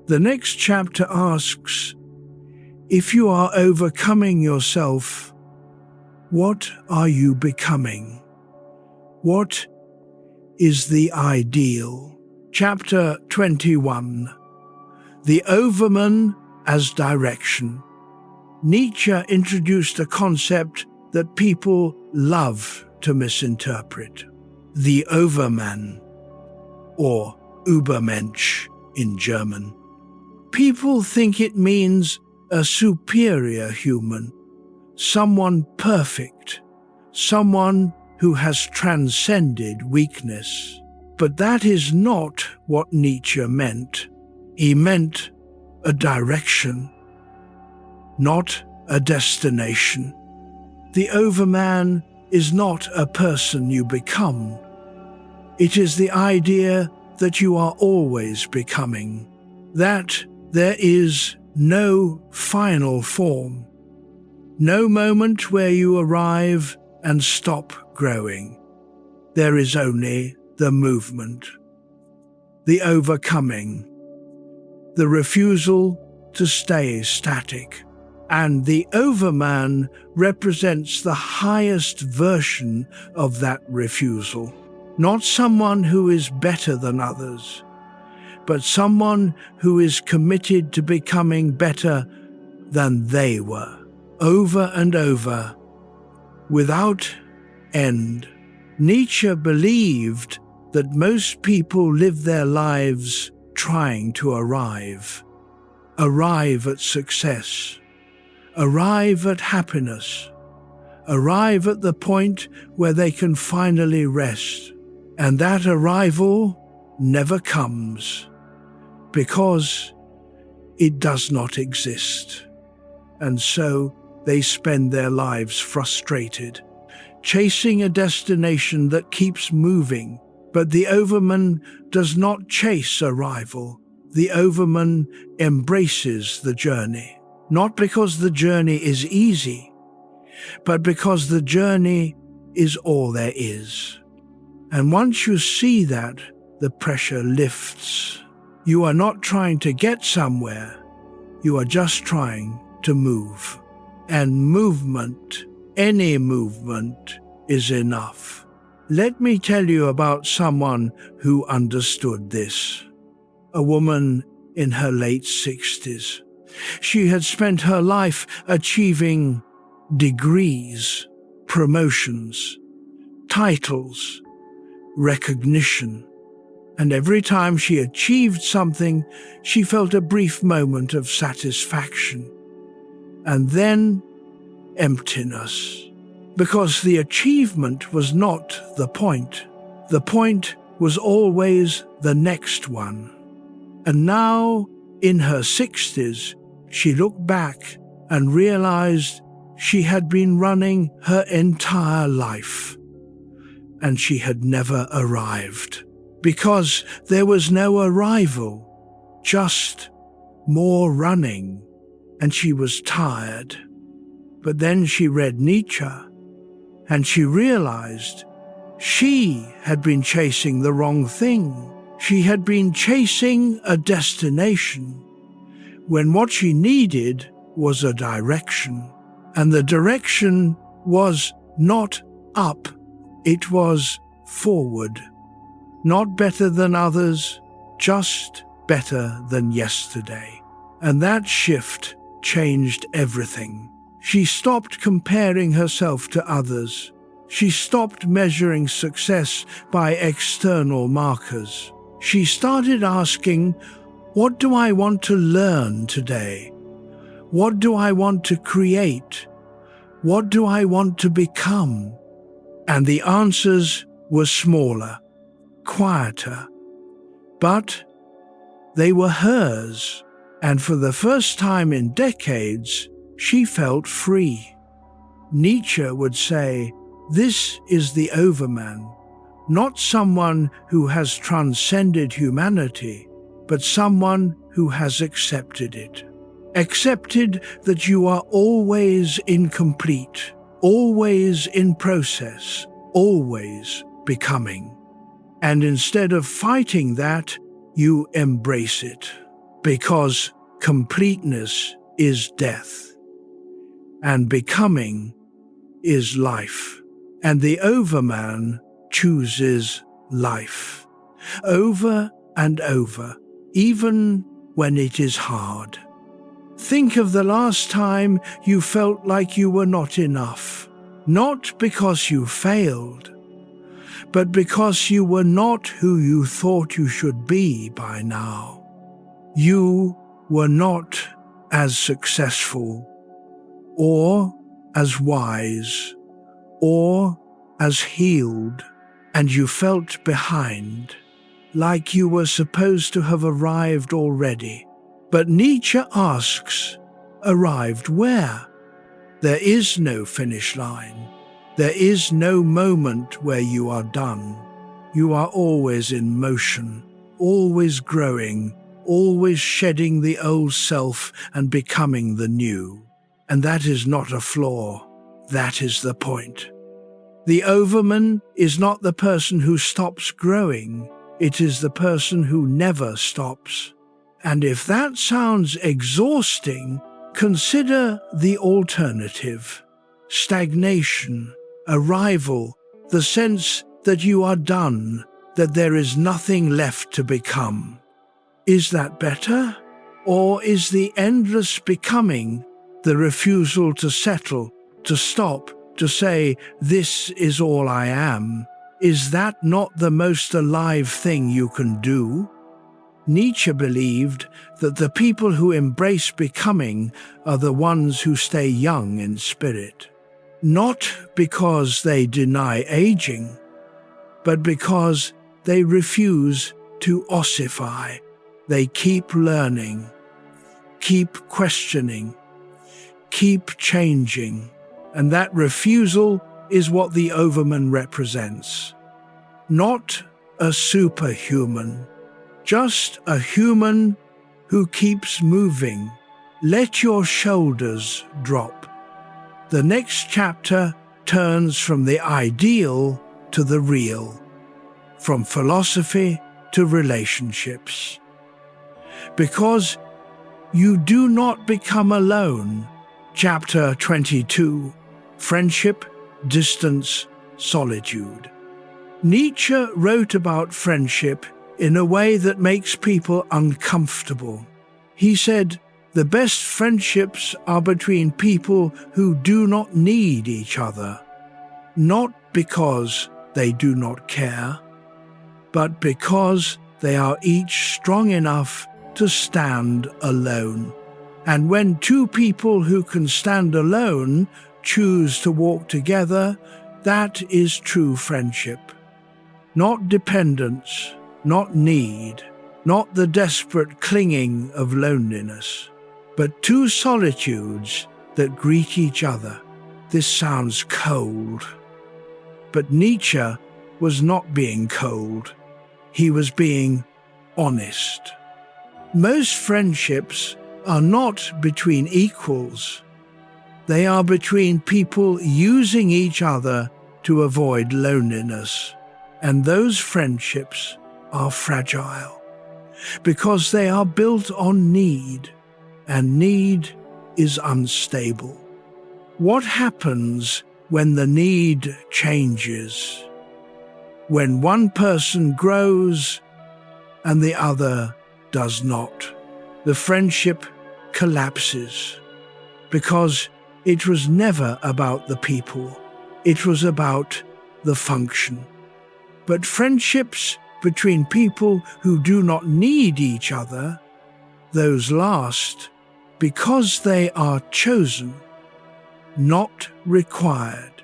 The next chapter asks, if you are overcoming yourself, what are you becoming? What is the ideal? Chapter 21. The Overman as Direction. Nietzsche introduced a concept that people love to misinterpret. The Overman, or Übermensch in German. People think it means a superior human, someone perfect, someone who has transcended weakness. But that is not what Nietzsche meant. He meant a direction, not a destination. The Overman is not a person you become. It is the idea that you are always becoming, that there is no final form, no moment where you arrive and stop growing. There is only the movement, the overcoming, the refusal to stay static. And the Overman represents the highest version of that refusal. Not someone who is better than others, but someone who is committed to becoming better than they were, over and over, without end. Nietzsche believed that most people live their lives trying to arrive at success, arrive at happiness, arrive at the point where they can finally rest. And that arrival never comes because it does not exist. And so they spend their lives frustrated, chasing a destination that keeps moving. But the overman does not chase arrival. The overman embraces the journey, not because the journey is easy, but because the journey is all there is. And once you see that, the pressure lifts. You are not trying to get somewhere, you are just trying to move. And movement, any movement, is enough. Let me tell you about someone who understood this. A woman in her late 60s. She had spent her life achieving degrees, promotions, titles, recognition. And every time she achieved something, she felt a brief moment of satisfaction. And then emptiness. Because the achievement was not the point. The point was always the next one. And now, in her 60s, she looked back and realized she had been running her entire life. And she had never arrived. Because there was no arrival, just more running, and she was tired. But then she read Nietzsche, and she realized she had been chasing the wrong thing. She had been chasing a destination, when what she needed was a direction. And the direction was not up, it was forward. Not better than others, just better than yesterday. And that shift changed everything. She stopped comparing herself to others. She stopped measuring success by external markers. She started asking, what do I want to learn today? What do I want to create? What do I want to become? And the answers were smaller, quieter, but they were hers, and for the first time in decades, she felt free. Nietzsche would say, this is the overman, not someone who has transcended humanity, but someone who has accepted it. Accepted that you are always incomplete, always in process, always becoming. And instead of fighting that, you embrace it, because completeness is death, and becoming is life. And the overman chooses life, over and over, even when it is hard. Think of the last time you felt like you were not enough, not because you failed, but because you were not who you thought you should be by now. You were not as successful, or as wise, or as healed, and you felt behind, like you were supposed to have arrived already. But Nietzsche asks, arrived where? There is no finish line. There is no moment where you are done. You are always in motion, always growing, always shedding the old self and becoming the new. And that is not a flaw. That is the point. The overman is not the person who stops growing. It is the person who never stops. And if that sounds exhausting, consider the alternative. Stagnation, arrival, the sense that you are done, that there is nothing left to become. Is that better? Or is the endless becoming, the refusal to settle, to stop, to say, this is all I am, is that not the most alive thing you can do? Nietzsche believed that the people who embrace becoming are the ones who stay young in spirit, not because they deny aging, but because they refuse to ossify. They keep learning, keep questioning, keep changing, and that refusal is what the Overman represents. Not a superhuman, just a human who keeps moving. Let your shoulders drop. The next chapter turns from the ideal to the real, from philosophy to relationships. Because you do not become alone. Chapter 22, Friendship, Distance, Solitude. Nietzsche wrote about friendship in a way that makes people uncomfortable. He said, "The best friendships are between people who do not need each other, not because they do not care, but because they are each strong enough to stand alone." And when two people who can stand alone choose to walk together, that is true friendship. Not dependence, not need, not the desperate clinging of loneliness, but two solitudes that greet each other. This sounds cold. But Nietzsche was not being cold. He was being honest. Most friendships are not between equals. They are between people using each other to avoid loneliness. And those friendships are fragile because they are built on need, and need is unstable. What happens when the need changes? When one person grows and the other does not, the friendship collapses because it was never about the people, it was about the function. But friendships between people who do not need each other, those last because they are chosen, not required.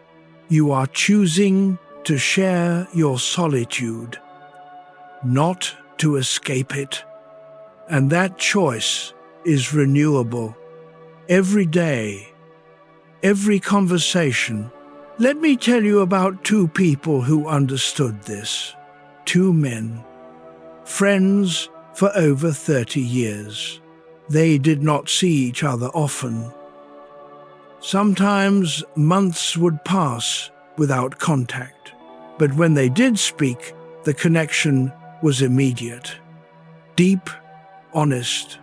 You are choosing to share your solitude, not to escape it. And that choice is renewable. Every day, every conversation. Let me tell you about two people who understood this. Two men, friends for over 30 years. They did not see each other often. Sometimes months would pass without contact, but when they did speak, the connection was immediate, deep, honest,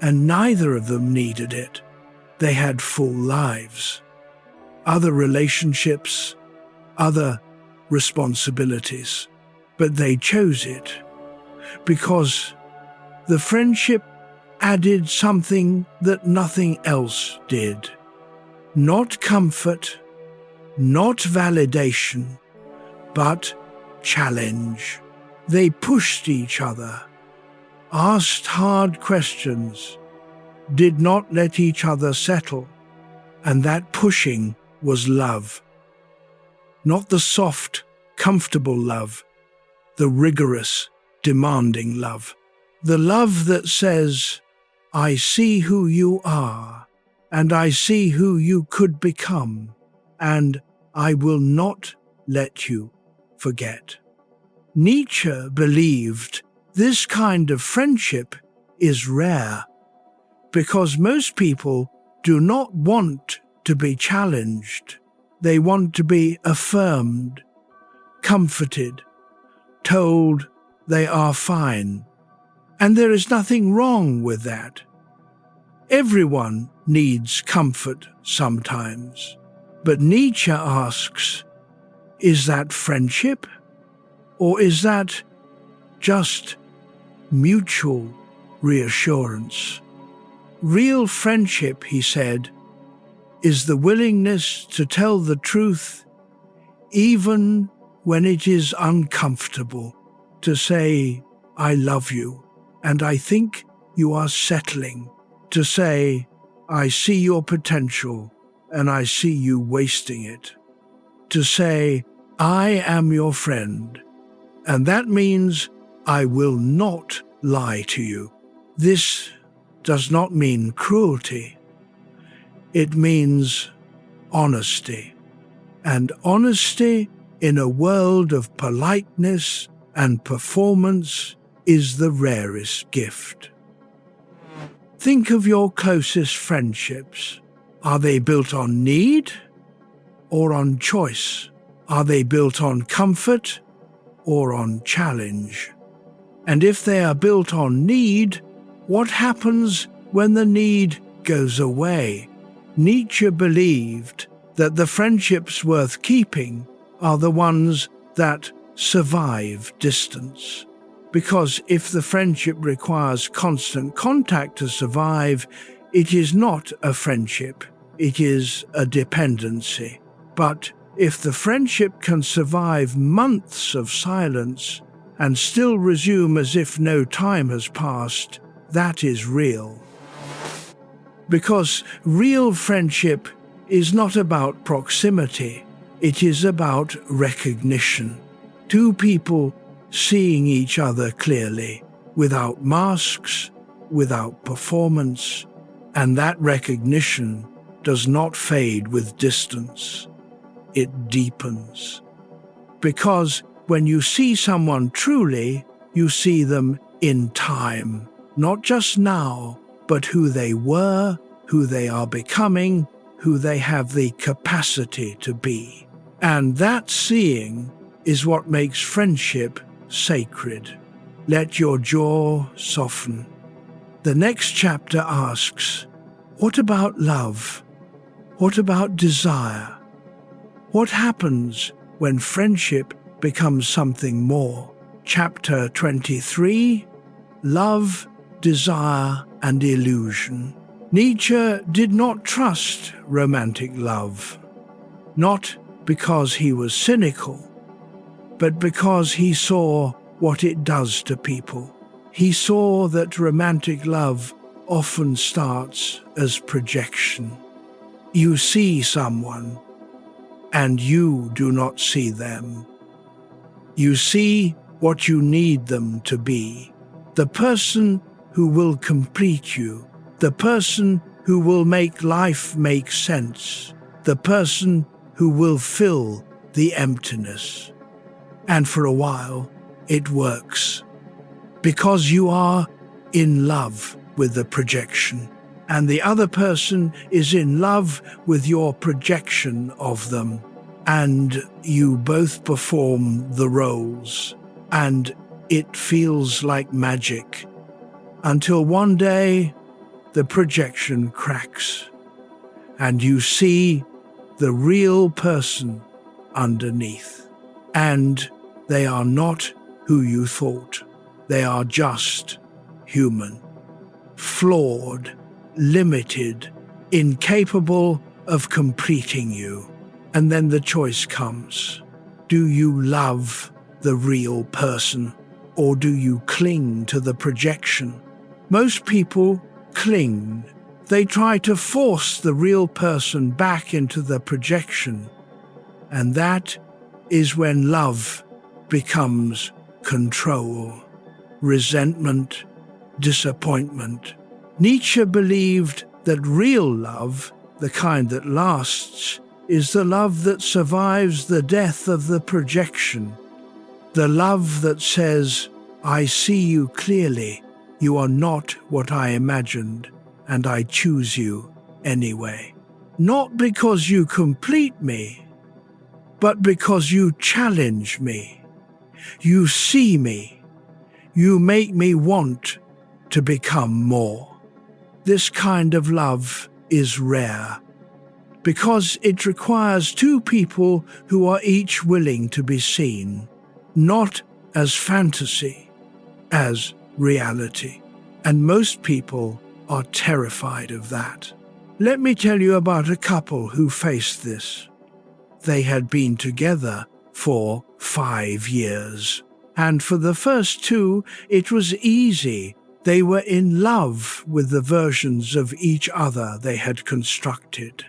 and neither of them needed it. They had full lives, other relationships, other responsibilities, but they chose it because the friendship added something that nothing else did. Not comfort, not validation, but challenge. They pushed each other, asked hard questions, did not let each other settle, and that pushing was love. Not the soft, comfortable love, the rigorous, demanding love. The love that says, "I see who you are, and I see who you could become, and I will not let you forget." Nietzsche believed this kind of friendship is rare because most people do not want to be challenged. They want to be affirmed, comforted, told they are fine. And there is nothing wrong with that. Everyone needs comfort sometimes. But Nietzsche asks, is that friendship? Or is that just mutual reassurance? Real friendship, he said, is the willingness to tell the truth even when it is uncomfortable, to say, "I love you, and I think you are settling," to say, "I see your potential, and I see you wasting it," to say, "I am your friend, and that means I will not lie to you." This does not mean cruelty. It means honesty. And honesty in a world of politeness and performance is the rarest gift. Think of your closest friendships. Are they built on need or on choice? Are they built on comfort or on challenge? And if they are built on need, what happens when the need goes away? Nietzsche believed that the friendships worth keeping are the ones that survive distance. Because if the friendship requires constant contact to survive, it is not a friendship, it is a dependency. But if the friendship can survive months of silence and still resume as if no time has passed, that is real. Because real friendship is not about proximity, it is about recognition. Two people seeing each other clearly, without masks, without performance, and that recognition does not fade with distance. It deepens. Because when you see someone truly, you see them in time, not just now, but who they were, who they are becoming, who they have the capacity to be. And that seeing is what makes friendship sacred. Let your jaw soften. The next chapter asks, what about love? What about desire? What happens when friendship becomes something more? Chapter 23, Love, Desire, and Illusion. Nietzsche did not trust romantic love, not because he was cynical, but because he saw what it does to people. He saw that romantic love often starts as projection. You see someone, and you do not see them. You see what you need them to be, the person who will complete you, the person who will make life make sense, the person who will fill the emptiness. And for a while, it works. Because you are in love with the projection, and the other person is in love with your projection of them, and you both perform the roles, and it feels like magic, until one day the projection cracks, and you see the real person underneath. And they are not who you thought. They are just human, flawed, limited, incapable of completing you. And then the choice comes. Do you love the real person, or do you cling to the projection? Most people cling. They try to force the real person back into the projection. And that is when love becomes control, resentment, disappointment. Nietzsche believed that real love, the kind that lasts, is the love that survives the death of the projection. The love that says, I see you clearly, you are not what I imagined, and I choose you anyway. Not because you complete me, but because you challenge me. You see me. You make me want to become more. This kind of love is rare, because it requires two people who are each willing to be seen, not as fantasy, as reality. And most people are terrified of that. Let me tell you about a couple who faced this. They had been together for 5 years, and for the first 2, it was easy. They were in love with the versions of each other they had constructed.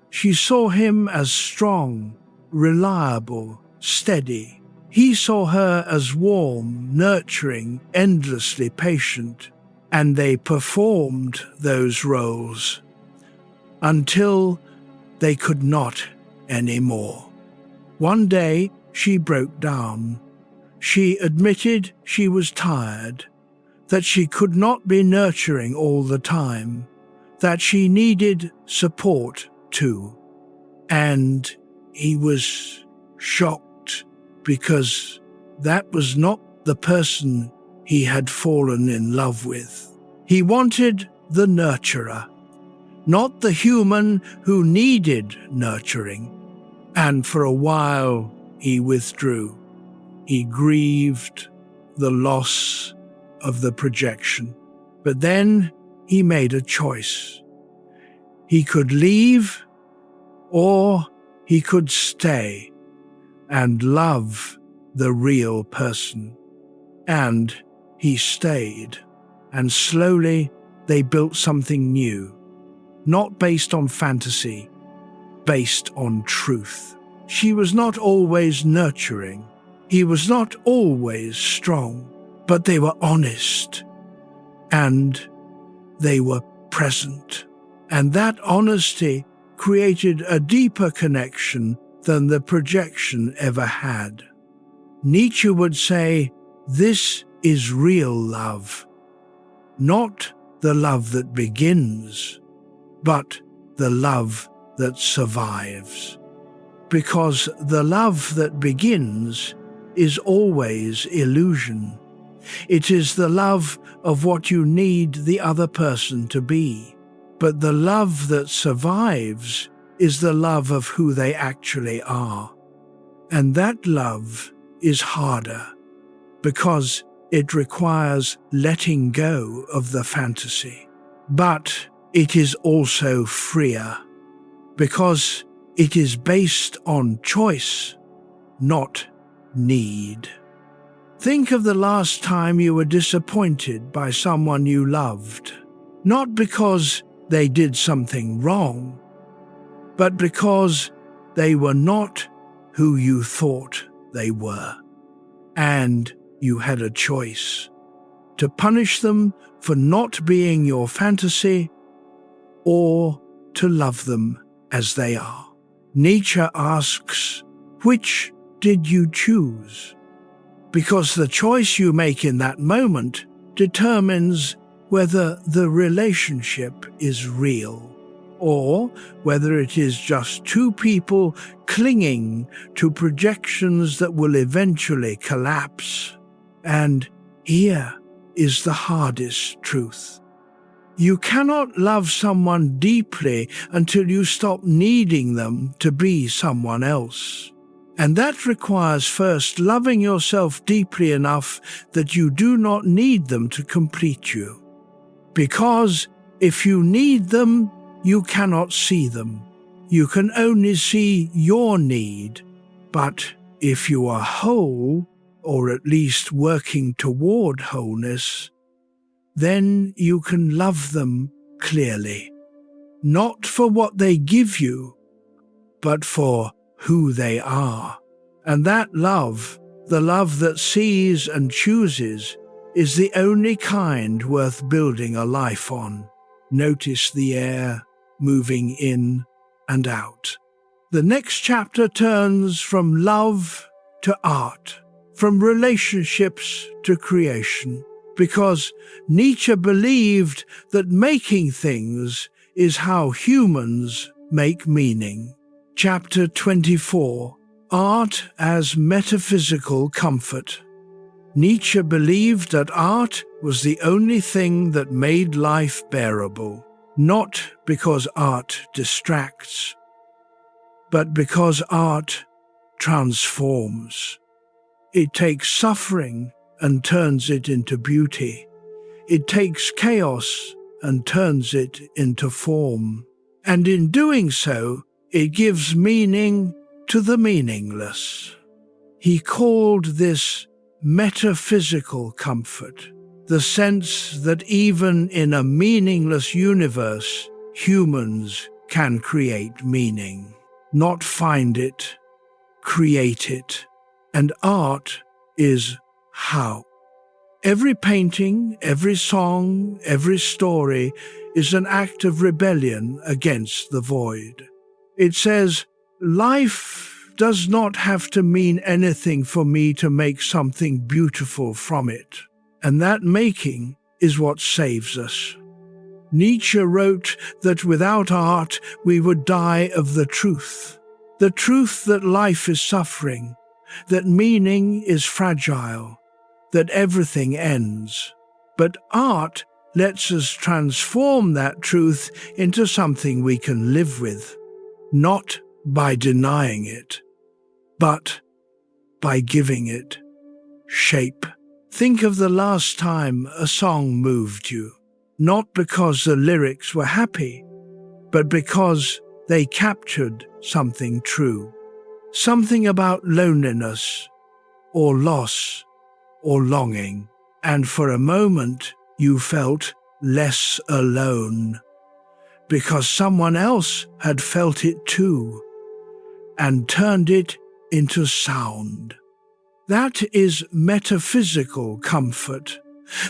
She saw him as strong, reliable, steady. He saw her as warm, nurturing, endlessly patient, and they performed those roles. until they could not anymore. One day she broke down. She admitted she was tired, that she could not be nurturing all the time, that she needed support too. And he was shocked because that was not the person he had fallen in love with. He wanted the nurturer, not the human who needed nurturing. And for a while he withdrew. He grieved the loss of the projection. But then he made a choice. He could leave, or he could stay and love the real person. And he stayed, and slowly they built something new, not based on fantasy, based on truth. She was not always nurturing. He was not always strong, but they were honest, and they were present. And that honesty created a deeper connection than the projection ever had. Nietzsche would say, this is real love, not the love that begins, but the love that survives. Because the love that begins is always illusion. It is the love of what you need the other person to be. But the love that survives is the love of who they actually are. And that love is harder because it requires letting go of the fantasy. But it is also freer because it is based on choice, not need. Think of the last time you were disappointed by someone you loved, not because they did something wrong, but because they were not who you thought they were. And you had a choice to punish them for not being your fantasy or to love them as they are. Nietzsche asks, which did you choose? Because the choice you make in that moment determines whether the relationship is real or whether it is just two people clinging to projections that will eventually collapse. And here is the hardest truth. You cannot love someone deeply until you stop needing them to be someone else. And that requires first loving yourself deeply enough that you do not need them to complete you. Because if you need them, you cannot see them. You can only see your need. But if you are whole, or at least working toward wholeness, then you can love them clearly. Not for what they give you, but for who they are. And that love, the love that sees and chooses, is the only kind worth building a life on. Notice the air moving in and out. The next chapter turns from love to art, from relationships to creation, because Nietzsche believed that making things is how humans make meaning. Chapter 24, Art as Metaphysical Comfort. Nietzsche believed that art was the only thing that made life bearable, not because art distracts, but because art transforms. It takes suffering and turns it into beauty. It takes chaos and turns it into form. And in doing so, it gives meaning to the meaningless. He called this metaphysical comfort, the sense that even in a meaningless universe, humans can create meaning. Not find it, create it. And art is how. Every painting, every song, every story is an act of rebellion against the void. It says, life does not have to mean anything for me to make something beautiful from it, and that making is what saves us. Nietzsche wrote that without art we would die of the truth that life is suffering, that meaning is fragile, that everything ends. But art lets us transform that truth into something we can live with, not by denying it, but by giving it shape. Think of the last time a song moved you, not because the lyrics were happy, but because they captured something true, something about loneliness or loss or longing, and for a moment you felt less alone, because someone else had felt it too, and turned it into sound. That is metaphysical comfort,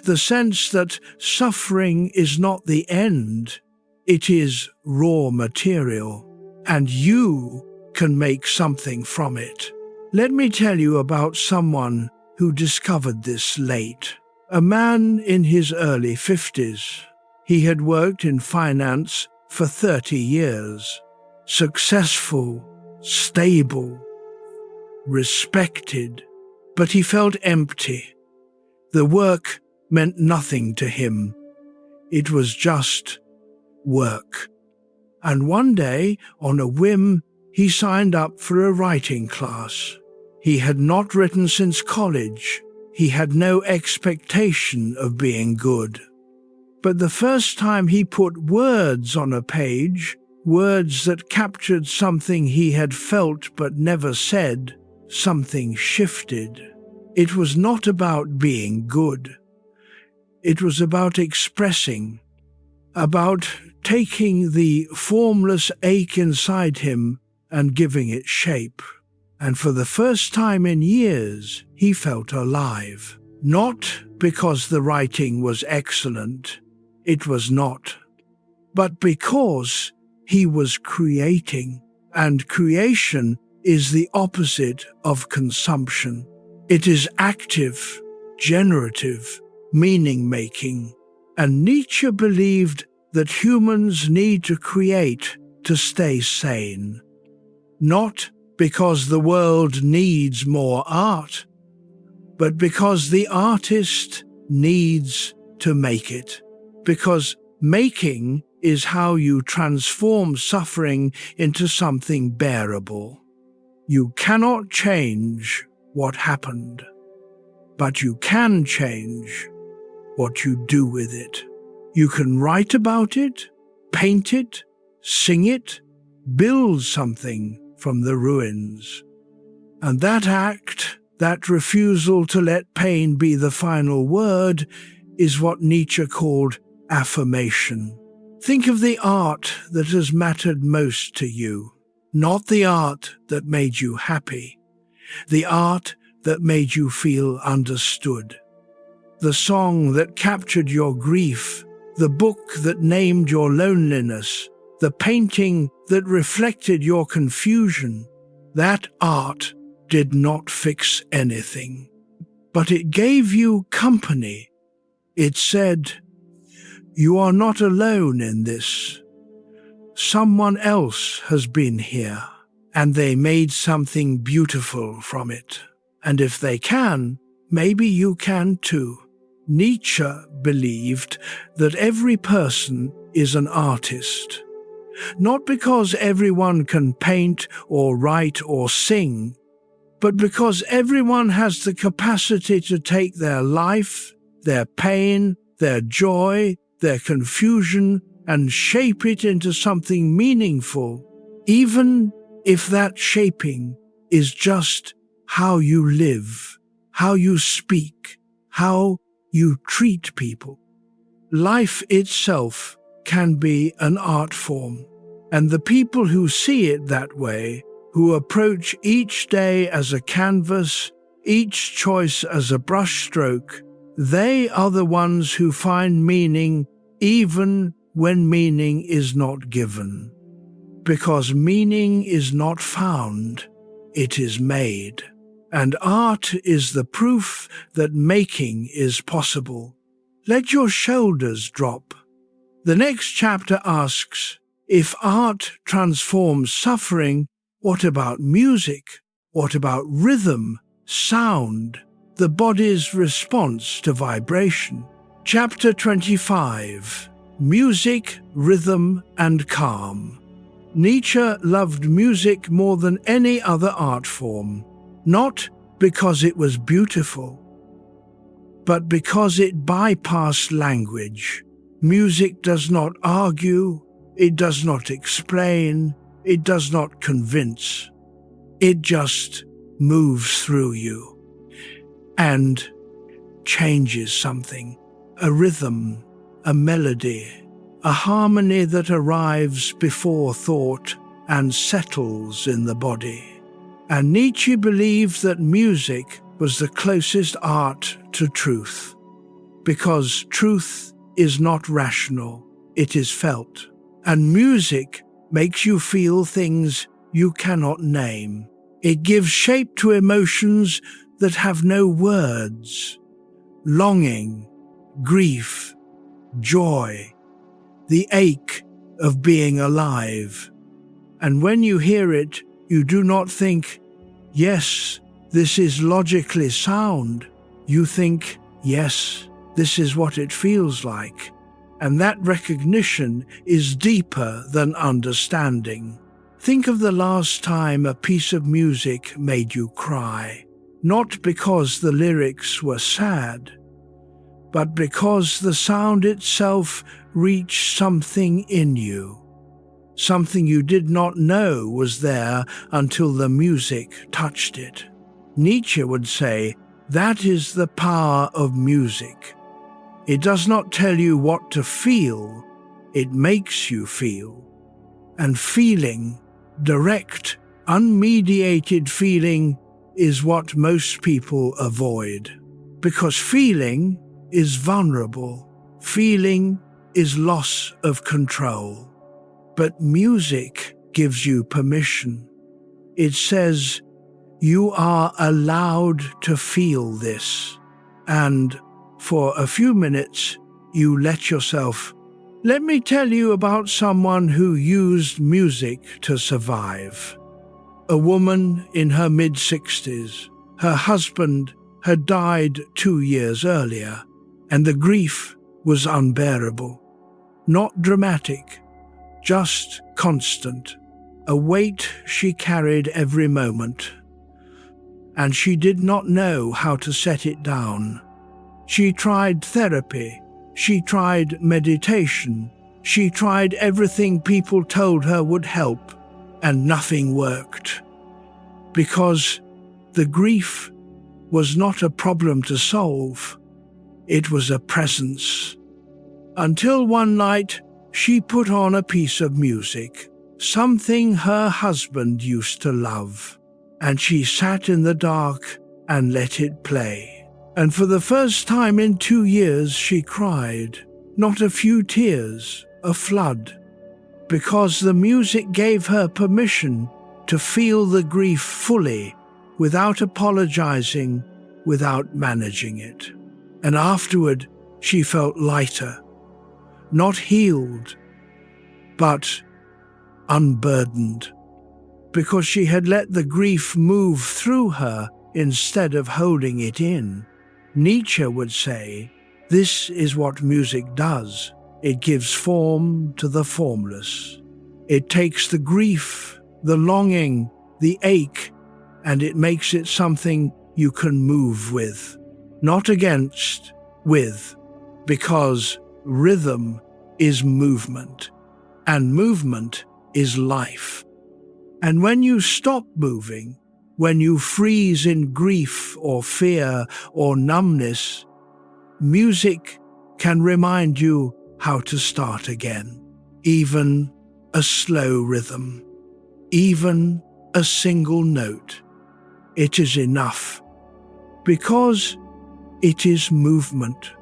the sense that suffering is not the end, it is raw material, and you can make something from it. Let me tell you about someone who discovered this late. A man in his early 50s. He had worked in finance for 30 years. Successful, stable, respected, but he felt empty. The work meant nothing to him. It was just work. And one day, on a whim, he signed up for a writing class. He had not written since college. He had no expectation of being good. But the first time he put words on a page, words that captured something he had felt but never said, something shifted. It was not about being good. It was about expressing, about taking the formless ache inside him and giving it shape. And for the first time in years, he felt alive. Not because the writing was excellent, it was not, but because he was creating, and creation is the opposite of consumption. It is active, generative, meaning-making, and Nietzsche believed that humans need to create to stay sane. Not because the world needs more art, but because the artist needs to make it. Because making is how you transform suffering into something bearable. You cannot change what happened, but you can change what you do with it. You can write about it, paint it, sing it, build something from the ruins. And that act, that refusal to let pain be the final word, is what Nietzsche called affirmation. Think of the art that has mattered most to you, not the art that made you happy, the art that made you feel understood, the song that captured your grief, the book that named your loneliness, the painting that reflected your confusion. That art did not fix anything, but it gave you company. It said, "You are not alone in this. Someone else has been here, and they made something beautiful from it. And if they can, maybe you can too." Nietzsche believed that every person is an artist, not because everyone can paint or write or sing, but because everyone has the capacity to take their life, their pain, their joy, their confusion, and shape it into something meaningful, even if that shaping is just how you live, how you speak, how you treat people. Life itself can be an art form, and the people who see it that way, who approach each day as a canvas, each choice as a brushstroke, they are the ones who find meaning even when meaning is not given. Because meaning is not found, it is made. And art is the proof that making is possible. Let your shoulders drop. The next chapter asks, if art transforms suffering, what about music? What about rhythm, sound, the body's response to vibration? Chapter 25. Music, Rhythm, and Calm. Nietzsche loved music more than any other art form, not because it was beautiful, but because it bypassed language. Music does not argue, it does not explain, it does not convince. It just moves through you and changes something, a rhythm, a melody, a harmony that arrives before thought and settles in the body. And Nietzsche believed that music was the closest art to truth, because truth is not rational, it is felt. And music makes you feel things you cannot name. It gives shape to emotions that have no words. Longing, grief, joy, the ache of being alive. And when you hear it, you do not think, yes, this is logically sound. You think, yes, this is what it feels like. And that recognition is deeper than understanding. Think of the last time a piece of music made you cry, not because the lyrics were sad, but because the sound itself reached something in you, something you did not know was there until the music touched it. Nietzsche would say, that is the power of music. It does not tell you what to feel, it makes you feel. And feeling, direct, unmediated feeling, is what most people avoid. Because feeling is vulnerable. Feeling is loss of control. But music gives you permission. It says, you are allowed to feel this. And for a few minutes, you let yourself. Let me tell you about someone who used music to survive. A woman in her mid-60s. Her husband had died 2 years earlier, and the grief was unbearable. Not dramatic, just constant. A weight she carried every moment. And she did not know how to set it down. She tried therapy. She tried meditation. She tried everything people told her would help, and nothing worked. Because the grief was not a problem to solve. It was a presence. Until one night, she put on a piece of music, something her husband used to love, and she sat in the dark and let it play. And for the first time in 2 years, she cried, not a few tears, a flood, because the music gave her permission to feel the grief fully, without apologizing, without managing it. And afterward, she felt lighter, not healed, but unburdened, because she had let the grief move through her instead of holding it in. Nietzsche would say, this is what music does. It gives form to the formless. It takes the grief, the longing, the ache, and it makes it something you can move with, not against, with, because rhythm is movement, and movement is life. And when you stop moving, when you freeze in grief or fear or numbness, music can remind you how to start again. Even a slow rhythm, even a single note. It is enough, because it is movement,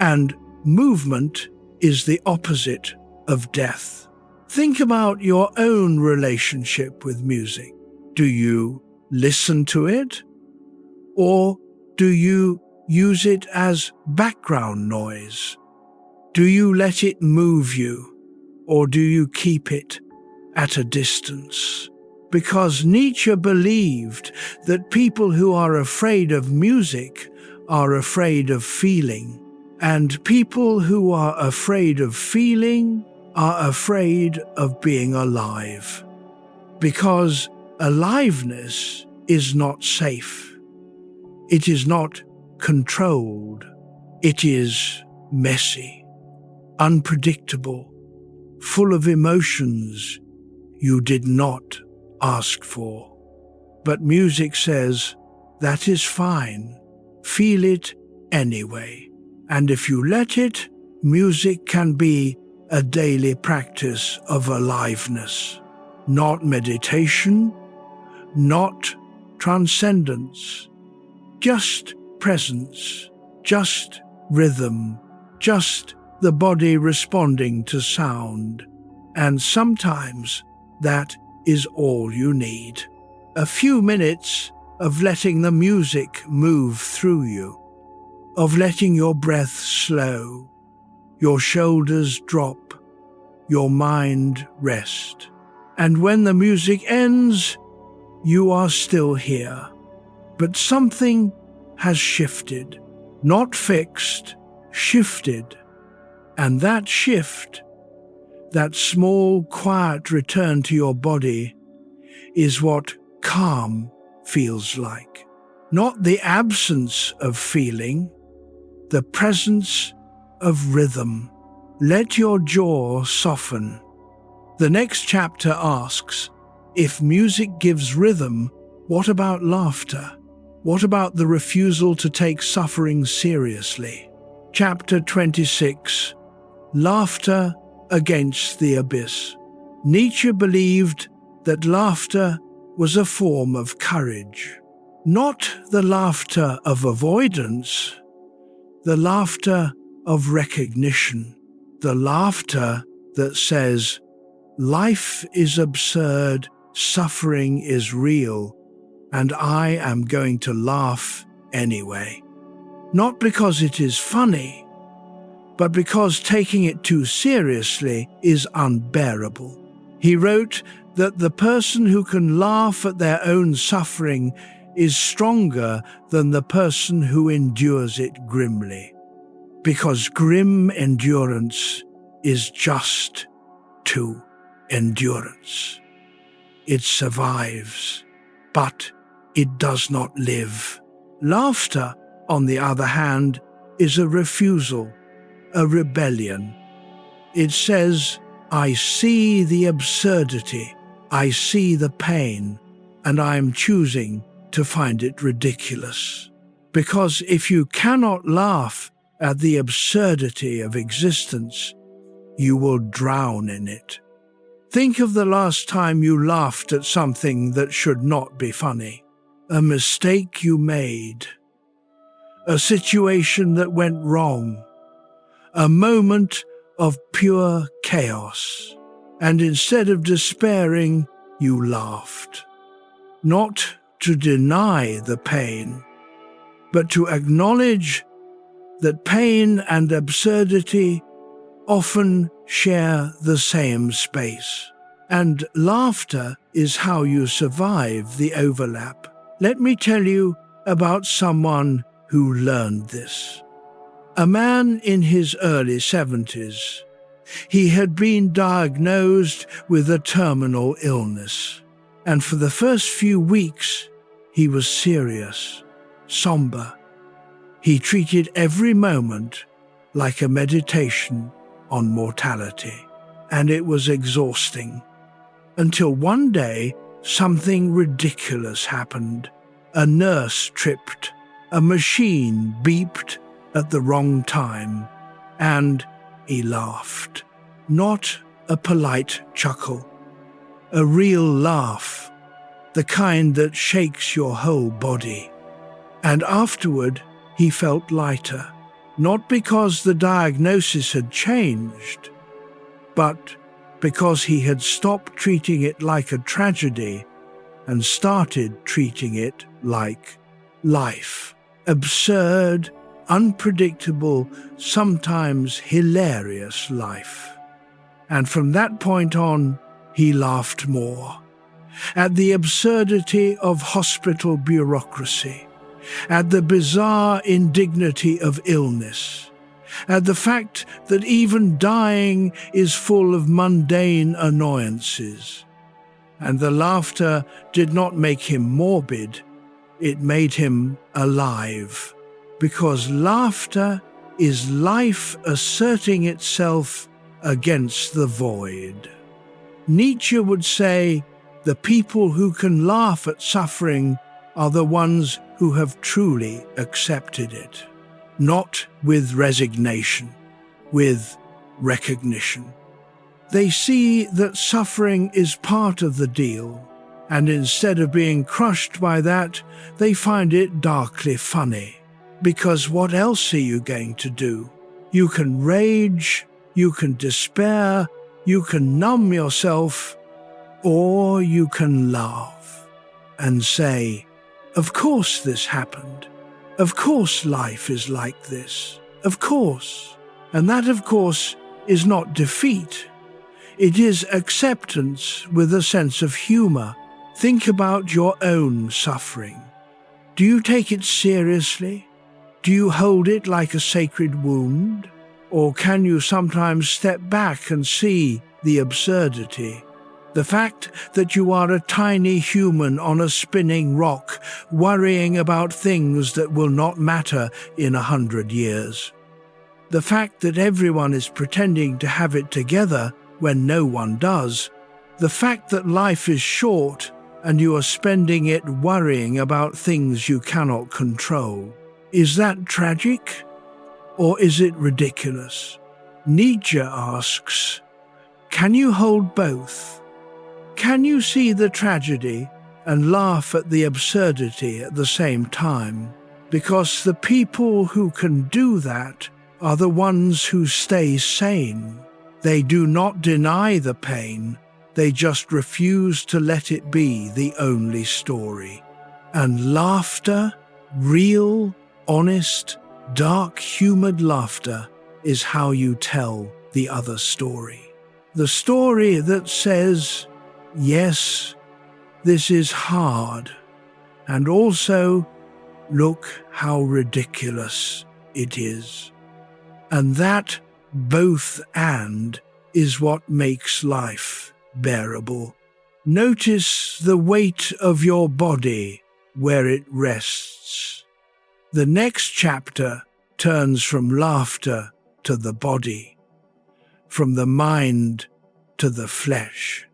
and movement is the opposite of death. Think about your own relationship with music. Do you listen to it? Or do you use it as background noise? Do you let it move you? Or do you keep it at a distance? Because Nietzsche believed that people who are afraid of music are afraid of feeling, and people who are afraid of feeling are afraid of being alive. Because aliveness is not safe. It is not controlled. It is messy, unpredictable, full of emotions you did not ask for. But music says, that is fine. Feel it anyway. And if you let it, music can be a daily practice of aliveness. Not meditation, not transcendence, just presence, just rhythm, just the body responding to sound. And sometimes that is all you need. A few minutes of letting the music move through you, of letting your breath slow, your shoulders drop, your mind rest. And when the music ends, you are still here. But something has shifted, not fixed, shifted. And that shift, that small, quiet return to your body, is what calm feels like. Not the absence of feeling, the presence of rhythm. Let your jaw soften. The next chapter asks, if music gives rhythm, what about laughter? What about the refusal to take suffering seriously? Chapter 26, Laughter Against the Abyss. Nietzsche believed that laughter was a form of courage. Not the laughter of avoidance, the laughter of recognition, the laughter that says, life is absurd, suffering is real, and I am going to laugh anyway. Not because it is funny, but because taking it too seriously is unbearable. He wrote that the person who can laugh at their own suffering is stronger than the person who endures it grimly. Because grim endurance is just to endurance. It survives, but it does not live. Laughter, on the other hand, is a refusal, a rebellion. It says, I see the absurdity, I see the pain, and I am choosing to find it ridiculous. Because if you cannot laugh at the absurdity of existence, you will drown in it. Think of the last time you laughed at something that should not be funny. A mistake you made. A situation that went wrong. A moment of pure chaos. And instead of despairing, you laughed. Not to deny the pain, but to acknowledge that pain and absurdity often share the same space. And laughter is how you survive the overlap. Let me tell you about someone who learned this. A man in his early 70s. He had been diagnosed with a terminal illness. And for the first few weeks, he was serious, somber. He treated every moment like a meditation on mortality, and it was exhausting. Until one day, something ridiculous happened. A nurse tripped, a machine beeped at the wrong time, and he laughed. Not a polite chuckle, a real laugh, the kind that shakes your whole body. And afterward, he felt lighter, not because the diagnosis had changed, but because he had stopped treating it like a tragedy and started treating it like life. Absurd, unpredictable, sometimes hilarious life. And from that point on, he laughed more. At the absurdity of hospital bureaucracy, at the bizarre indignity of illness, at the fact that even dying is full of mundane annoyances. And the laughter did not make him morbid, it made him alive, because laughter is life asserting itself against the void. Nietzsche would say, the people who can laugh at suffering are the ones who have truly accepted it, not with resignation, with recognition. They see that suffering is part of the deal, and instead of being crushed by that, they find it darkly funny. Because what else are you going to do? You can rage, you can despair, you can numb yourself, or you can laugh and say, of course this happened. Of course life is like this. Of course. And that, of course, is not defeat. It is acceptance with a sense of humor. Think about your own suffering. Do you take it seriously? Do you hold it like a sacred wound? Or can you sometimes step back and see the absurdity? The fact that you are a tiny human on a spinning rock, worrying about things that will not matter in 100 years. The fact that everyone is pretending to have it together when no one does. The fact that life is short and you are spending it worrying about things you cannot control. Is that tragic? Or is it ridiculous? Nietzsche asks, can you hold both? Can you see the tragedy and laugh at the absurdity at the same time? Because the people who can do that are the ones who stay sane. They do not deny the pain, they just refuse to let it be the only story. And laughter, real, honest, dark-humored laughter, is how you tell the other story. The story that says, yes, this is hard, and also, look how ridiculous it is. And that both and is what makes life bearable. Notice the weight of your body where it rests. The next chapter turns from laughter to the body, from the mind to the flesh.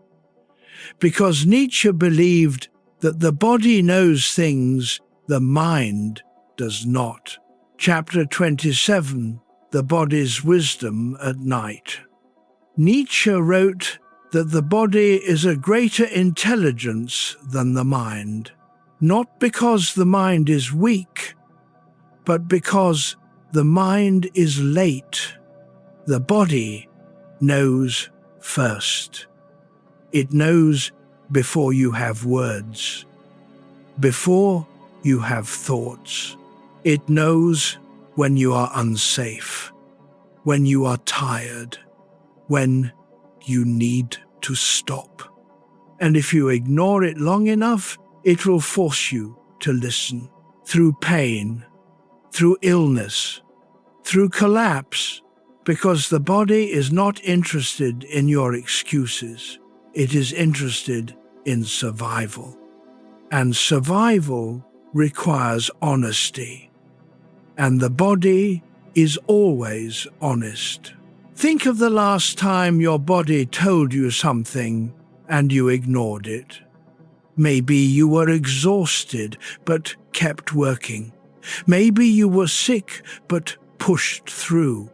Because Nietzsche believed that the body knows things the mind does not. Chapter 27, The Body's Wisdom at Night. Nietzsche wrote that the body is a greater intelligence than the mind, not because the mind is weak, but because the mind is late. The body knows first. It knows before you have words, before you have thoughts. It knows when you are unsafe, when you are tired, when you need to stop. And if you ignore it long enough, it will force you to listen. Through pain, through illness, through collapse, because the body is not interested in your excuses. It is interested in survival. And survival requires honesty. And the body is always honest. Think of the last time your body told you something and you ignored it. Maybe you were exhausted but kept working. Maybe you were sick but pushed through.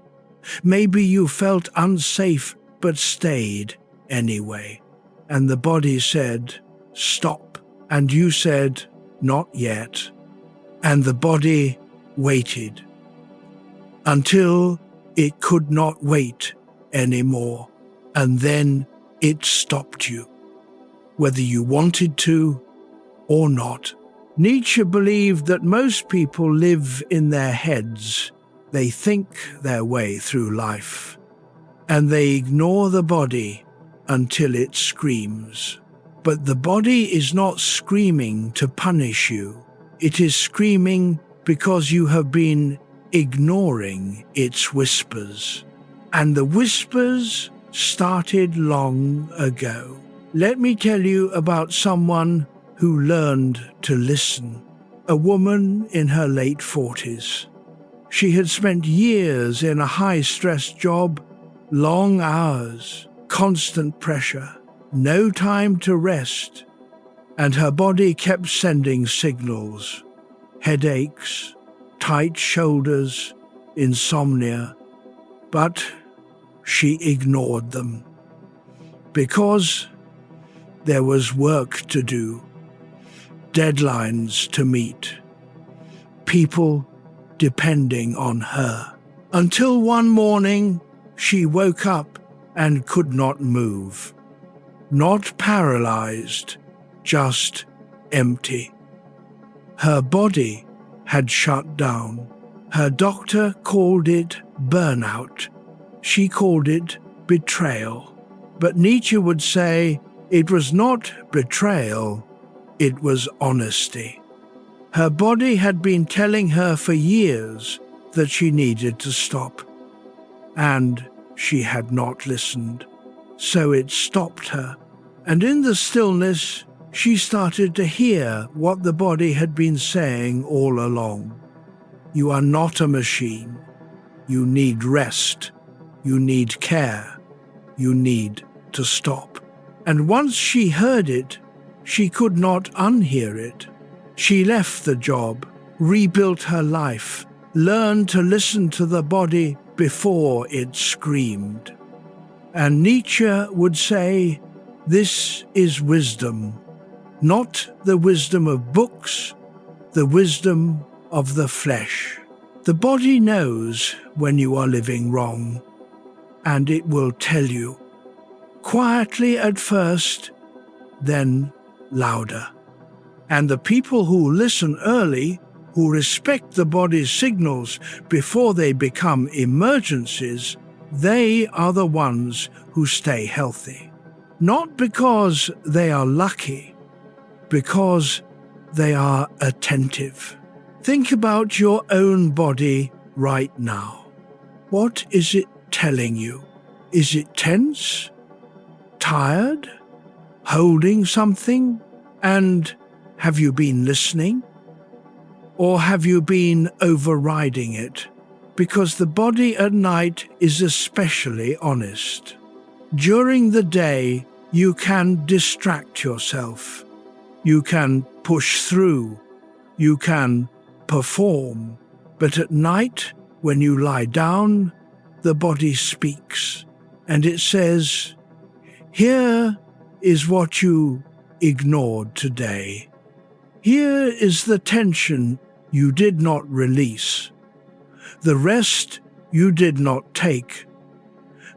Maybe you felt unsafe but stayed anyway. And the body said, stop. And you said, not yet. And the body waited until it could not wait anymore. and then it stopped you, whether you wanted to or not. Nietzsche believed that most people live in their heads. They think their way through life, and they ignore the body until it screams. But the body is not screaming to punish you. It is screaming because you have been ignoring its whispers. And the whispers started long ago. Let me tell you about someone who learned to listen. A woman in her late 40s. She had spent years in a high-stress job, long hours, constant pressure, no time to rest, and her body kept sending signals: headaches, tight shoulders, insomnia. But she ignored them because there was work to do, deadlines to meet, people depending on her. Until one morning, she woke up and could not move. Not paralyzed, just empty. Her body had shut down. Her doctor called it burnout. She called it betrayal. But Nietzsche would say it was not betrayal, it was honesty. Her body had been telling her for years that she needed to stop, and she had not listened. So it stopped her, and in the stillness, she started to hear what the body had been saying all along. You are not a machine. You need rest. You need care. You need to stop. And once she heard it, she could not unhear it. She left the job, rebuilt her life, learned to listen to the body before it screamed. And Nietzsche would say, this is wisdom, not the wisdom of books, the wisdom of the flesh. The body knows when you are living wrong, and it will tell you, quietly at first, then louder. And the people who listen early, who respect the body's signals before they become emergencies, they are the ones who stay healthy. Not because they are lucky, because they are attentive. Think about your own body right now. What is it telling you? Is it tense? Tired? Holding something? And have you been listening? Or have you been overriding it? Because the body at night is especially honest. During the day, you can distract yourself. You can push through. You can perform. But at night, when you lie down, the body speaks. And it says, here is what you ignored today. Here is the tension you did not release, the rest you did not take,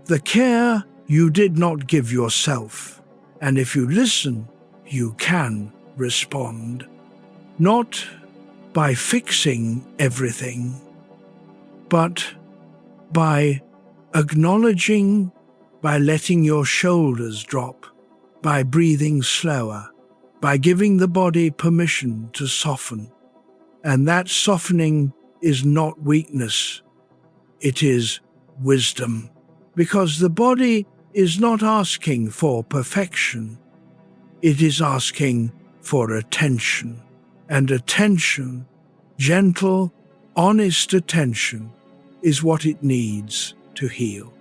the care you did not give yourself. And if you listen, you can respond. Not by fixing everything, but by acknowledging, by letting your shoulders drop, by breathing slower, by giving the body permission to soften. And that softening is not weakness, it is wisdom. Because the body is not asking for perfection, it is asking for attention. And attention, gentle, honest attention, is what it needs to heal.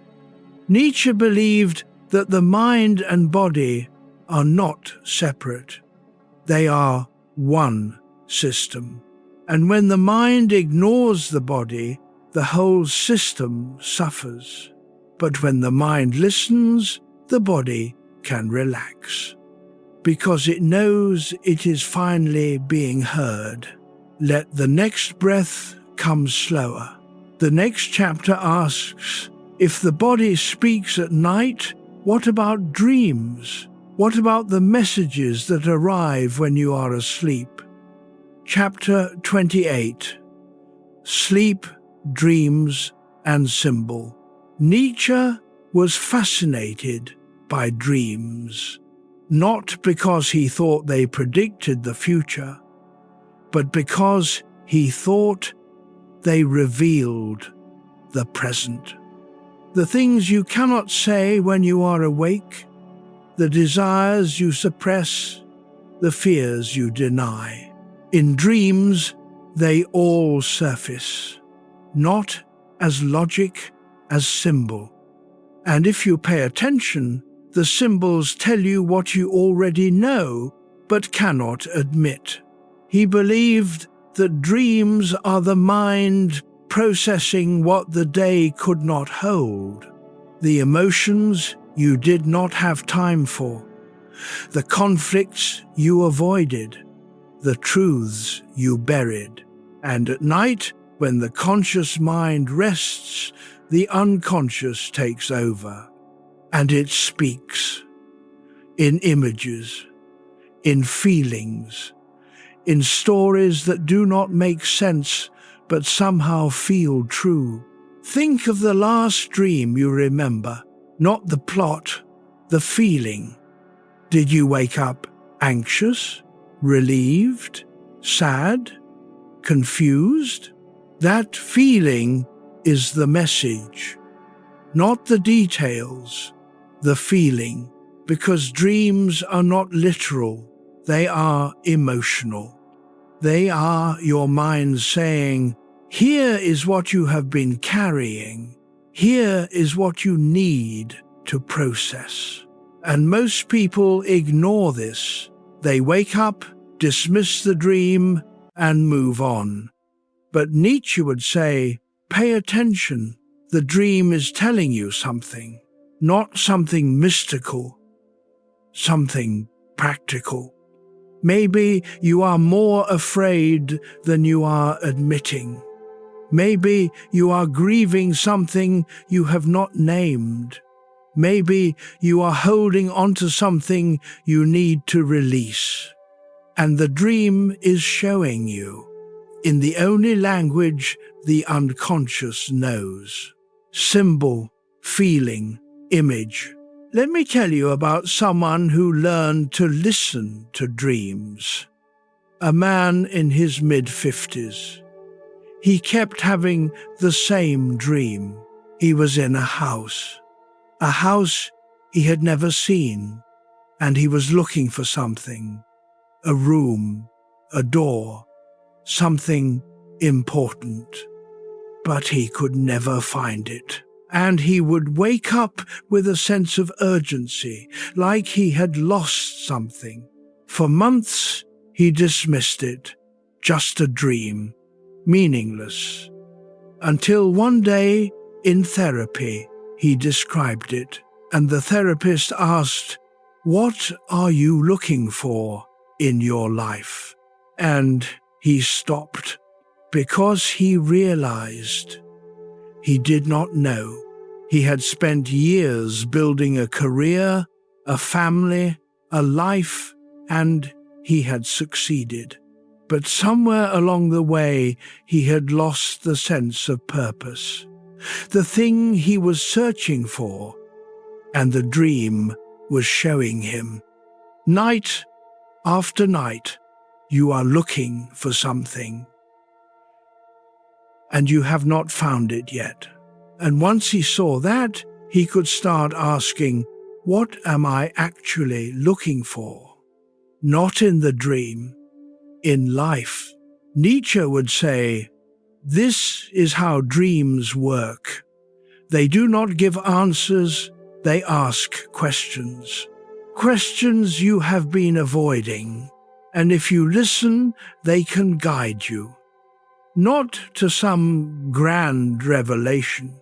Nietzsche believed that the mind and body are not separate. They are one system. And when the mind ignores the body, the whole system suffers. But when the mind listens, the body can relax, because it knows it is finally being heard. Let the next breath come slower. The next chapter asks, if the body speaks at night, What about dreams? What about the messages that arrive when you are asleep? Chapter 28. Sleep, Dreams, and Symbol. Nietzsche was fascinated by dreams, not because he thought they predicted the future, but because he thought they revealed the present. The things you cannot say when you are awake, the desires you suppress, the fears you deny. In dreams, they all surface, not as logic, as symbol. And if you pay attention, the symbols tell you what you already know, but cannot admit. He believed that dreams are the mind processing what the day could not hold, the emotions you did not have time for, the conflicts you avoided, the truths you buried. And at night, when the conscious mind rests, the unconscious takes over, and it speaks in images, in feelings, in stories that do not make sense but somehow feel true. Think of the last dream you remember, not the plot, the feeling. Did you wake up anxious, relieved, sad, confused? That feeling is the message, not the details, the feeling, because dreams are not literal, they are emotional. They are your mind saying, here is what you have been carrying, here is what you need to process. And most people ignore this. They wake up, dismiss the dream, and move on. But Nietzsche would say, pay attention. The dream is telling you something, not something mystical, something practical. Maybe you are more afraid than you are admitting. Maybe you are grieving something you have not named. Maybe you are holding onto something you need to release. And the dream is showing you, in the only language the unconscious knows. Symbol, feeling, image. Let me tell you about someone who learned to listen to dreams. A man in his mid-50s. He kept having the same dream. He was in a house he had never seen, and he was looking for something, a room, a door, something important. But he could never find it. And he would wake up with a sense of urgency, like he had lost something. For months, he dismissed it, just a dream, meaningless. Until one day, in therapy, he described it, and the therapist asked, "What are you looking for in your life?" And he stopped, because he realized he did not know. He had spent years building a career, a family, a life, and he had succeeded. But somewhere along the way, he had lost the sense of purpose, the thing he was searching for, and the dream was showing him. Night after night, you are looking for something, and you have not found it yet. And once he saw that, he could start asking, what am I actually looking for? Not in the dream, in life. Nietzsche would say, this is how dreams work. They do not give answers, they ask questions. Questions you have been avoiding, and if you listen, they can guide you. Not to some grand revelation,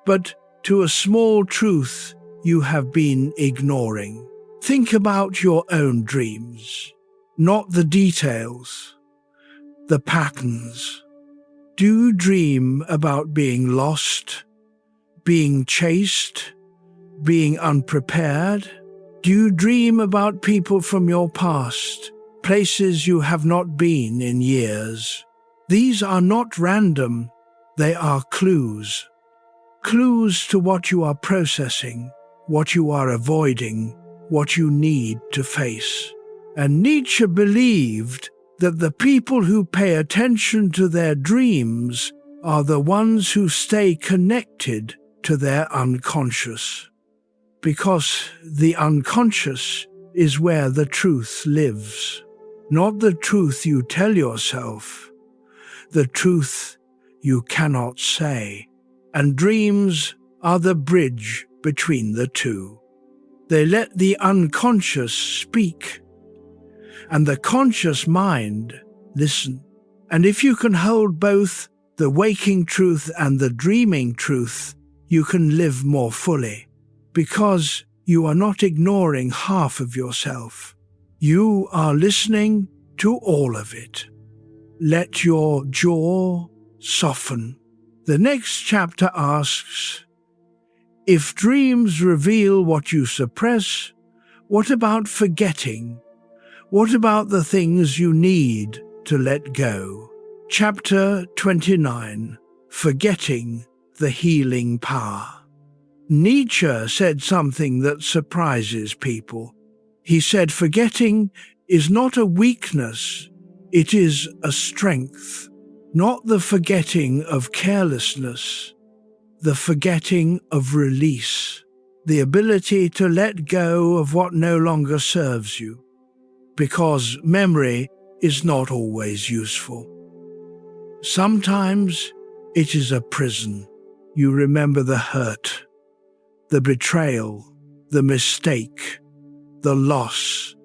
but to a small truth you have been ignoring. Think about your own dreams, not the details, the patterns. Do you dream about being lost, being chased, being unprepared? Do you dream about people from your past, places you have not been in years? These are not random, they are clues. Clues to what you are processing, what you are avoiding, what you need to face. And Nietzsche believed that the people who pay attention to their dreams are the ones who stay connected to their unconscious. Because the unconscious is where the truth lives. Not the truth you tell yourself, the truth you cannot say. And dreams are the bridge between the two. They let the unconscious speak, and the conscious mind listen. And if you can hold both the waking truth and the dreaming truth, you can live more fully, because you are not ignoring half of yourself. You are listening to all of it. Let your jaw soften. The next chapter asks, if dreams reveal what you suppress, what about forgetting? What about the things you need to let go? Chapter 29, Forgetting the Healing Power. Nietzsche said something that surprises people. He said forgetting is not a weakness, it is a strength. Not the forgetting of carelessness, the forgetting of release, the ability to let go of what no longer serves you, because memory is not always useful. Sometimes it is a prison. You remember the hurt, the betrayal, the mistake, the loss,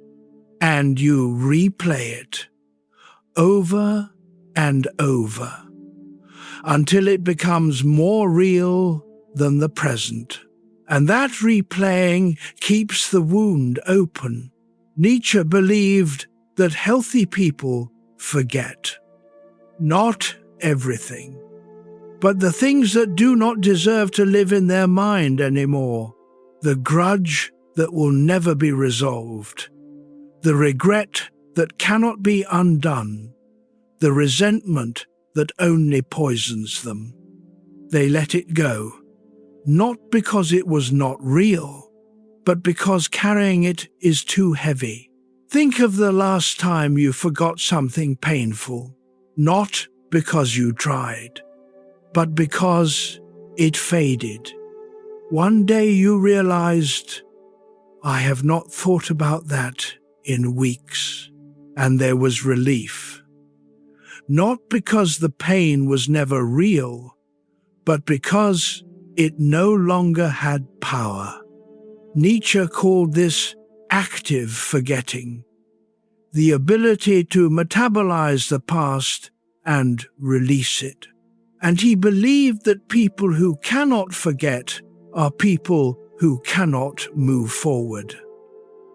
and you replay it over and over until it becomes more real than the present. And that replaying keeps the wound open. Nietzsche believed that healthy people forget. Not everything, but the things that do not deserve to live in their mind anymore. The grudge that will never be resolved. The regret that cannot be undone. The resentment that only poisons them. They let it go, not because it was not real, but because carrying it is too heavy. Think of the last time you forgot something painful, not because you tried, but because it faded. One day you realized, I have not thought about that in weeks, and there was relief. Not because the pain was never real, but because it no longer had power. Nietzsche called this active forgetting, the ability to metabolize the past and release it. And he believed that people who cannot forget are people who cannot move forward,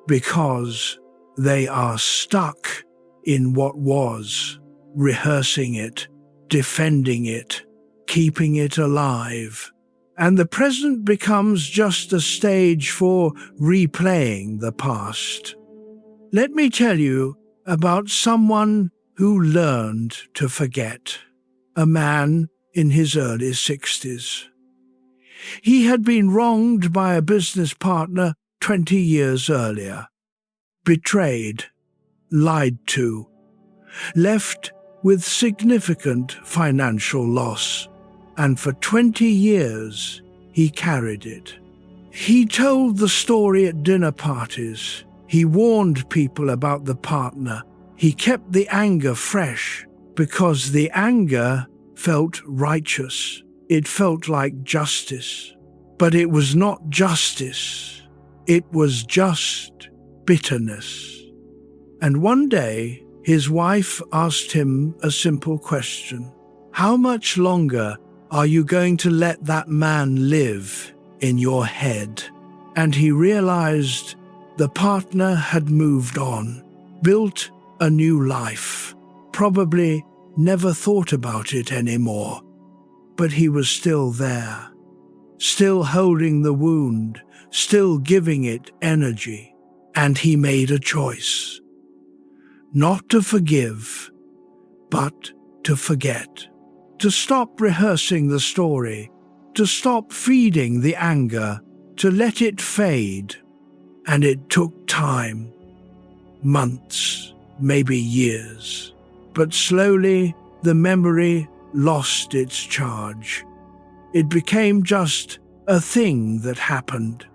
because they are stuck in what was. Rehearsing it, defending it, keeping it alive. And the present becomes just a stage for replaying the past. Let me tell you about someone who learned to forget. A man in his early 60s. He had been wronged by a business partner 20 years earlier. Betrayed, lied to, left with significant financial loss, and for 20 years he carried it. He told the story at dinner parties. He warned people about the partner. He kept the anger fresh because the anger felt righteous. It felt like justice. But it was not justice. It was just bitterness. And one day, his wife asked him a simple question. How much longer are you going to let that man live in your head? And he realized the partner had moved on, built a new life, probably never thought about it anymore. But he was still there, still holding the wound, still giving it energy. And he made a choice. Not to forgive, but to forget. To stop rehearsing the story, to stop feeding the anger, to let it fade. And it took time, months, maybe years. But slowly the memory lost its charge. It became just a thing that happened,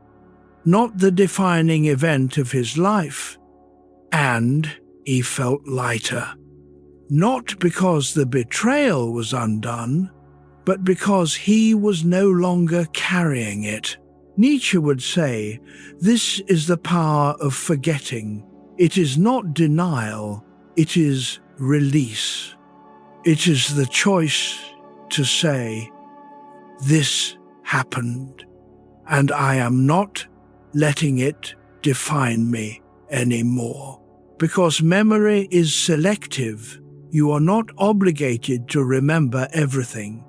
not the defining event of his life. And he felt lighter. Not because the betrayal was undone, but because he was no longer carrying it. Nietzsche would say, this is the power of forgetting. It is not denial, it is release. It is the choice to say, this happened, and I am not letting it define me anymore. Because memory is selective, you are not obligated to remember everything.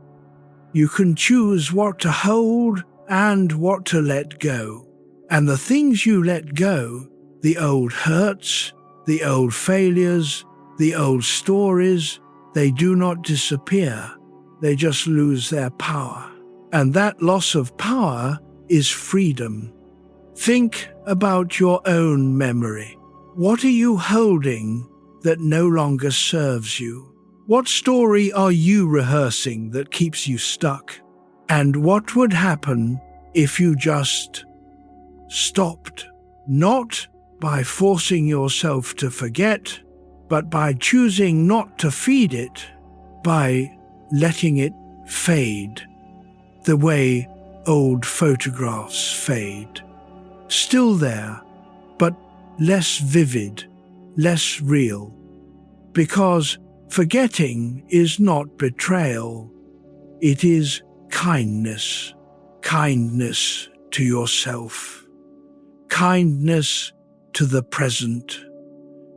You can choose what to hold and what to let go. And the things you let go, the old hurts, the old failures, the old stories, they do not disappear. They just lose their power. And that loss of power is freedom. Think about your own memory. What are you holding that no longer serves you? What story are you rehearsing that keeps you stuck? And what would happen if you just stopped? Not by forcing yourself to forget, but by choosing not to feed it, by letting it fade, the way old photographs fade. Still there, but less vivid, less real. Because forgetting is not betrayal, it is kindness. Kindness to yourself. Kindness to the present.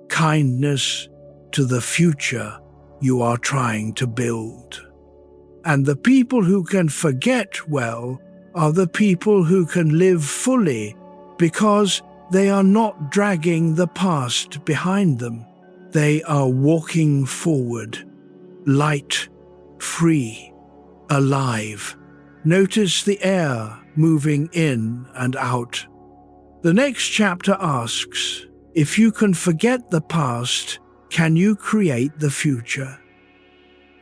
Kindness to the future you are trying to build. And the people who can forget well are the people who can live fully, because they are not dragging the past behind them. They are walking forward, light, free, alive. Notice the air moving in and out. The next chapter asks, if you can forget the past, can you create the future?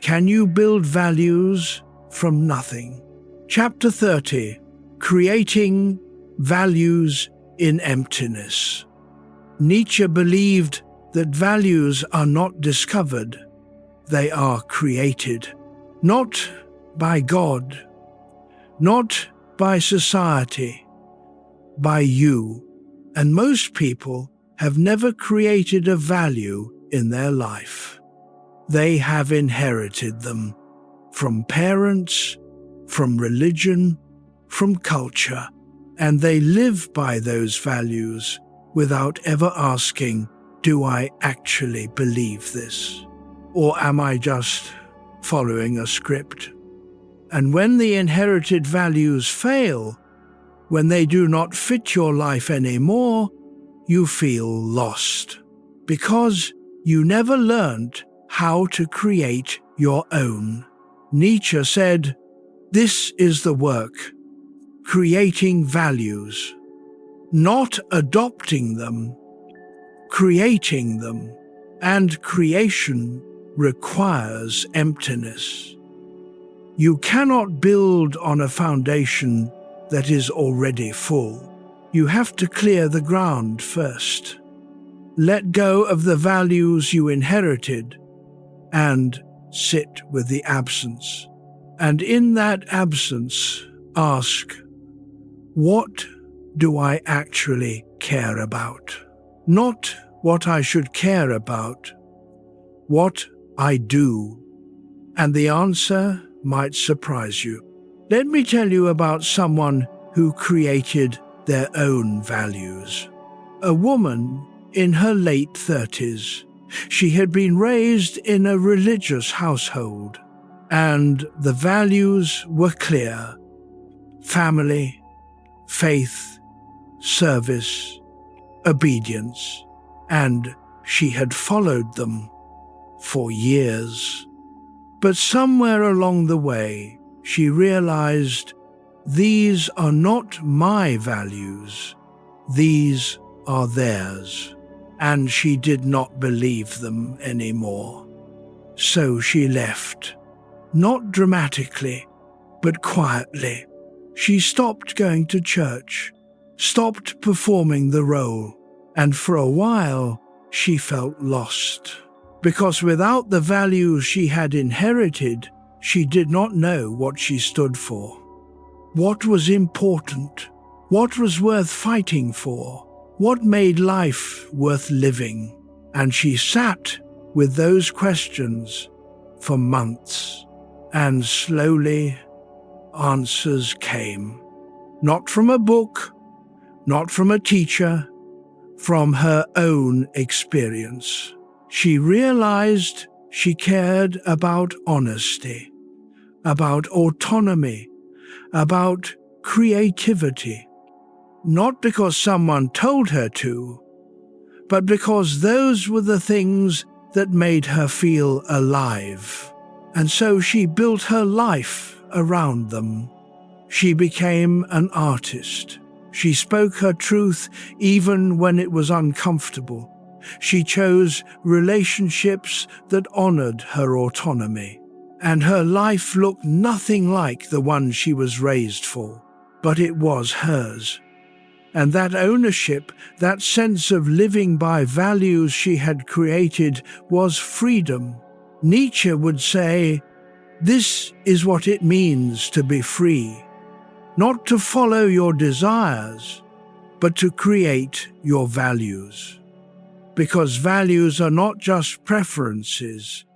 Can you build values from nothing? Chapter 30, Creating Values in Emptiness. Nietzsche believed that values are not discovered, they are created. Not by God, not by society, by you. And most people have never created a value in their life. They have inherited them from parents, from religion, from culture, and they live by those values without ever asking, do I actually believe this? Or am I just following a script? And when the inherited values fail, when they do not fit your life anymore, you feel lost, because you never learned how to create your own. Nietzsche said, this is the work, creating values, not adopting them, creating them. And creation requires emptiness. You cannot build on a foundation that is already full. You have to clear the ground first. Let go of the values you inherited and sit with the absence. And in that absence, ask, what do I actually care about? Not what I should care about, what I do. And the answer might surprise you. Let me tell you about someone who created their own values. A woman in her late 30s. She had been raised in a religious household, and the values were clear: family, faith, service, obedience, and she had followed them for years. But somewhere along the way, she realized these are not my values, these are theirs, and she did not believe them anymore. So she left, not dramatically, but quietly. She stopped going to church, stopped performing the role, and for a while she felt lost. Because without the values she had inherited, she did not know what she stood for. What was important? What was worth fighting for? What made life worth living? And she sat with those questions for months, and slowly answers came. Not from a book, not from a teacher, from her own experience. She realized she cared about honesty, about autonomy, about creativity, not because someone told her to, but because those were the things that made her feel alive. And so she built her life around them. She became an artist. She spoke her truth even when it was uncomfortable. She chose relationships that honored her autonomy. And her life looked nothing like the one she was raised for, but it was hers. And that ownership, that sense of living by values she had created, was freedom. Nietzsche would say, "This is what it means to be free. Not to follow your desires, but to create your values." Because values are not just preferences,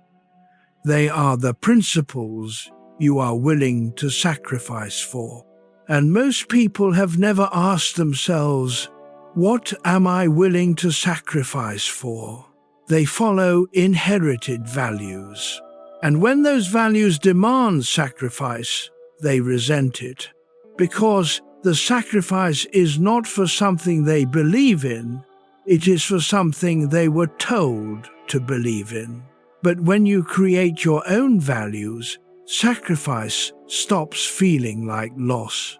they are the principles you are willing to sacrifice for. And most people have never asked themselves, what am I willing to sacrifice for? They follow inherited values. And when those values demand sacrifice, they resent it. Because the sacrifice is not for something they believe in, it is for something they were told to believe in. But when you create your own values, sacrifice stops feeling like loss.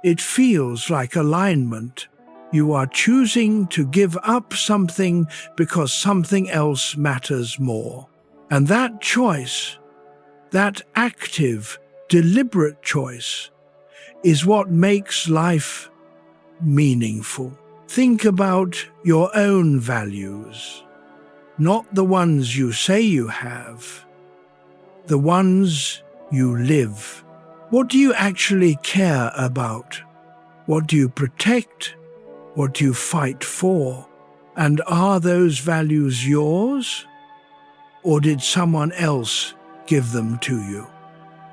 It feels like alignment. You are choosing to give up something because something else matters more. And that choice, that active, deliberate choice, is what makes life meaningful. Think about your own values, not the ones you say you have, the ones you live. What do you actually care about? What do you protect? What do you fight for? And are those values yours? Or did someone else give them to you?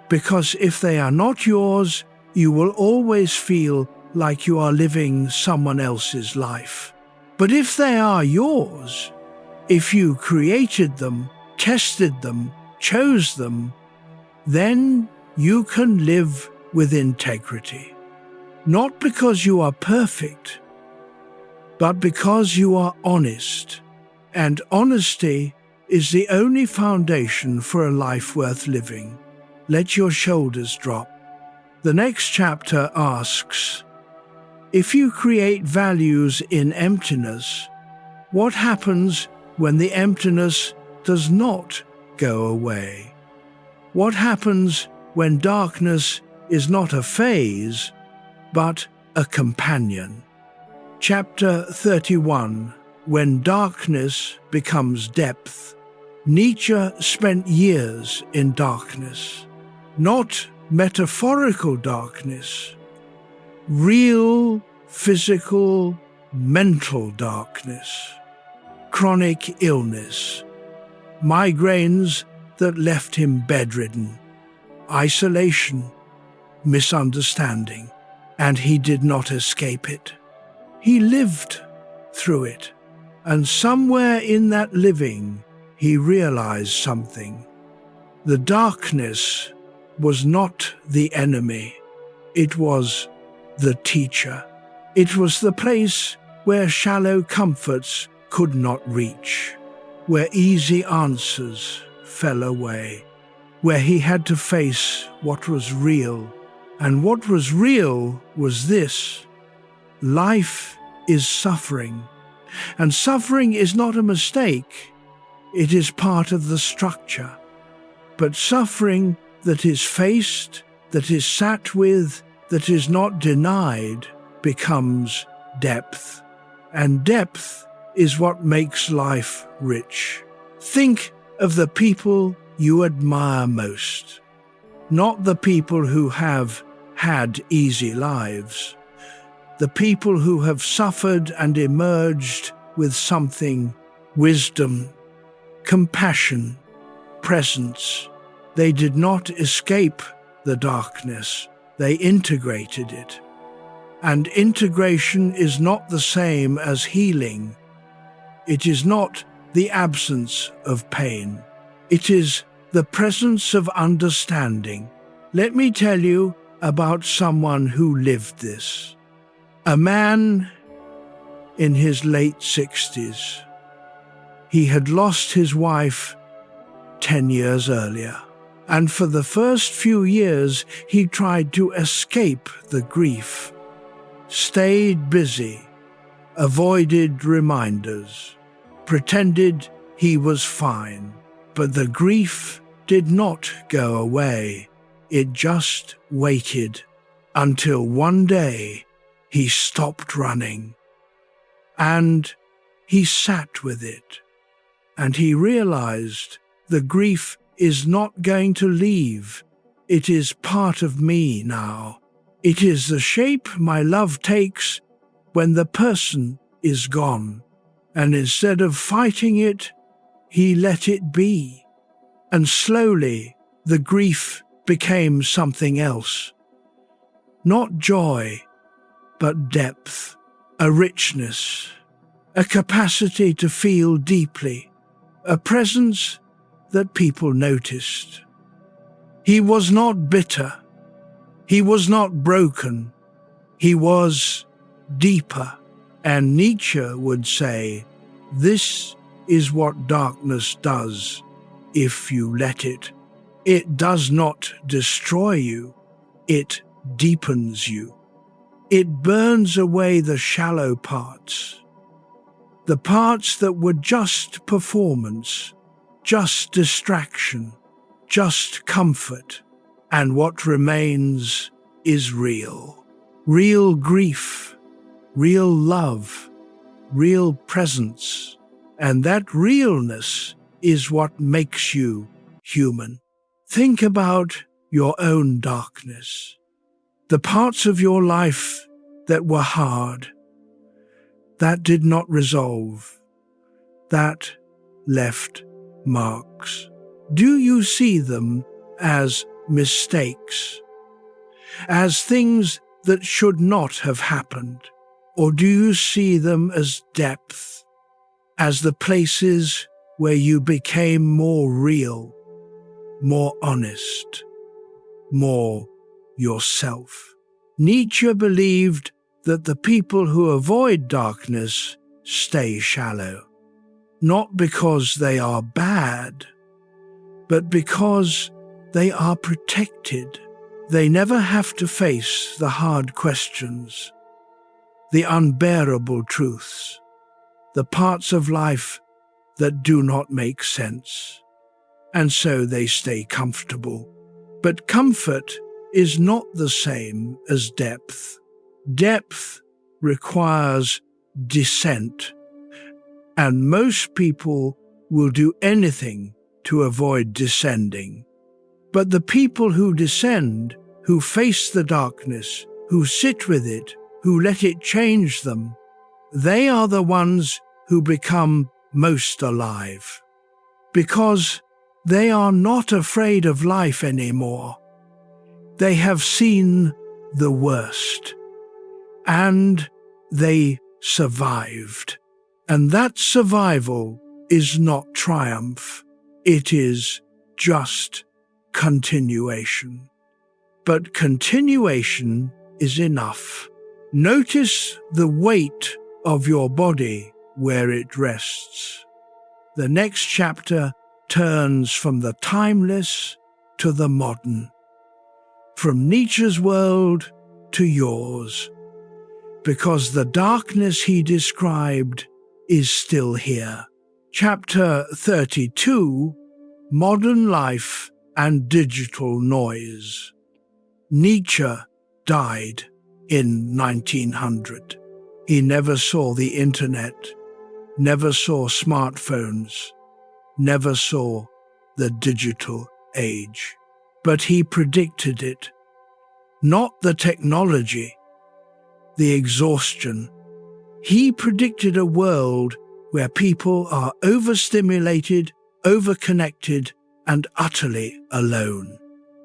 Because if they are not yours, you will always feel like you are living someone else's life. But if they are yours, if you created them, tested them, chose them, then you can live with integrity. Not because you are perfect, but because you are honest. And honesty is the only foundation for a life worth living. Let your shoulders drop. The next chapter asks, if you create values in emptiness, what happens when the emptiness does not go away? What happens when darkness is not a phase, but a companion? Chapter 31, When Darkness Becomes Depth. Nietzsche spent years in darkness, not metaphorical darkness, real, physical, mental darkness, chronic illness, migraines that left him bedridden, isolation, misunderstanding, and he did not escape it. He lived through it, and somewhere in that living, he realized something. The darkness was not the enemy, it was the teacher. It was the place where shallow comforts could not reach, where easy answers fell away, where he had to face what was real. And what was real was this: life is suffering. And suffering is not a mistake, it is part of the structure. But suffering that is faced, that is sat with, that is not denied, becomes depth. And depth is what makes life rich. Think of the people you admire most, not the people who have had easy lives, the people who have suffered and emerged with something: wisdom, compassion, presence. They did not escape the darkness, they integrated it. And integration is not the same as healing. It is not the absence of pain. It is the presence of understanding. Let me tell you about someone who lived this. A man in his late 60s. He had lost his wife 10 years earlier, and for the first few years he tried to escape the grief, stayed busy, avoided reminders, pretended he was fine. But the grief did not go away. It just waited until one day he stopped running. And he sat with it. And he realized the grief is not going to leave. It is part of me now. It is the shape my love takes when the person is gone. And instead of fighting it, he let it be. And slowly the grief became something else. Not joy, but depth, a richness, a capacity to feel deeply, a presence that people noticed. He was not bitter. He was not broken. He was deeper. And Nietzsche would say, this is what darkness does if you let it. It does not destroy you. It deepens you. It burns away the shallow parts, the parts that were just performance, just distraction, just comfort. And what remains is real. Real grief, real love, real presence. And that realness is what makes you human. Think about your own darkness, the parts of your life that were hard, that did not resolve, that left marks. Do you see them as mistakes, as things that should not have happened? Or do you see them as depth, as the places where you became more real, more honest, more yourself? Nietzsche believed that the people who avoid darkness stay shallow, not because they are bad, but because they are protected. They never have to face the hard questions, the unbearable truths, the parts of life that do not make sense. And so they stay comfortable. But comfort is not the same as depth. Depth requires descent, and most people will do anything to avoid descending. But the people who descend, who face the darkness, who sit with it, who let it change them, they are the ones who become most alive. Because they are not afraid of life anymore. They have seen the worst. And they survived. And that survival is not triumph. It is just continuation. But continuation is enough. Notice the weight of your body where it rests. The next chapter turns from the timeless to the modern, from Nietzsche's world to yours, because the darkness he described is still here. Chapter 32, Modern Life and Digital Noise. Nietzsche died in 1900. He never saw the internet, never saw smartphones, never saw the digital age. But he predicted it. Not the technology, the exhaustion. He predicted a world where people are overstimulated, overconnected, and utterly alone.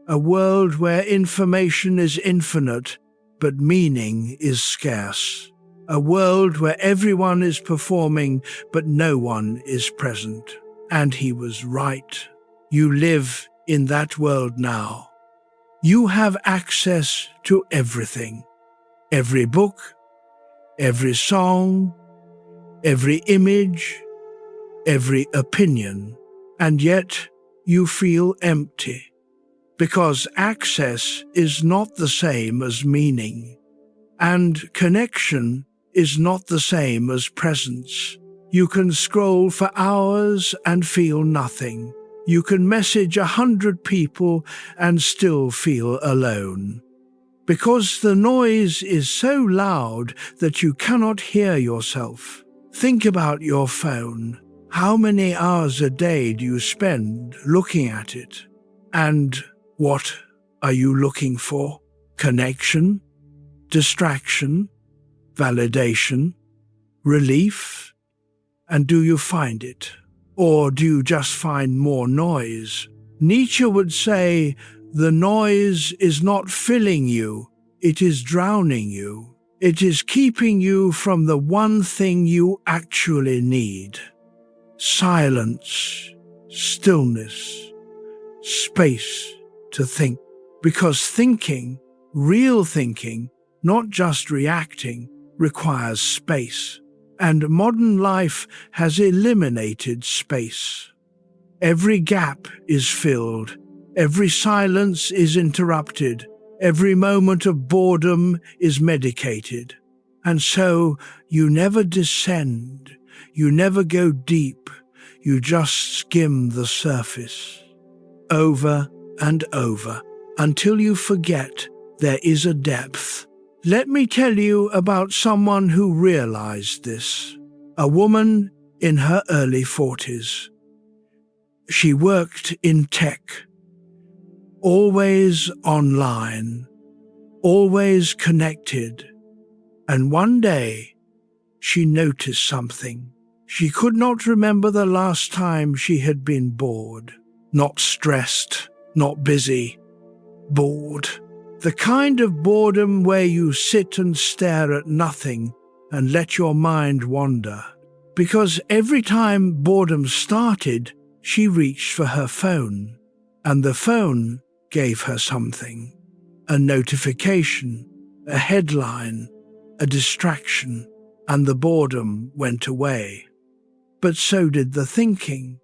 A world where information is infinite, but meaning is scarce. A world where everyone is performing, but no one is present. And he was right. You live in that world now. You have access to everything. Every book, every song, every image, every opinion. And yet you feel empty, because access is not the same as meaning, and connection is not the same as presence. You can scroll for hours and feel nothing. You can message 100 people and still feel alone. Because the noise is so loud that you cannot hear yourself. Think about your phone. How many hours a day do you spend looking at it? And what are you looking for? Connection? Distraction? Validation? Relief? And do you find it? Or do you just find more noise? Nietzsche would say, the noise is not filling you, it is drowning you. It is keeping you from the one thing you actually need. Silence, stillness, space to think. Because thinking, real thinking, not just reacting, requires space. And modern life has eliminated space. Every gap is filled, every silence is interrupted, every moment of boredom is medicated. And so you never descend, you never go deep, you just skim the surface. Over and over, until you forget there is a depth. Let me tell you about someone who realized this. A woman in her early 40s. She worked in tech, always online, always connected. And one day, she noticed something. She could not remember the last time she had been bored. Not stressed, not busy, bored. The kind of boredom where you sit and stare at nothing and let your mind wander. Because every time boredom started, she reached for her phone, and the phone gave her something. A notification, a headline, a distraction, and the boredom went away. But so did the thinking,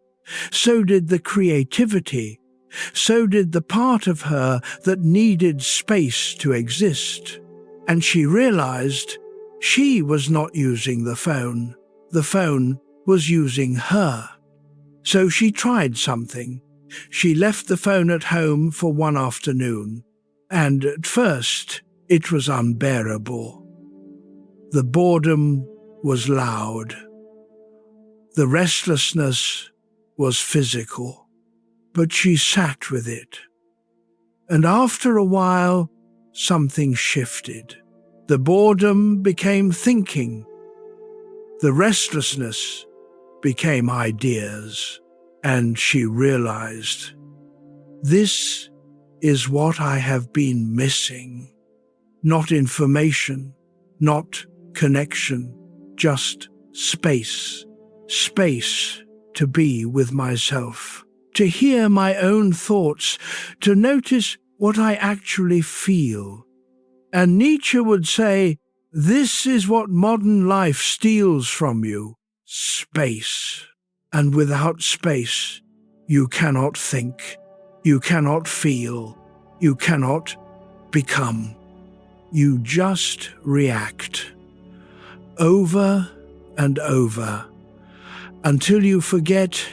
so did the creativity, so did the part of her that needed space to exist. And she realized she was not using the phone was using her. So she tried something. She left the phone at home for one afternoon, and at first it was unbearable. The boredom was loud. The restlessness was physical. But she sat with it. And after a while, something shifted. The boredom became thinking. The restlessness became ideas. And she realized, this is what I have been missing. Not information, not connection, just space. Space to be with myself. To hear my own thoughts, to notice what I actually feel. And Nietzsche would say, This is what modern life steals from you: space. And without space, you cannot think, you cannot feel, you cannot become. You just react over and over until you forget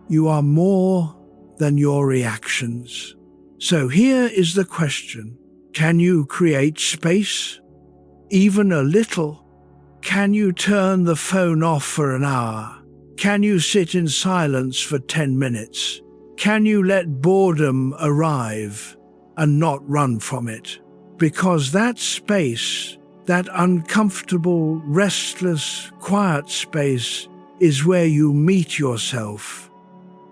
you are more than your reactions. So here is the question: can you create space? Even a little? Can you turn the phone off for an hour? Can you sit in silence for 10 minutes? Can you let boredom arrive and not run from it? Because that space, that uncomfortable, restless, quiet space, is where you meet yourself.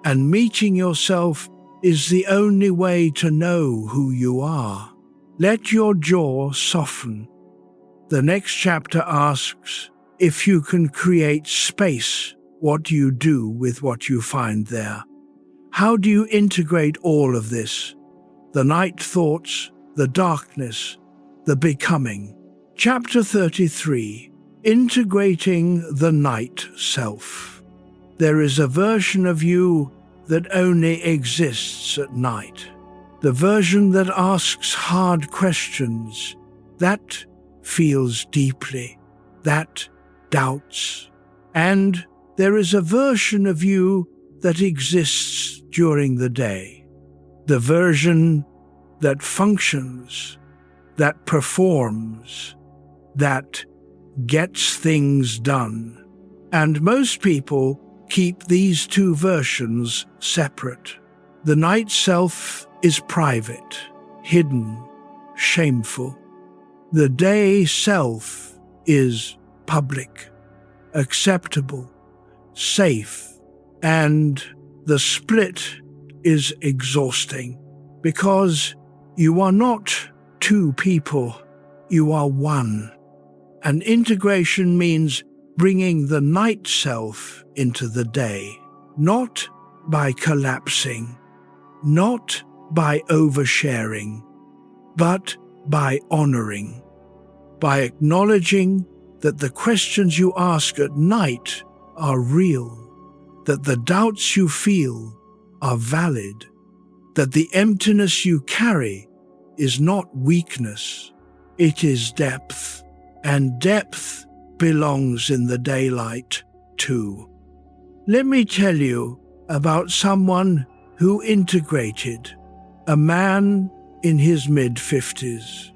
And meeting yourself is the only way to know who you are. Let your jaw soften. The next chapter asks, if you can create space, what do you do with what you find there? How do you integrate all of this? The night thoughts, the darkness, the becoming. Chapter 33, Integrating the Night Self. There is a version of you that only exists at night. The version that asks hard questions, that feels deeply, that doubts. And there is a version of you that exists during the day. The version that functions, that performs, that gets things done. And most people keep these two versions separate. The night self is private, hidden, shameful. The day self is public, acceptable, safe, and the split is exhausting because you are not two people, you are one. And integration means bringing the night self into the day, not by collapsing, not by oversharing, but by honoring, by acknowledging that the questions you ask at night are real, that the doubts you feel are valid, that the emptiness you carry is not weakness, it is depth, and depth belongs in the daylight too. Let me tell you about someone who integrated, a man in his mid-50s.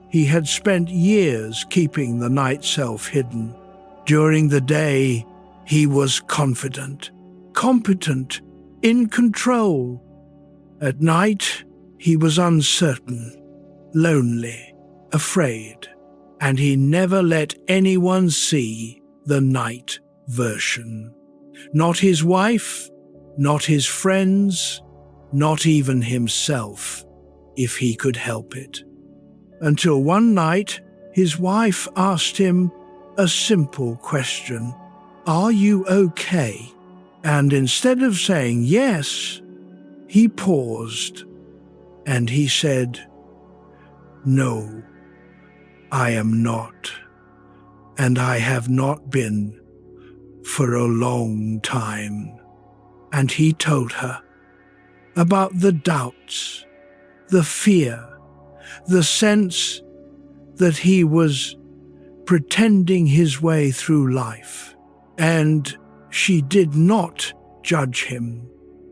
He had spent years keeping the night self hidden. During the day, he was confident, competent, in control. At night, he was uncertain, lonely, afraid, and he never let anyone see the night version. Not his wife, not his friends, not even himself, if he could help it. Until one night, his wife asked him a simple question: "Are you okay?" And instead of saying yes, he paused and he said, "No, I am not, and I have not been for a long time." And he told her about the doubts, the fear, the sense that he was pretending his way through life. And she did not judge him.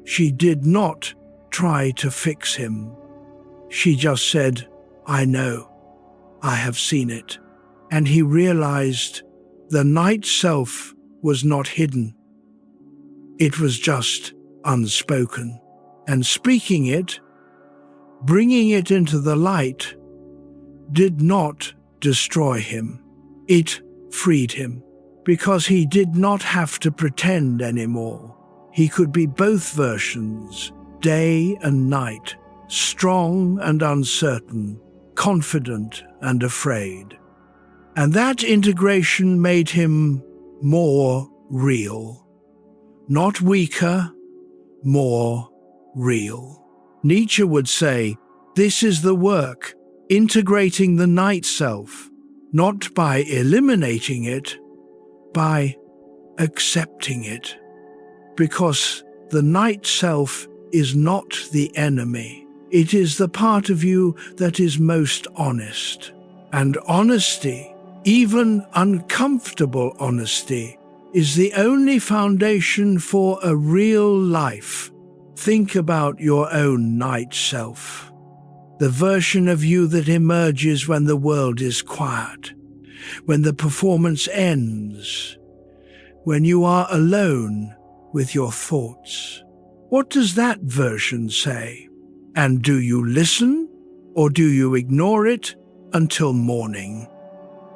She did not try to fix him. She just said, "I know, I have seen it." And he realized the night self was not hidden. It was just unspoken. And speaking it, bringing it into the light, did not destroy him. It freed him, because he did not have to pretend anymore. He could be both versions, day and night, strong and uncertain, confident and afraid. And that integration made him more real. Not weaker, more real. Nietzsche would say, this is the work, integrating the night self, not by eliminating it, by accepting it. Because the night self is not the enemy. It is the part of you that is most honest. And honesty, even uncomfortable honesty, is the only foundation for a real life. Think about your own night self, the version of you that emerges when the world is quiet, when the performance ends, when you are alone with your thoughts. What does that version say? And do you listen, or do you ignore it until morning?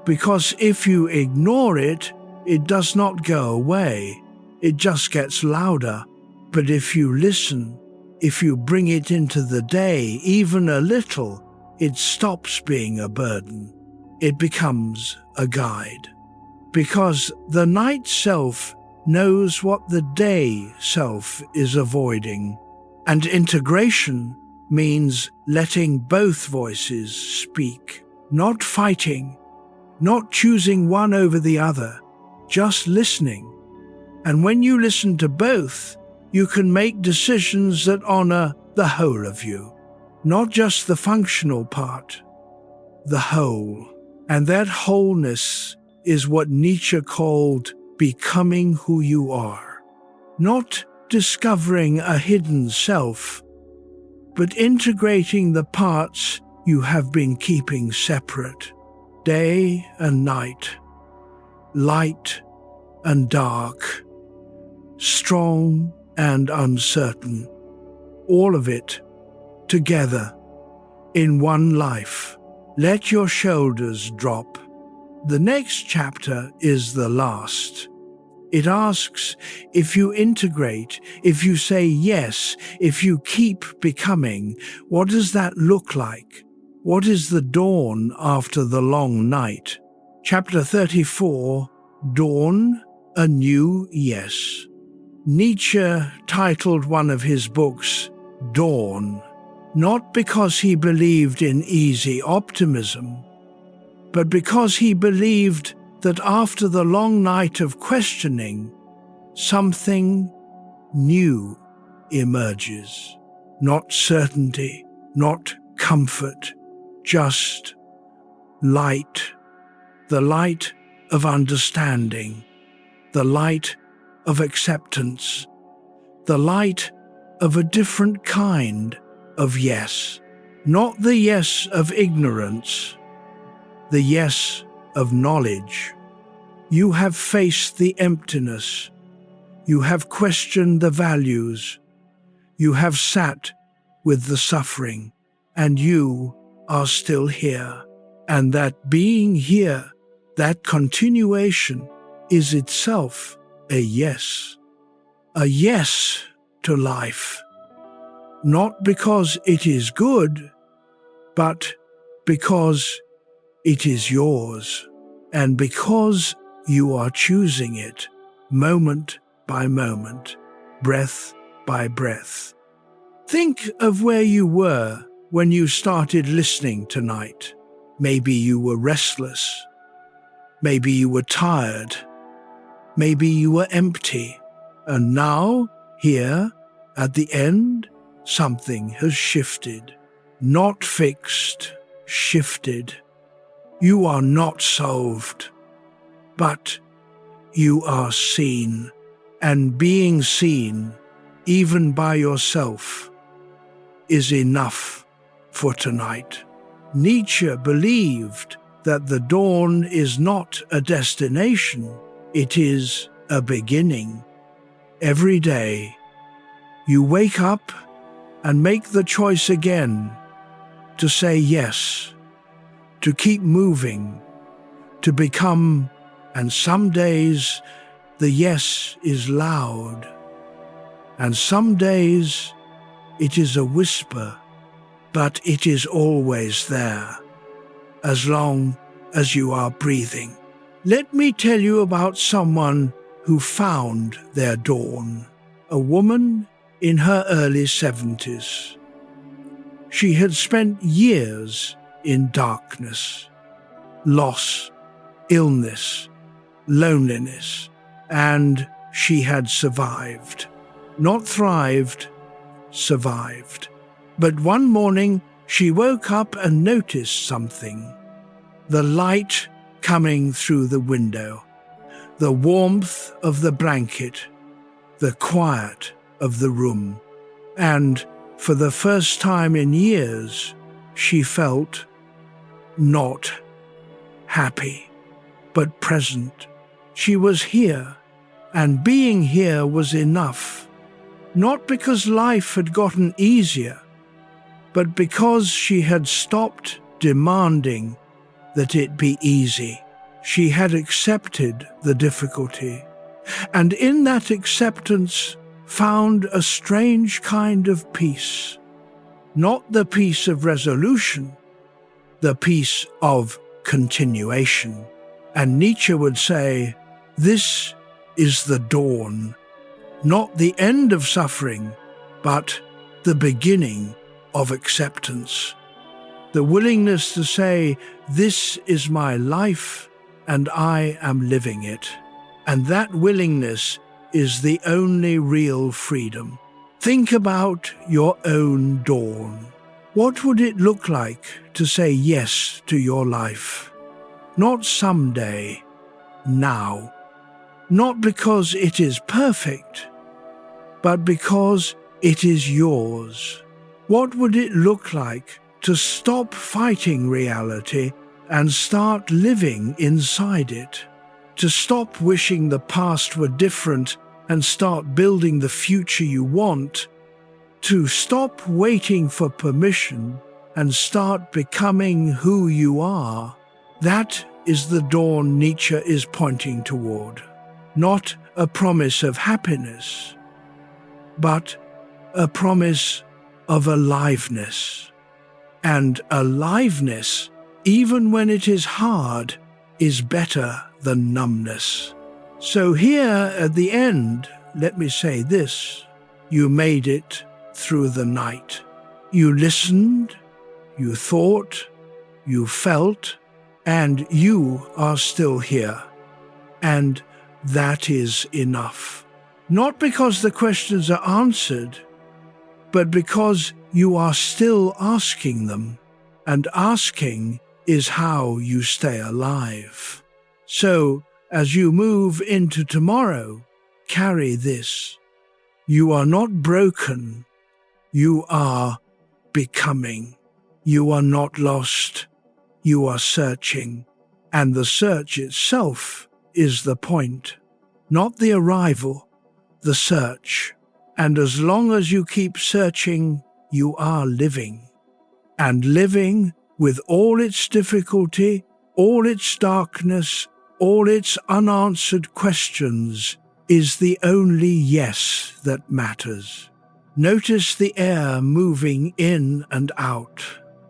Because if you ignore it, it does not go away. It just gets louder. But if you listen, if you bring it into the day even a little, it stops being a burden. It becomes a guide. Because the night self knows what the day self is avoiding. And integration means letting both voices speak, not fighting, not choosing one over the other, just listening. And when you listen to both, you can make decisions that honor the whole of you, not just the functional part, the whole. And that wholeness is what Nietzsche called becoming who you are. Not discovering a hidden self, but integrating the parts you have been keeping separate, day and night, light and dark, strong and uncertain, all of it together in one life. Let your shoulders drop. The next chapter is the last. It asks, if you integrate, if you say yes, if you keep becoming, what does that look like? What is the dawn after the long night? Chapter 34, Dawn, a New Yes. Nietzsche titled one of his books, Dawn, not because he believed in easy optimism, but because he believed that after the long night of questioning, something new emerges. Not certainty, not comfort, just light. The light of understanding, the light of acceptance, the light of a different kind of yes. Not the yes of ignorance, the yes of knowledge. You have faced the emptiness. You have questioned the values. You have sat with the suffering, and you are still here. And that being here, that continuation, is itself a yes. A yes to life. Not because it is good, but because it is yours, and because you are choosing it, moment by moment, breath by breath. Think of where you were when you started listening tonight. Maybe you were restless. Maybe you were tired. Maybe you were empty. And now, here, at the end, something has shifted. Not fixed, shifted. You are not solved, but you are seen. And being seen, even by yourself, is enough for tonight. Nietzsche believed that the dawn is not a destination, it is a beginning. Every day, you wake up and make the choice again to say yes, to keep moving, to become, and some days the yes is loud, and some days it is a whisper, but it is always there, as long as you are breathing. Let me tell you about someone who found their dawn, a woman in her early 70s. She had spent years in darkness. loss, illness, loneliness, and she had survived. Not thrived, survived. But one morning she woke up and noticed something. The light coming through the window, the warmth of the blanket, the quiet of the room. And for the first time in years, she felt not happy, but present. She was here, and being here was enough. Not because life had gotten easier, but because she had stopped demanding that it be easy. She had accepted the difficulty, and in that acceptance found a strange kind of peace. Not the peace of resolution, the peace of continuation. And Nietzsche would say, this is the dawn, not the end of suffering, but the beginning of acceptance. The willingness to say, this is my life and I am living it. And that willingness is the only real freedom. Think about your own dawn. What would it look like to say yes to your life? Not someday, now. Not because it is perfect, but because it is yours. What would it look like to stop fighting reality and start living inside it? To stop wishing the past were different and start building the future you want? To stop waiting for permission and start becoming who you are? That is the dawn Nietzsche is pointing toward. Not a promise of happiness, but a promise of aliveness. And aliveness, even when it is hard, is better than numbness. So here at the end, let me say this. You made it through the night. You listened, you thought, you felt, and you are still here. And that is enough. Not because the questions are answered, but because you are still asking them. And asking is how you stay alive. So, as you move into tomorrow, carry this. You are not broken. You are becoming. You are not lost. You are searching. And the search itself is the point, not the arrival, the search. And as long as you keep searching, you are living. And living, with all its difficulty, all its darkness, all its unanswered questions, is the only yes that matters. Notice the air moving in and out.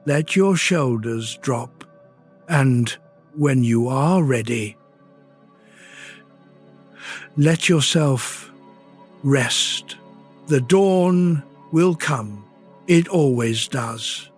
Let your shoulders drop. And when you are ready, let yourself rest. The dawn will come. It always does.